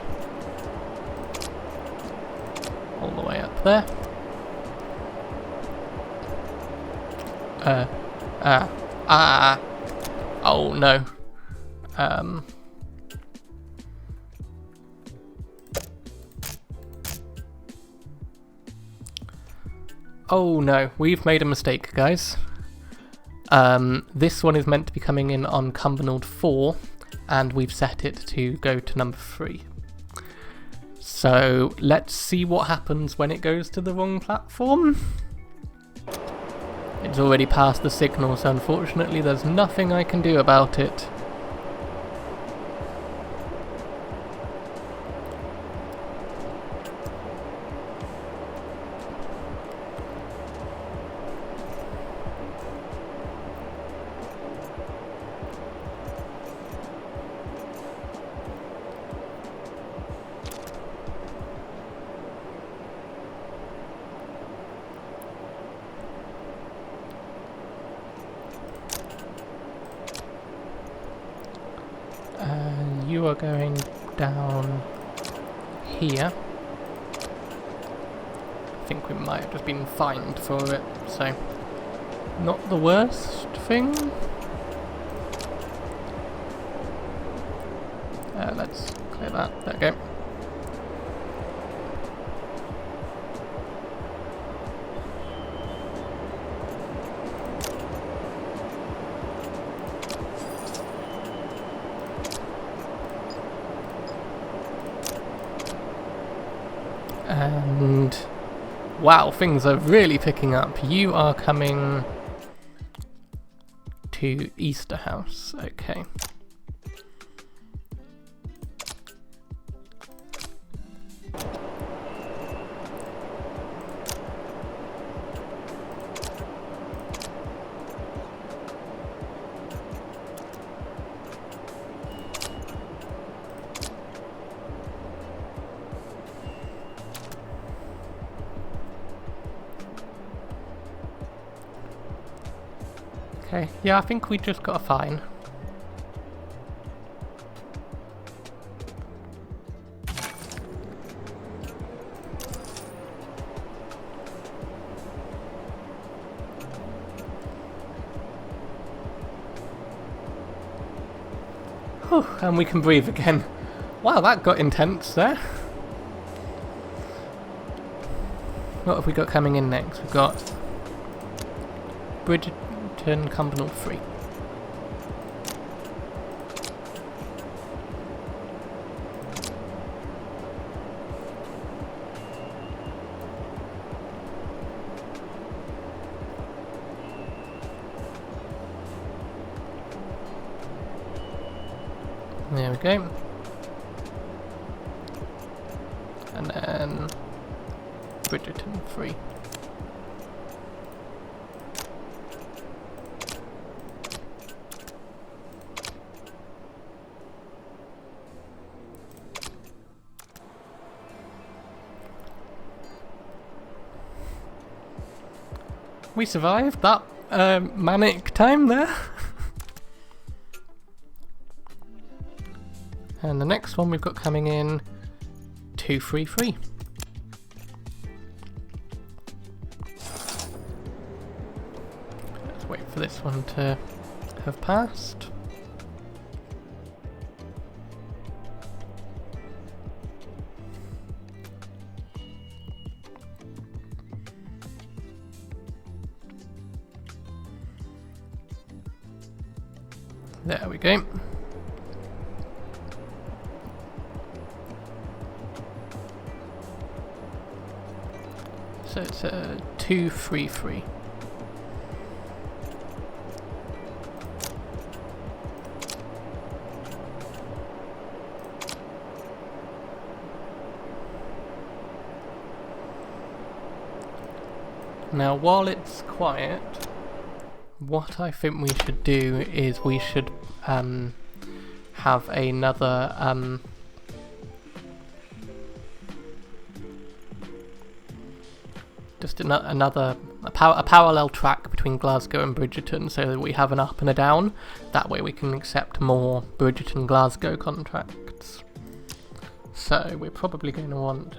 All the way up there. Oh no. Oh no, we've made a mistake, guys. This one is meant to be coming in on Cumbernauld 4, and we've set it to go to number 3. So let's see what happens when it goes to the wrong platform. It's already passed the signal, so unfortunately there's nothing I can do about it. You are going down here. I think we might have just been fined for it, so not the worst thing. Let's clear that. There we go. And wow, things are really picking up. You are coming to Easter House, okay. Okay, yeah, I think we just got a fine. Whew, and we can breathe again. Wow, that got intense there. What have we got coming in next? We've got Bridgerton, Cumbernauld 3. There we go. And then Bridgerton 3. We survived that manic time there. And the next one we've got coming in 233. Let's wait for this one to have passed. There we go. So it's a 233. Now, while it's quiet, what I think we should do is we should have another a parallel track between Glasgow and Bridgerton, so that we have an up and a down. That way we can accept more Bridgerton-Glasgow contracts. So we're probably going to want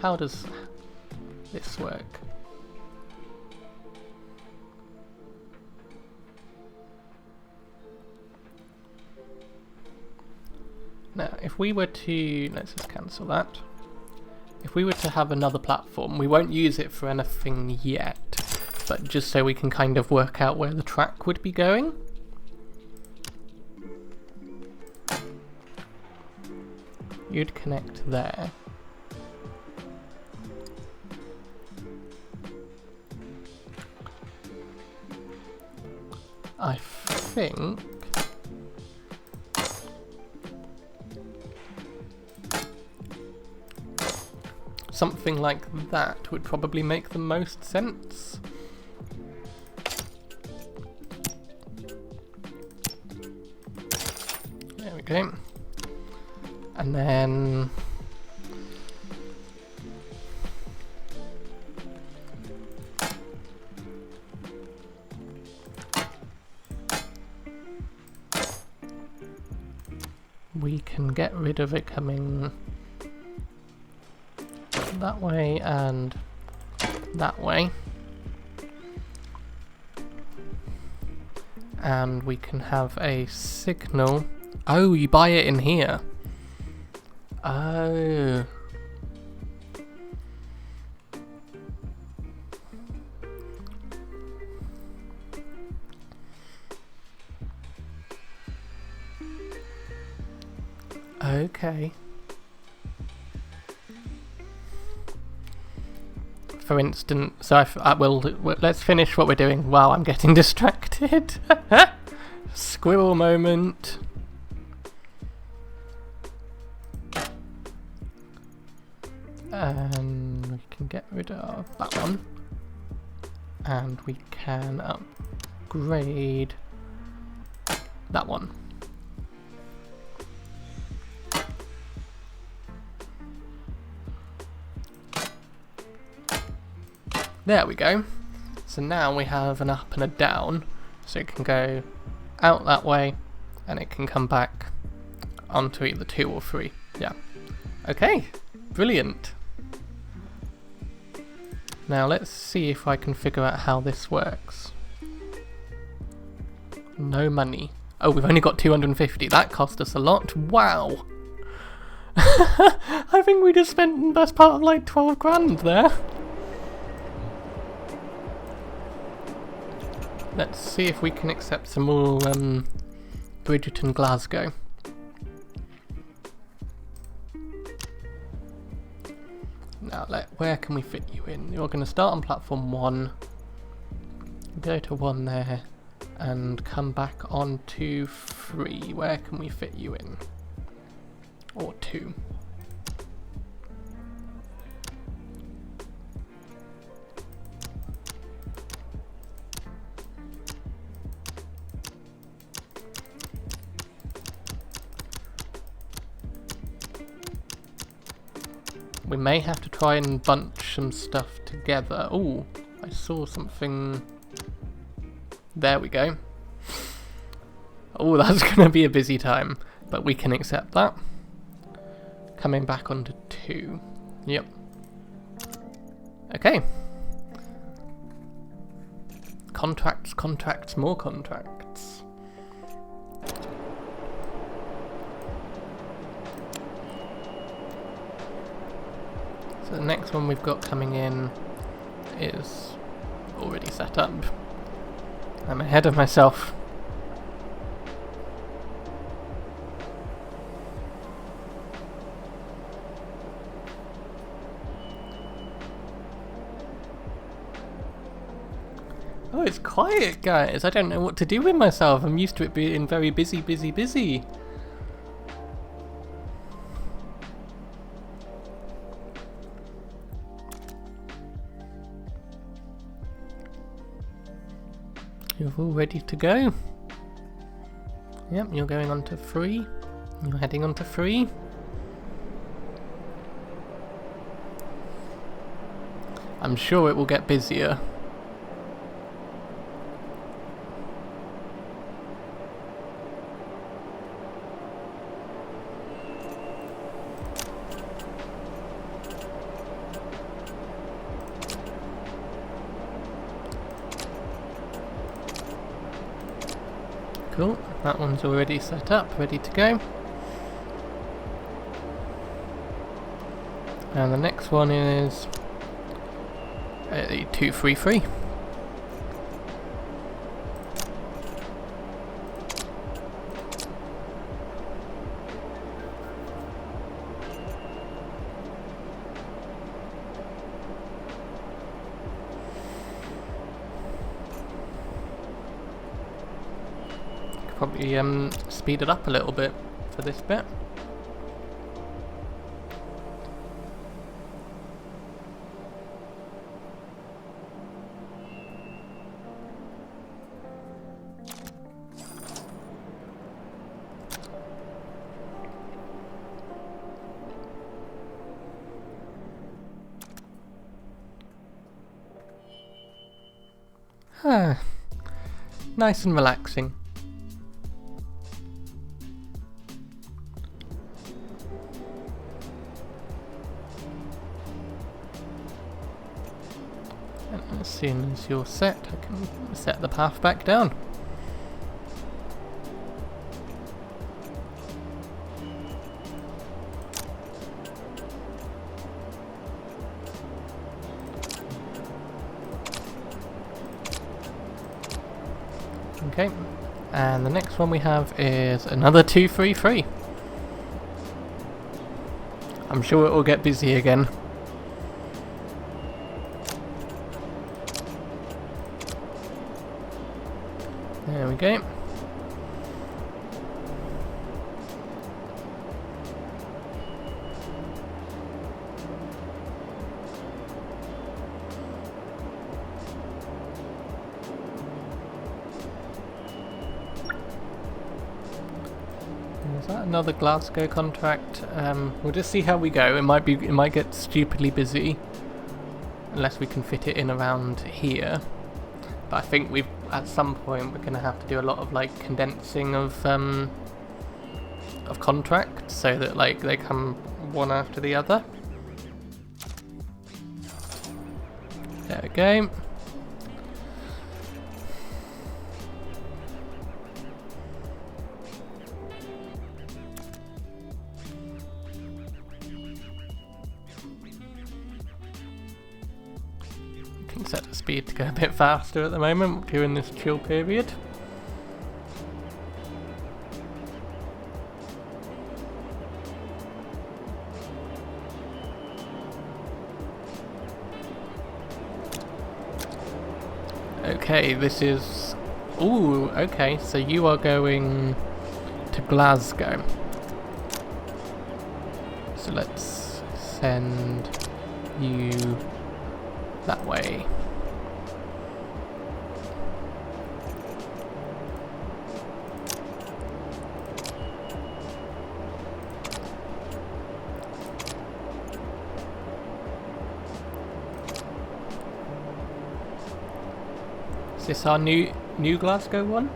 how does this work? Now, if we were to, let's just cancel that. If we were to have another platform, we won't use it for anything yet, but just so we can kind of work out where the track would be going. You'd connect there. I think something like that would probably make the most sense. There we go. And then we can get rid of it coming that way and that way, and we can have a signal. Oh, you buy it in here. Oh. Okay. For instance, so let's finish what we're doing. Wow, I'm getting distracted. Squirrel moment. And we can get rid of that one. And we can upgrade that one. There we go. So now we have an up and a down, so it can go out that way and it can come back onto either 2 or 3. Yeah. Okay, brilliant. Now let's see if I can figure out how this works. No money. Oh, we've only got 250. That cost us a lot. Wow. I think we just spent the best part of like 12 grand there. Let's see if we can accept some more Bridgerton Glasgow. Now, where can we fit you in? You're going to start on platform 1, go to 1 there, and come back on to 3. Where can we fit you in? Or 2. We may have to try and bunch some stuff together. Oh, I saw something. There we go. Oh, that's going to be a busy time, but we can accept that. Coming back onto 2. Yep. Okay. Contracts, contracts, more contracts. So the next one we've got coming in is already set up. I'm ahead of myself. Oh, it's quiet, guys. I don't know what to do with myself. I'm used to it being very busy, busy, busy. You're all ready to go. Yep, you're going on to 3. You're heading on to 3. I'm sure it will get busier. Cool, that one's already set up, ready to go. And the next one is 233. Probably speed it up a little bit for this bit. Nice and relaxing. And as soon as you're set, I can set the path back down. Okay, and the next one we have is another 233. I'm sure it will get busy again. There we go. Is that another Glasgow contract? We'll just see how we go. It might get stupidly busy unless we can fit it in around here. But I think at some point we're going to have to do a lot of like condensing of contracts so that like they come one after the other. There we go. Can set the speed to go a bit faster at the moment during this chill period. Okay, this is... Ooh, okay, so you are going to Glasgow. So let's send you that way. Is this our new Glasgow one?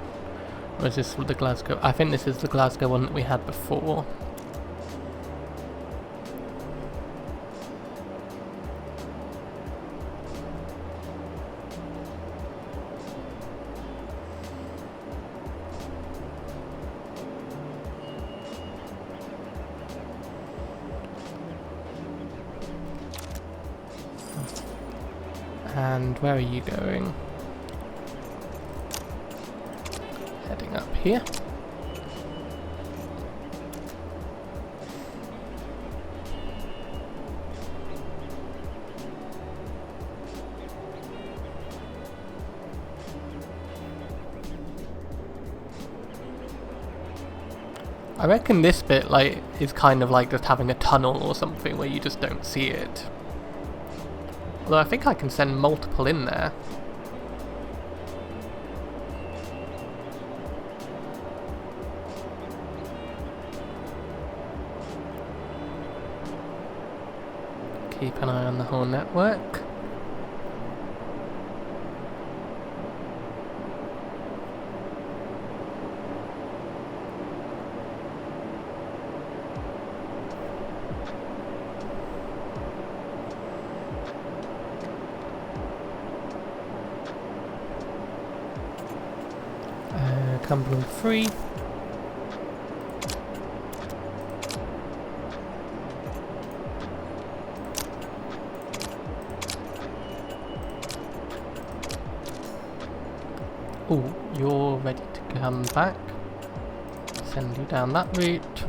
Or is this the Glasgow? I think this is the Glasgow one that we had before. And where are you going? Heading up here. I reckon this bit like is kind of like just having a tunnel or something where you just don't see it. Although I think I can send multiple in there. keep an eye on the whole network. Cumberland 3. Oh, you're ready to come back. Send you down that route.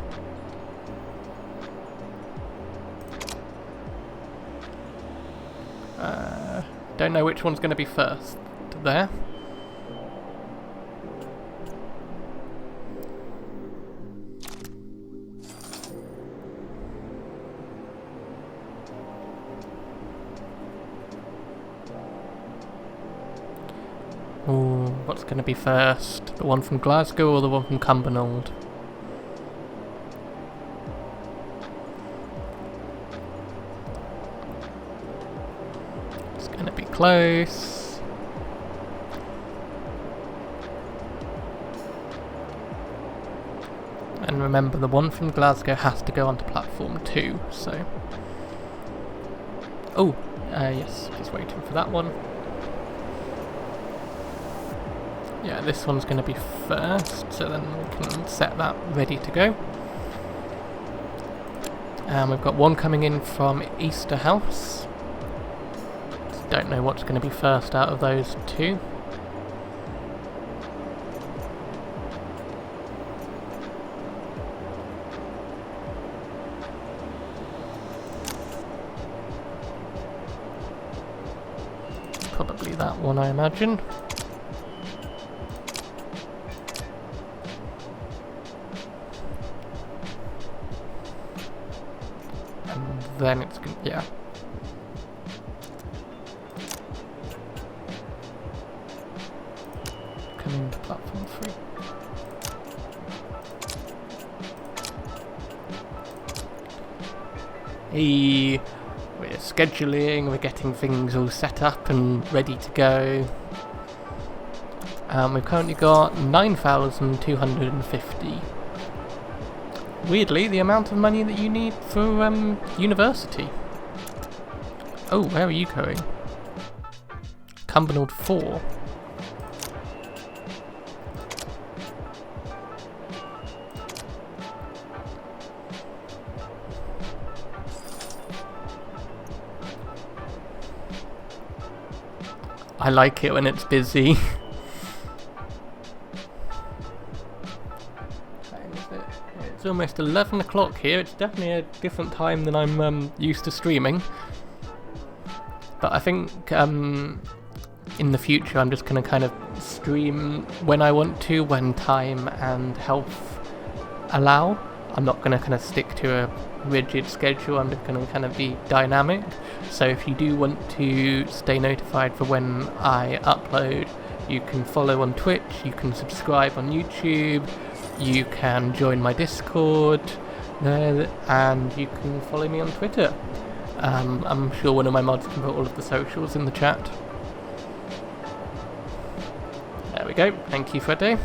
Don't know which one's going to be first. There. Ooh, what's going to be first? The one from Glasgow or the one from Cumbernauld? It's going to be close. And remember, the one from Glasgow has to go onto platform 2, so... Oh, yes, just waiting for that one. Yeah, this one's going to be first, so then we can set that ready to go. And we've got one coming in from Easterhouse. Don't know what's going to be first out of those two. Probably that one, I imagine. Then it's gonna, yeah. Coming to platform 3. Hey, we're scheduling, we're getting things all set up and ready to go. We've currently got 9,250. Weirdly, the amount of money that you need for university. Oh, where are you going? Cumbernauld 4. I like it when it's busy. It's almost 11 o'clock here. It's definitely a different time than I'm used to streaming. But I think in the future I'm just going to kind of stream when I want to, when time and health allow. I'm not going to kind of stick to a rigid schedule. I'm just going to kind of be dynamic. So if you do want to stay notified for when I upload, you can follow on Twitch, you can subscribe on YouTube, you can join my Discord there, and you can follow me on Twitter. I'm sure one of my mods can put all of the socials in the chat. There we go. Thank you, Freddy.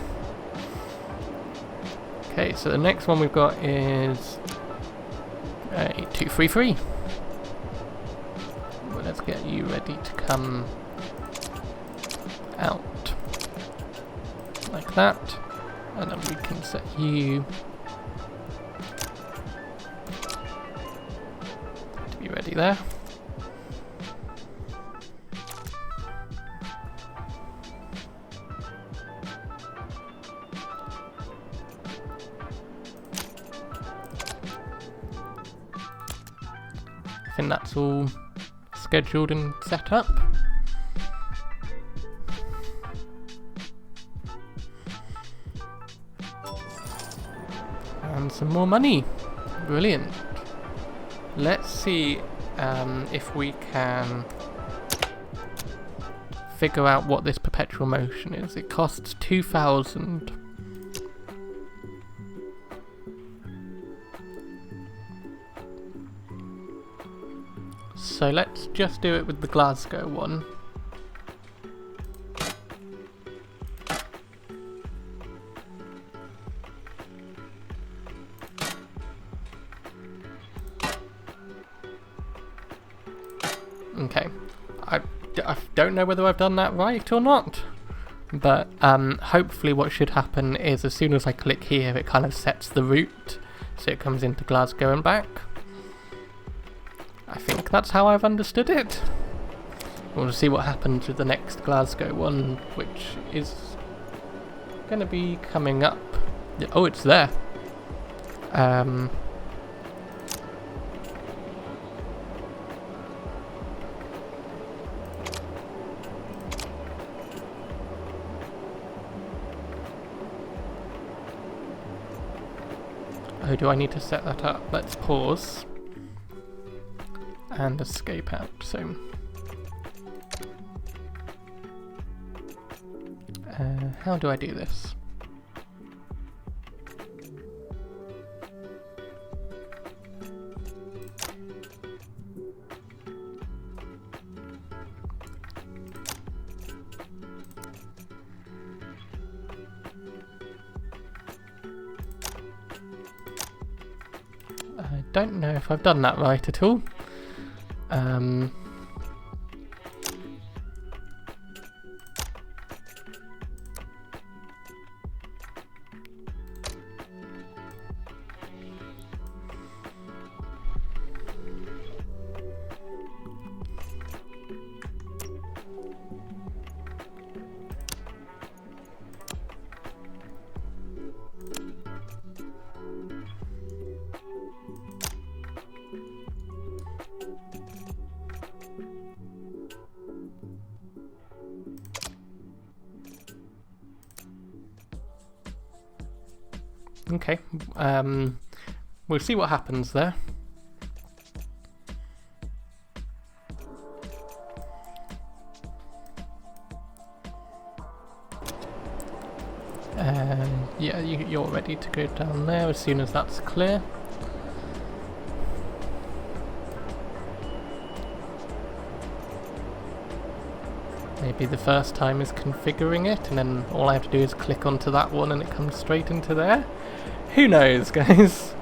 Okay, so the next one we've got is 8233. Well, let's get you ready to come out like that. And then we can set you to be ready there. I think that's all scheduled and set up. And some more money. Brilliant. Let's see if we can figure out what this perpetual motion is. It costs 2,000. So let's just do it with the Glasgow one. Okay, I don't know whether I've done that right or not, but hopefully what should happen is as soon as I click here it kind of sets the route so it comes into Glasgow and back. I think that's how I've understood it. We'll see what happens with the next Glasgow one, which is going to be coming up. Oh, it's there. Oh, do I need to set that up? Let's pause and escape out. So, how do I do this? I don't know if I've done that right at all. Okay, we'll see what happens there. Yeah, you're ready to go down there as soon as that's clear. Maybe the first time is configuring it, and then all I have to do is click onto that one and it comes straight into there. Who knows, guys?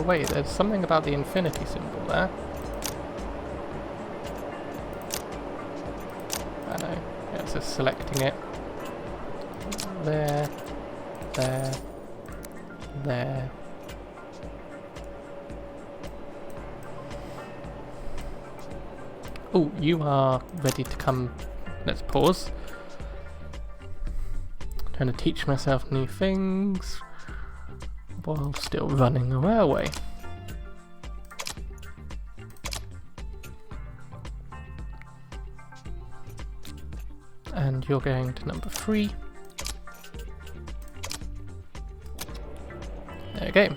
Wait, there's something about the infinity symbol there. I know, yeah, it's just selecting it. There, there, there. Oh, you are ready to come. Let's pause. Trying to teach myself new things while still running a railway. And you're going to number 3. There we go.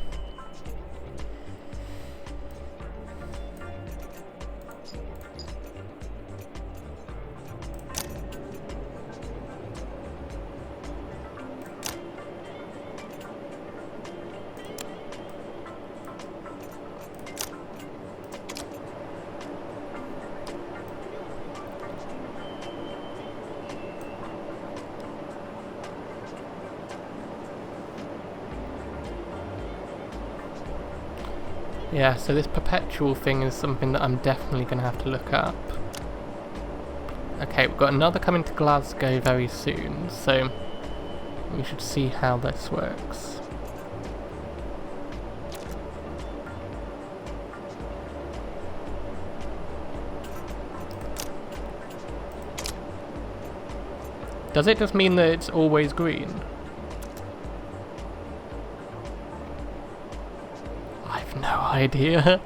Yeah, so this perpetual thing is something that I'm definitely going to have to look up. Okay, we've got another coming to Glasgow very soon, so we should see how this works. Does it just mean that it's always green? I've no idea.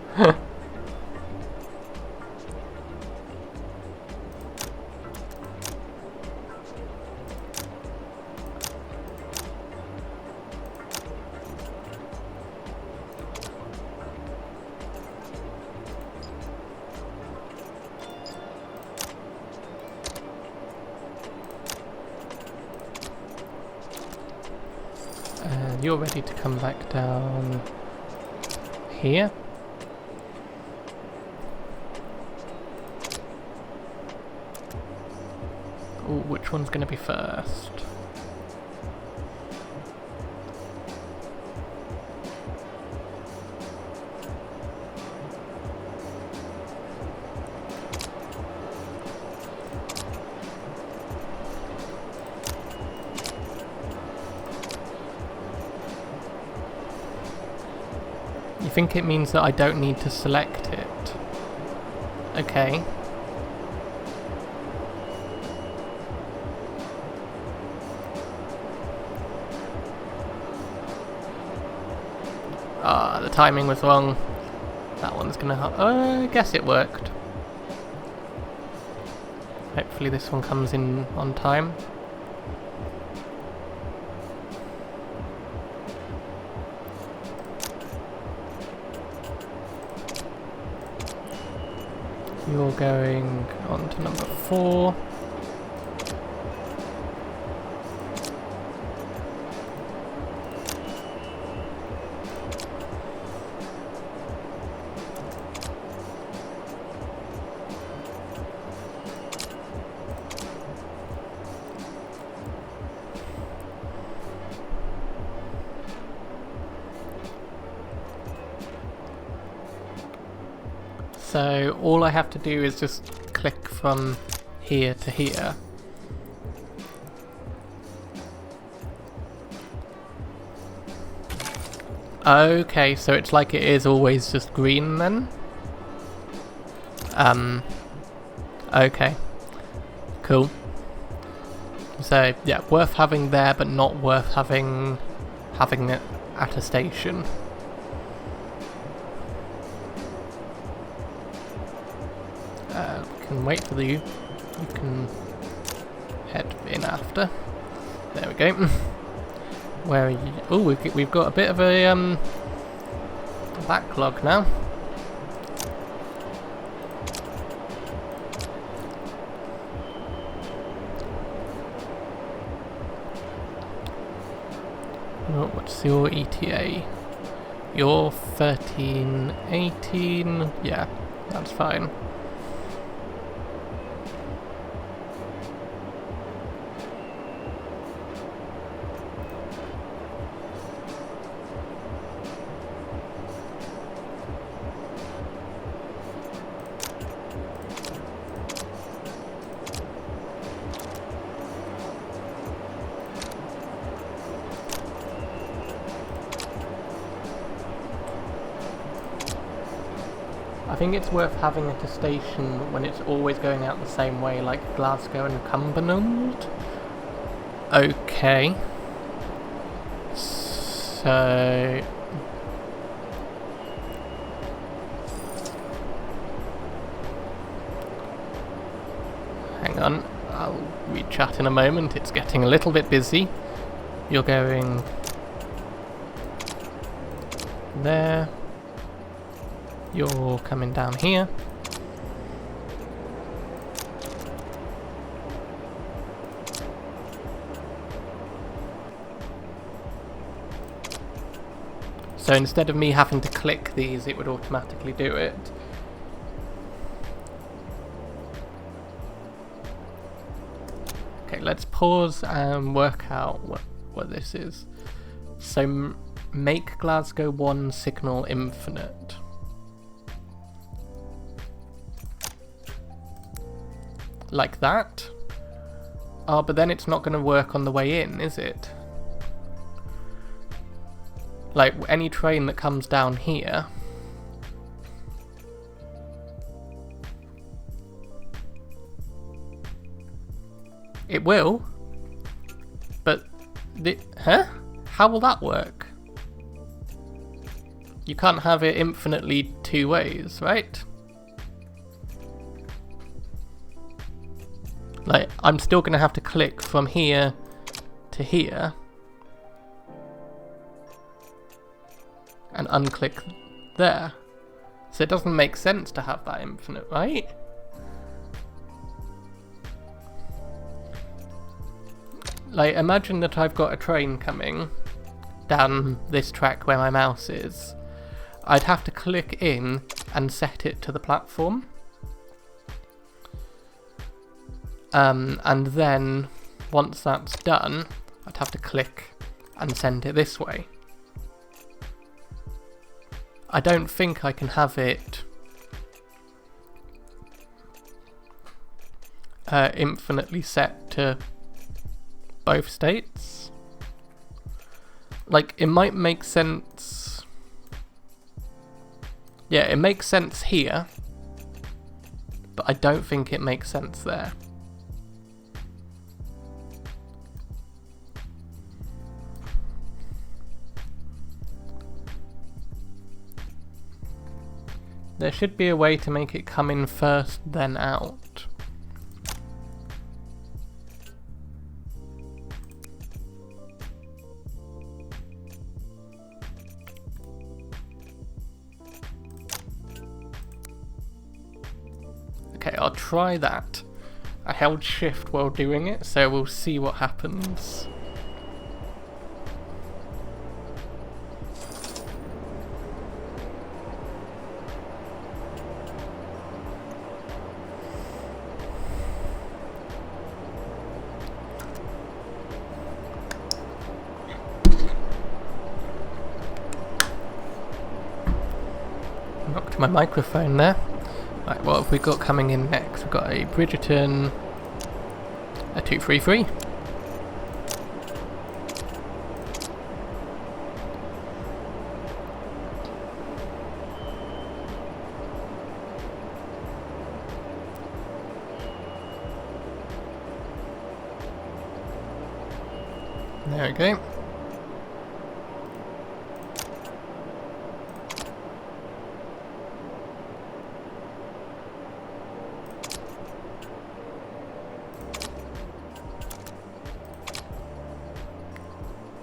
you're ready to come back down here. Ooh, which one's going to be first? You think it means that I don't need to select it? Okay. Ah, the timing was wrong. That one's gonna I guess it worked. Hopefully this one comes in on time. You're going on to number 4. So all I have to do is just click from here to here. Okay, so it's like it is always just green then? Okay. Cool. So yeah, worth having there, but not worth having it at a station. We can wait for you. You can head in after. There we go. Where are you? Oh, we've got a bit of a backlog now. Oh, what's your ETA? You're 1318. Yeah, that's fine. I think it's worth having at a station when it's always going out the same way, like Glasgow and Cumberland. Okay. So... hang on, I'll re-chat in a moment, it's getting a little bit busy. You're going... there. You're coming down here. So instead of me having to click these, it would automatically do it. Okay, let's pause and work out what this is. So make Glasgow 1 signal infinite. Like that. Oh, but then it's not going to work on the way in, is it? Like, any train that comes down here... it will? But... huh? How will that work? You can't have it infinitely two ways, right? Like, I'm still going to have to click from here to here and unclick there. So it doesn't make sense to have that infinite, right? Like, imagine that I've got a train coming down this track where my mouse is, I'd have to click in and set it to the platform. And then once that's done, I'd have to click and send it this way. I don't think I can have it infinitely set to both states. Like, it might make sense. Yeah, it makes sense here, but I don't think it makes sense there. There should be a way to make it come in first, then out. Okay, I'll try that. I held shift while doing it, so we'll see what happens. Knocked my microphone there. Right, what have we got coming in next? We've got a Bridgerton, a 233. There we go.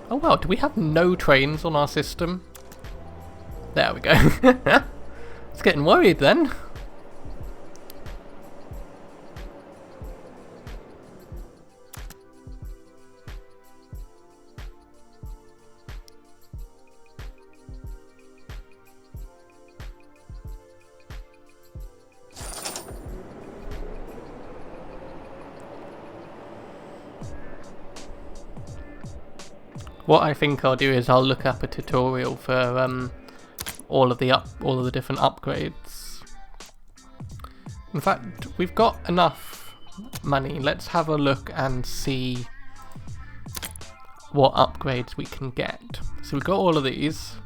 Oh wow, do we have no trains on our system? There we go. It's getting worried then. What I think I'll do is I'll look up a tutorial for all of the different upgrades. In fact, we've got enough money. Let's have a look and see what upgrades we can get. So we've got all of these.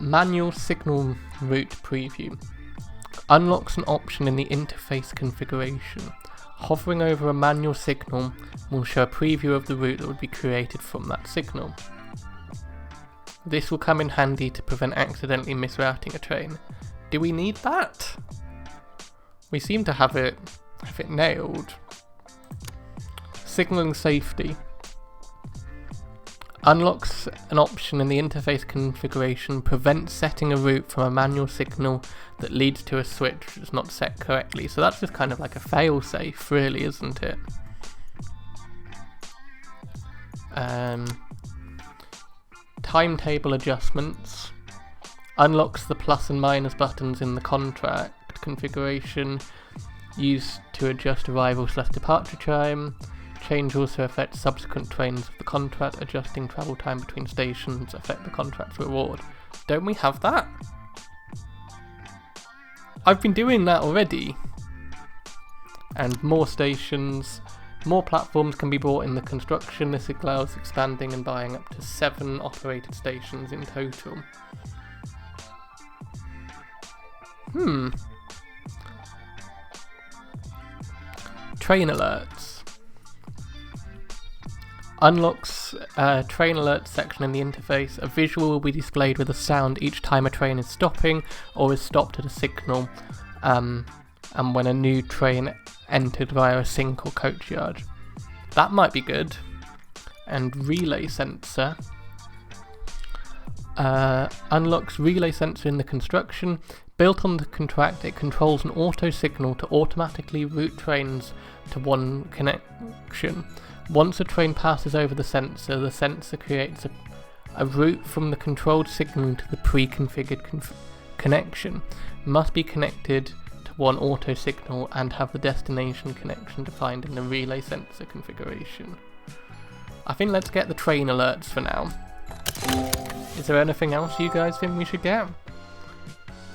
Manual signal route preview. Unlocks an option in the interface configuration. Hovering over a manual signal will show a preview of the route that would be created from that signal. This will come in handy to prevent accidentally misrouting a train. Do we need that? We seem to have it nailed. Signalling safety. Unlocks an option in the interface configuration, prevents setting a route from a manual signal that leads to a switch which is not set correctly. So that's just kind of like a fail-safe, really, isn't it? Timetable adjustments. Unlocks the plus and minus buttons in the contract configuration, used to adjust arrival/departure time. Change also affects subsequent trains of the contract, adjusting travel time between stations affect the contract's reward. Don't we have that? I've been doing that already. And more stations, more platforms can be brought in the construction. This allows expanding and buying up to 7 operated stations in total. Train alerts. Unlocks a train alert section in the interface. A visual will be displayed with a sound each time a train is stopping or is stopped at a signal, and when a new train entered via a sink or coach yard. That might be good. And relay sensor. Unlocks relay sensor in the construction. Built on the contract, it controls an auto signal to automatically route trains to one connection. Once a train passes over the sensor creates a route from the controlled signal to the pre-configured connection. Must be connected to one auto signal and have the destination connection defined in the relay sensor configuration. I think let's get the train alerts for now. Is there anything else you guys think we should get?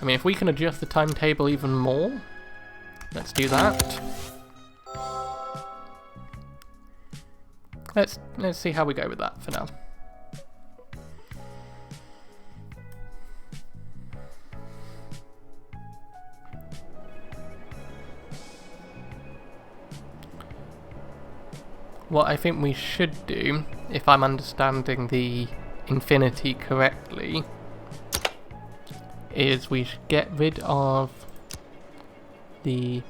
I mean, if we can adjust the timetable even more, let's do that. Let's see how we go with that for now. What I think we should do, if I'm understanding the Infinity correctly, is we should get rid of the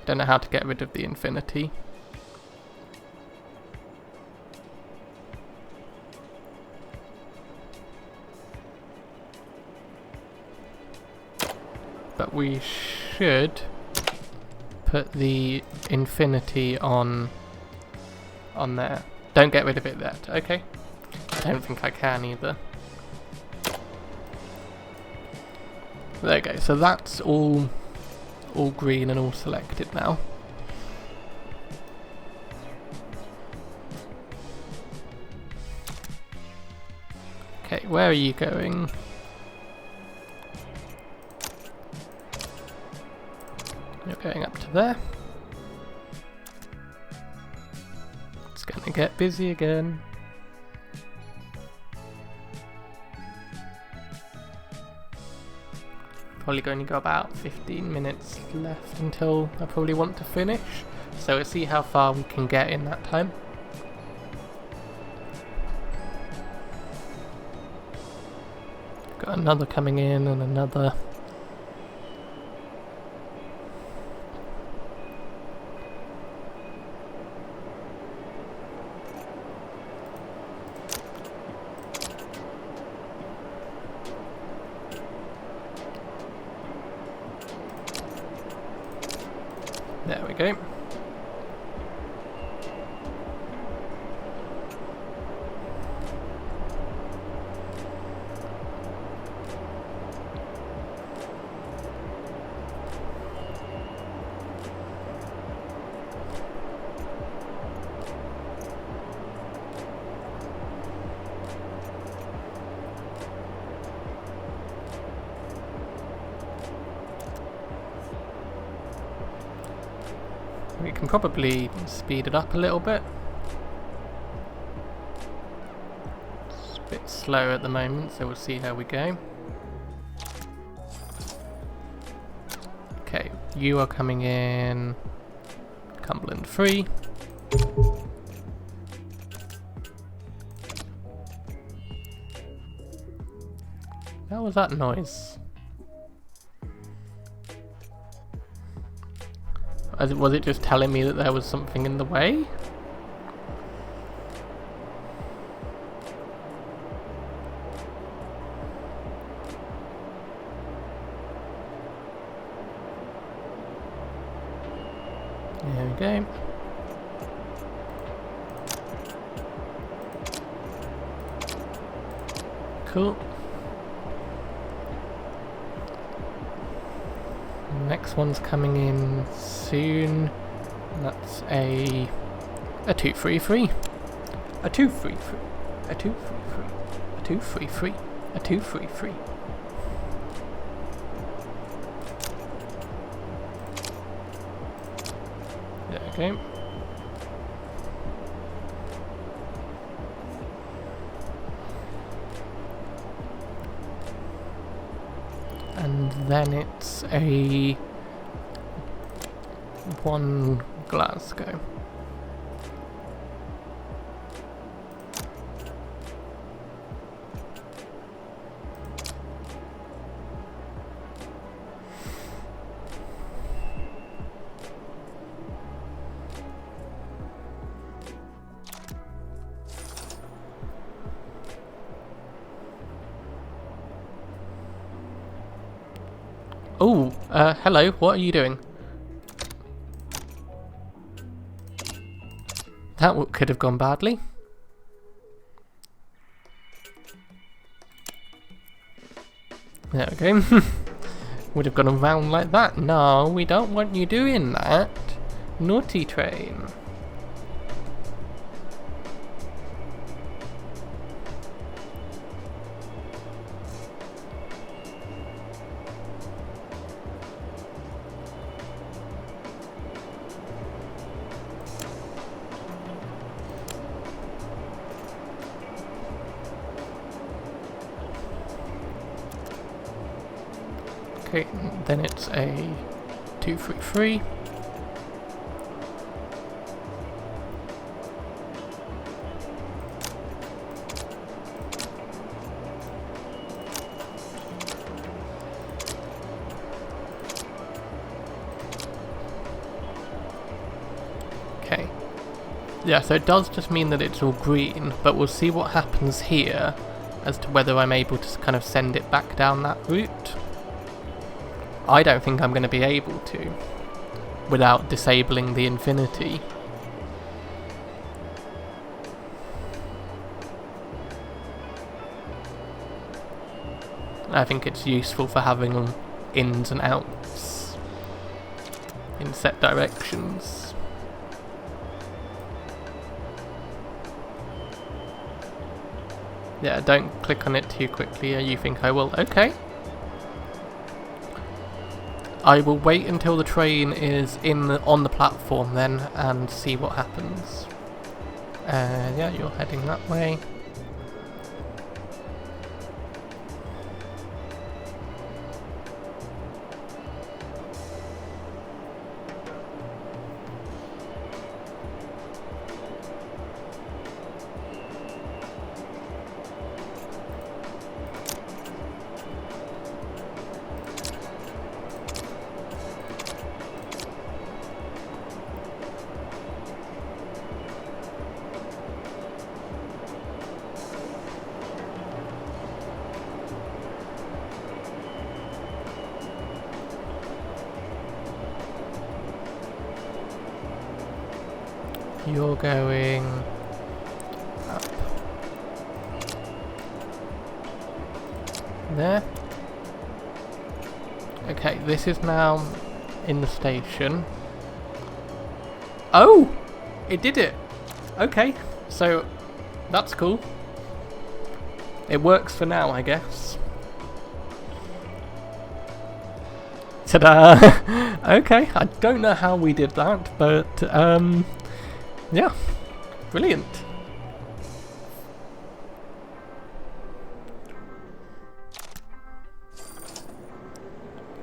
don't know how to get rid of the Infinity. But we should put the Infinity on there. Don't get rid of it yet. Okay. I don't think I can either. There we go. So that's all green and all selected now. Okay, where are you going? You're going up to there. It's gonna get busy again. Probably going to go about 15 minutes left until I probably want to finish. So we'll see how far we can get in that time. Got another coming in and another. There we go. We can probably speed it up a little bit. It's a bit slow at the moment, so we'll see how we go. Okay, you are coming in Cumberland 3. What was that noise? Was it just telling me that there was something in the way? There we go. Cool. Next one's coming in soon. That's a 233. A 233. A 233. A 233. A 233. There we go. And then it's a 1 Glasgow. Oh, hello, what are you doing? That could have gone badly. There we go. Would have gone around like that. No, we don't want you doing that. Naughty train. Okay, then it's a 233. Okay. Yeah, so it does just mean that it's all green, but we'll see what happens here as to whether I'm able to kind of send it back down that route. I don't think I'm going to be able to without disabling the infinity. I think it's useful for having them ins and outs in set directions. Yeah, don't click on it too quickly, you think I will. Okay. I will wait until the train is on the platform then and see what happens. Yeah, you're heading that way. You're going up there. Okay, this is now in the station. Oh! It did it! Okay, so that's cool. It works for now, I guess. Ta-da! Okay, I don't know how we did that, but yeah, brilliant.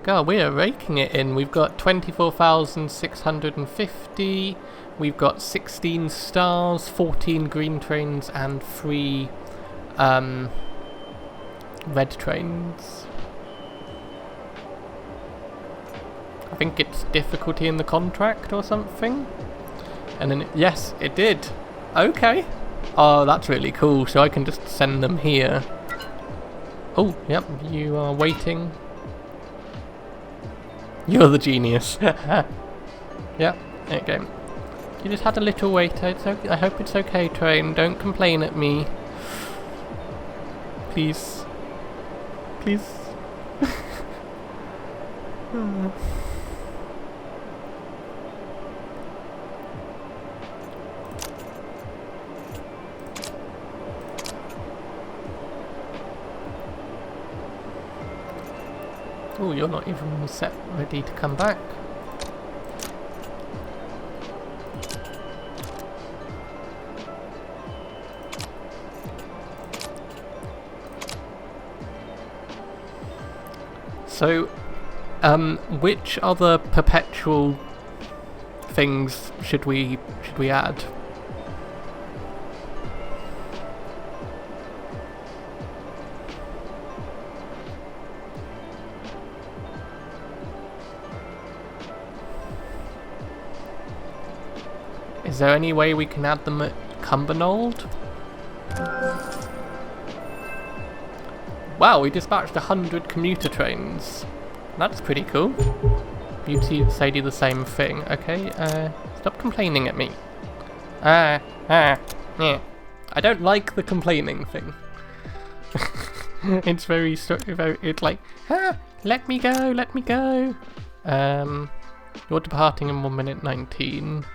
God, we are raking it in. We've got 24,650. We've got 16 stars, 14 green trains, and 3 red trains. I think it's difficulty in the contract or something. And then, yes, it did. Okay. Oh, that's really cool. So I can just send them here. Oh, yep, you are waiting. You're the genius. Yep, okay. You just had a little wait. It's okay. I hope it's okay, train. Don't complain at me. Please. Please. Oh, you're not even set ready to come back. So, which other perpetual things should we add? Is there any way we can add them at Cumbernauld? Wow, we dispatched 100 commuter trains. That's pretty cool. You two say do the same thing. Okay, stop complaining at me. Yeah. I don't like the complaining thing. It's very, it's like, let me go, let me go. You're departing in 1 minute 19.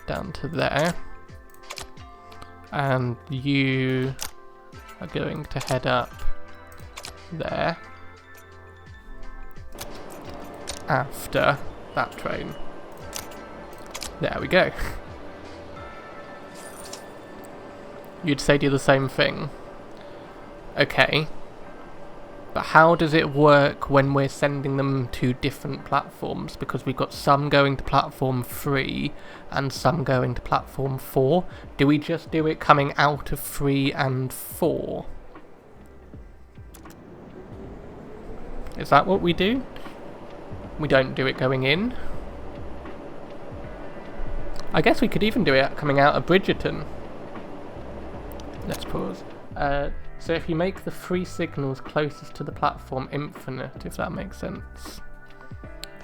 Down to there. And you are going to head up there. After that train. There we go. You'd say do the same thing. Okay. But how does it work when we're sending them to different platforms? Because we've got some going to platform 3 and some going to platform 4. Do we just do it coming out of 3 and 4? Is that what we do? We don't do it going in? I guess we could even do it coming out of Bridgerton. Let's pause. So if you make the 3 signals closest to the platform infinite, if that makes sense.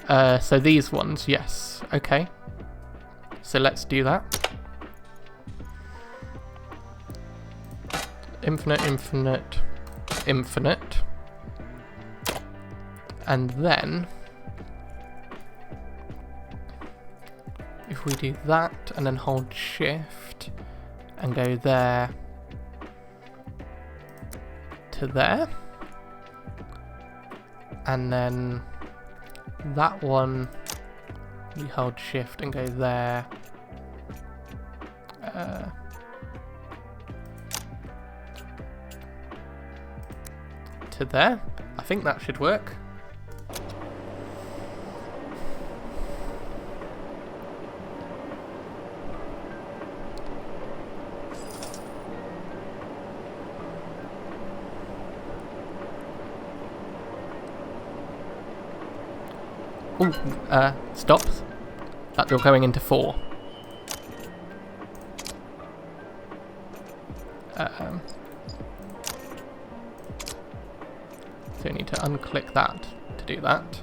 So these ones, yes. Okay. So let's do that. Infinite, infinite, infinite. And then if we do that and then hold shift and go there to there, and then that one we hold shift and go there to there. I think that should work. Ooh, stop. That you're going into 4. So you need to unclick that to do that.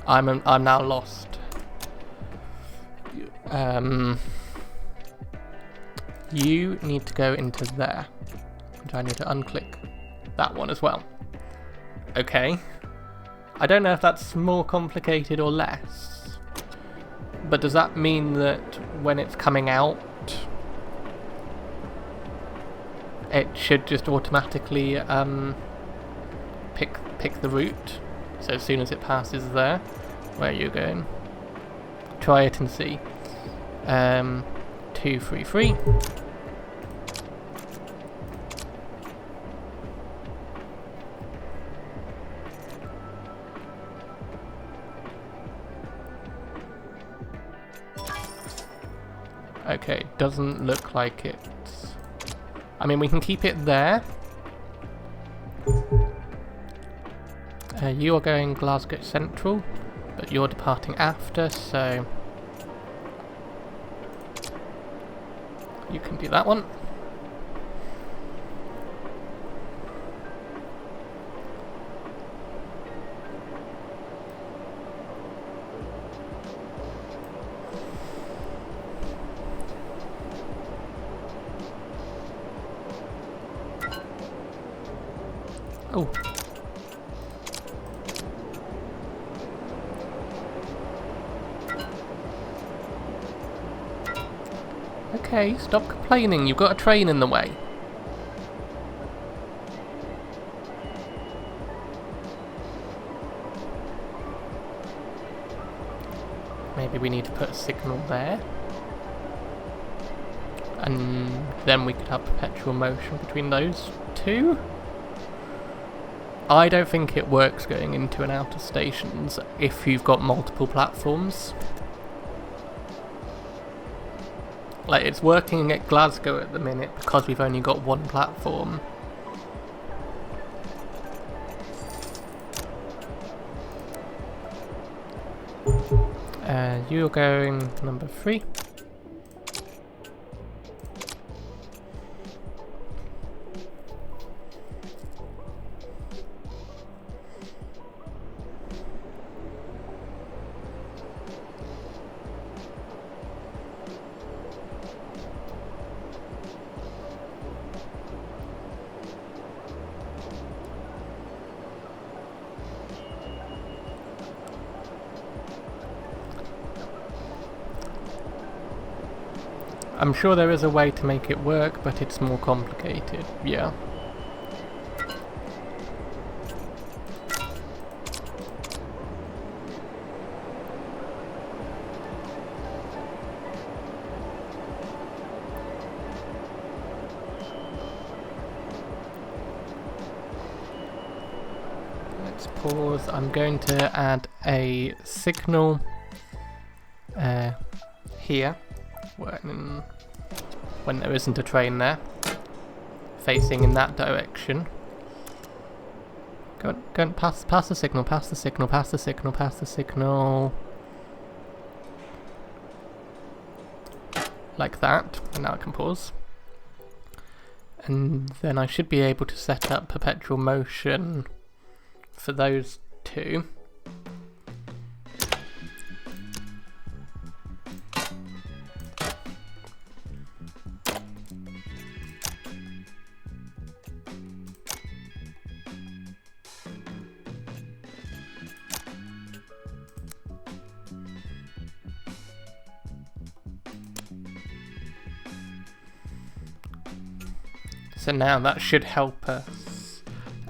I'm now lost. You need to go into there, which I need to unclick that one as well. Okay. I don't know if that's more complicated or less. But does that mean that when it's coming out, it should just automatically pick the route? So as soon as it passes there, where are you going? Try it and see. 233. Okay, doesn't look like it's... I mean, we can keep it there. You are going Glasgow Central, but you're departing after, so... you can do that one. Oh. Okay, stop complaining. You've got a train in the way. Maybe we need to put a signal there. And then we could have perpetual motion between those two. I don't think it works going into and out of stations if you've got multiple platforms. Like, it's working at Glasgow at the minute because we've only got one platform. You're going number 3. I'm sure there is a way to make it work, but it's more complicated, yeah. Let's pause. I'm going to add a signal here. When there isn't a train there, facing in that direction. Go on, pass the signal, pass the signal, pass the signal, pass the signal. Like that, and now I can pause. And then I should be able to set up perpetual motion for those two. So now that should help us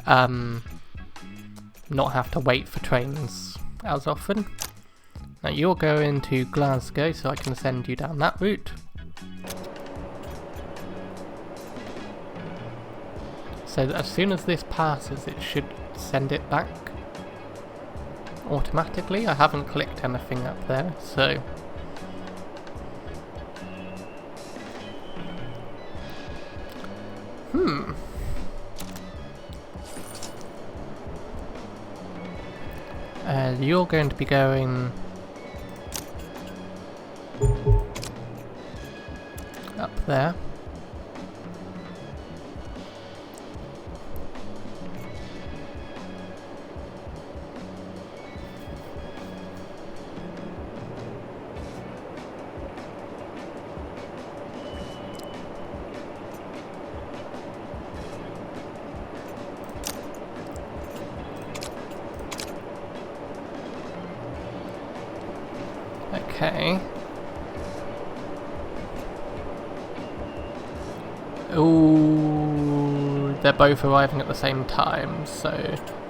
not have to wait for trains as often. Now you're going to Glasgow, so I can send you down that route. So that as soon as this passes, it should send it back automatically. I haven't clicked anything up there, so... you're going to be going up there. Okay. Ooh, they're both arriving at the same time, so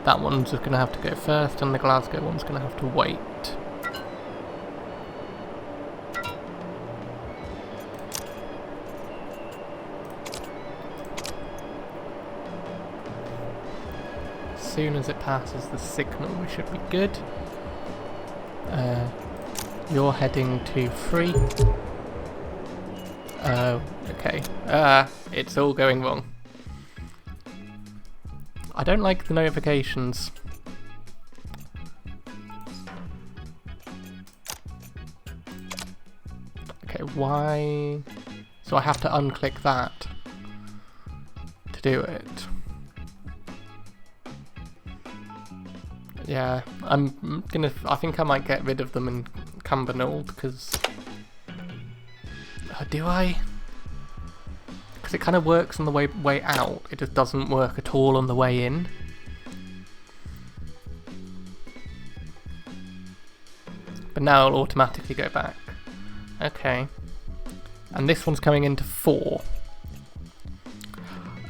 that one's just going to have to go first and the Glasgow one's going to have to wait. As soon as it passes the signal, we should be good. You're heading to 3. Okay. It's all going wrong. I don't like the notifications. Okay, why? So I have to unclick that to do it. Yeah, I think I might get rid of them in Cumbernauld because... do I? Because it kind of works on the way out, it just doesn't work at all on the way in. But now it'll automatically go back. Okay. And this one's coming into 4.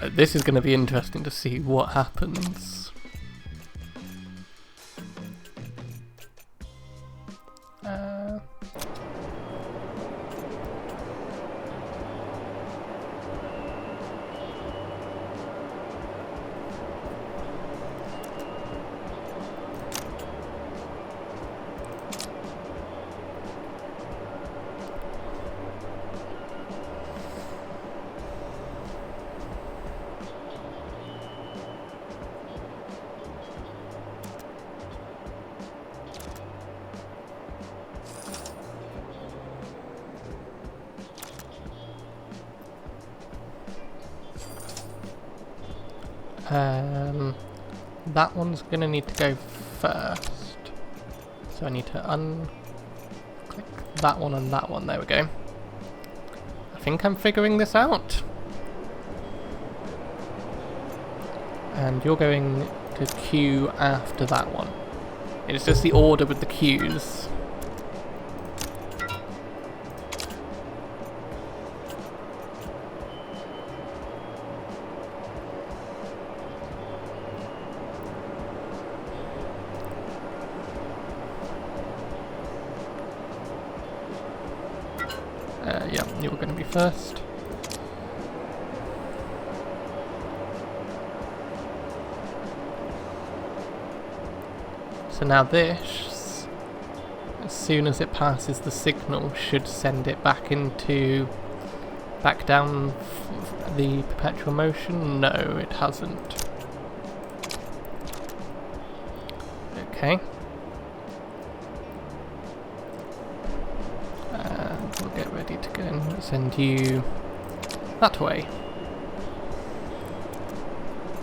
This is going to be interesting to see what happens. That one's gonna need to go first. So I need to unclick that one and that one. There we go. I think I'm figuring this out. And you're going to queue after that one. It's just the order with the queues. Yeah, you're going to be first. So now this, as soon as it passes the signal, should send it back down the perpetual motion. No, it hasn't. Okay. And we'll get ready to go and send you that way.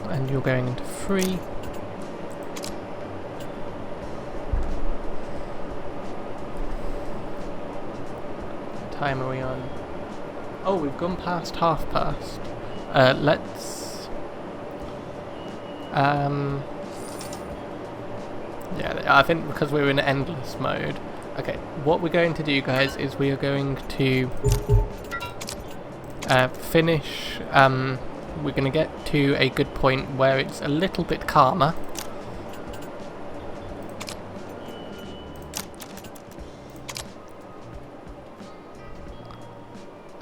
And you're going into 3. What time are we on? Oh, we've gone past half past. Let's... yeah, I think because we're in endless mode. Okay, what we're going to do, guys, is we are going to finish... we're going to get to a good point where it's a little bit calmer.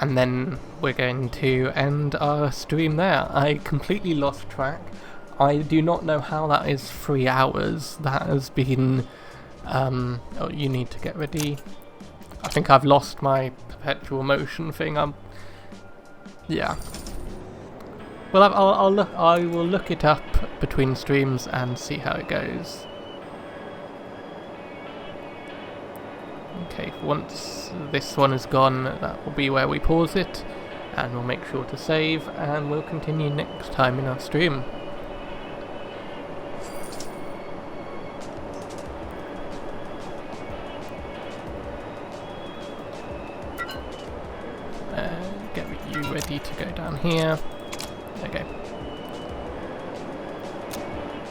And then we're going to end our stream there. I completely lost track. I do not know how that is 3 hours. That has been... oh, you need to get ready. I think I've lost my perpetual motion thing. Yeah. Well, I will look it up between streams and see how it goes. Okay, once this one is gone, that will be where we pause it, and we'll make sure to save, and we'll continue next time in our stream. Get you ready to go down here. Okay.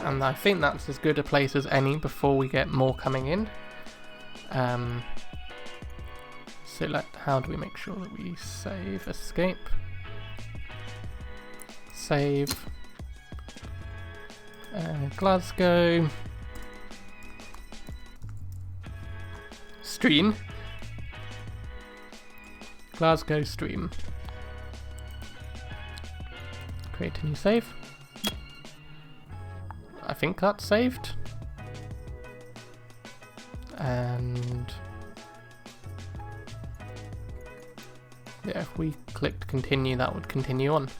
And I think that's as good a place as any before we get more coming in. So how do we make sure that we save? Escape. Save. Glasgow. Stream. Glasgow stream. Create a new save. I think that's saved. And yeah, if we clicked continue, that would continue on.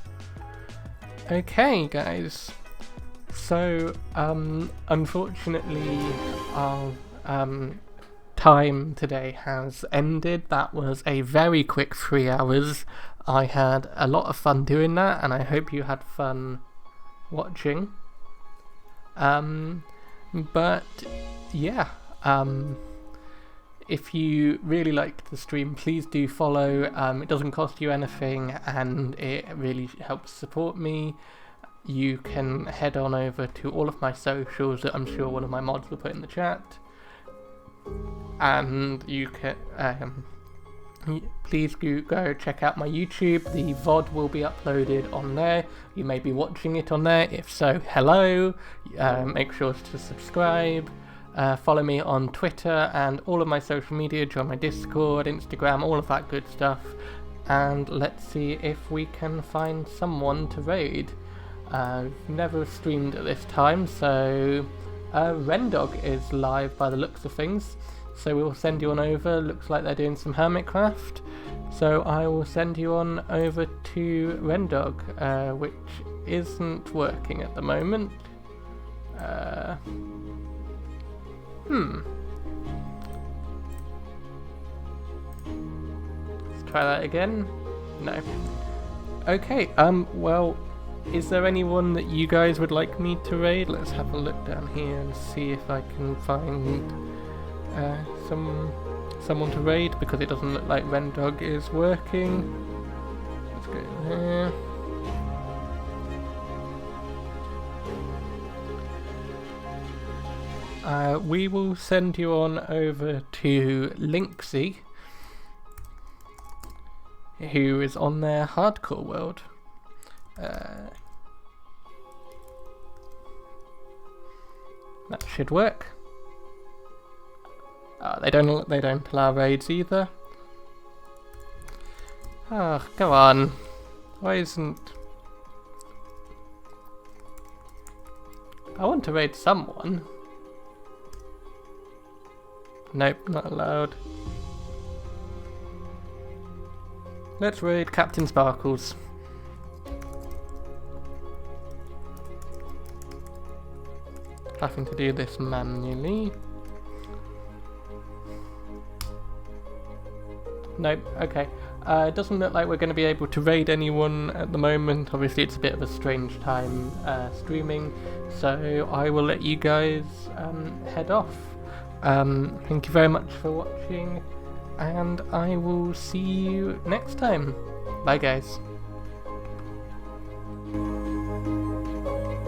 Okay, guys. So, unfortunately, our time today has ended. That was a very quick 3 hours. I had a lot of fun doing that, and I hope you had fun watching. But yeah, if you really liked the stream, please do follow. It doesn't cost you anything, and it really helps support me. You can head on over to all of my socials that I'm sure one of my mods will put in the chat, and you can please go check out my YouTube. The VOD will be uploaded on there. You may be watching it on there. If so, hello. Make sure to subscribe. Follow me on Twitter and all of my social media. Join my Discord, Instagram, all of that good stuff. And let's see if we can find someone to raid. I've never streamed at this time, so Rendog is live by the looks of things. So we'll send you on over. Looks like they're doing some Hermitcraft. So I will send you on over to Rendog, which isn't working at the moment. Let's try that again. No. Okay, well, is there anyone that you guys would like me to raid? Let's have a look down here and see if I can find someone to raid, because it doesn't look like Rendog is working. Let's go there. We will send you on over to Linksy, who is on their hardcore world. That should work. They don't allow raids either. Oh, come on. Why isn't... I want to raid someone. Nope, not allowed. Let's raid Captain Sparkles. Having to do this manually. Nope, okay. It doesn't look like we're going to be able to raid anyone at the moment. Obviously it's a bit of a strange time streaming, so I will let you guys head off. Thank you very much for watching, and I will see you next time. Bye guys.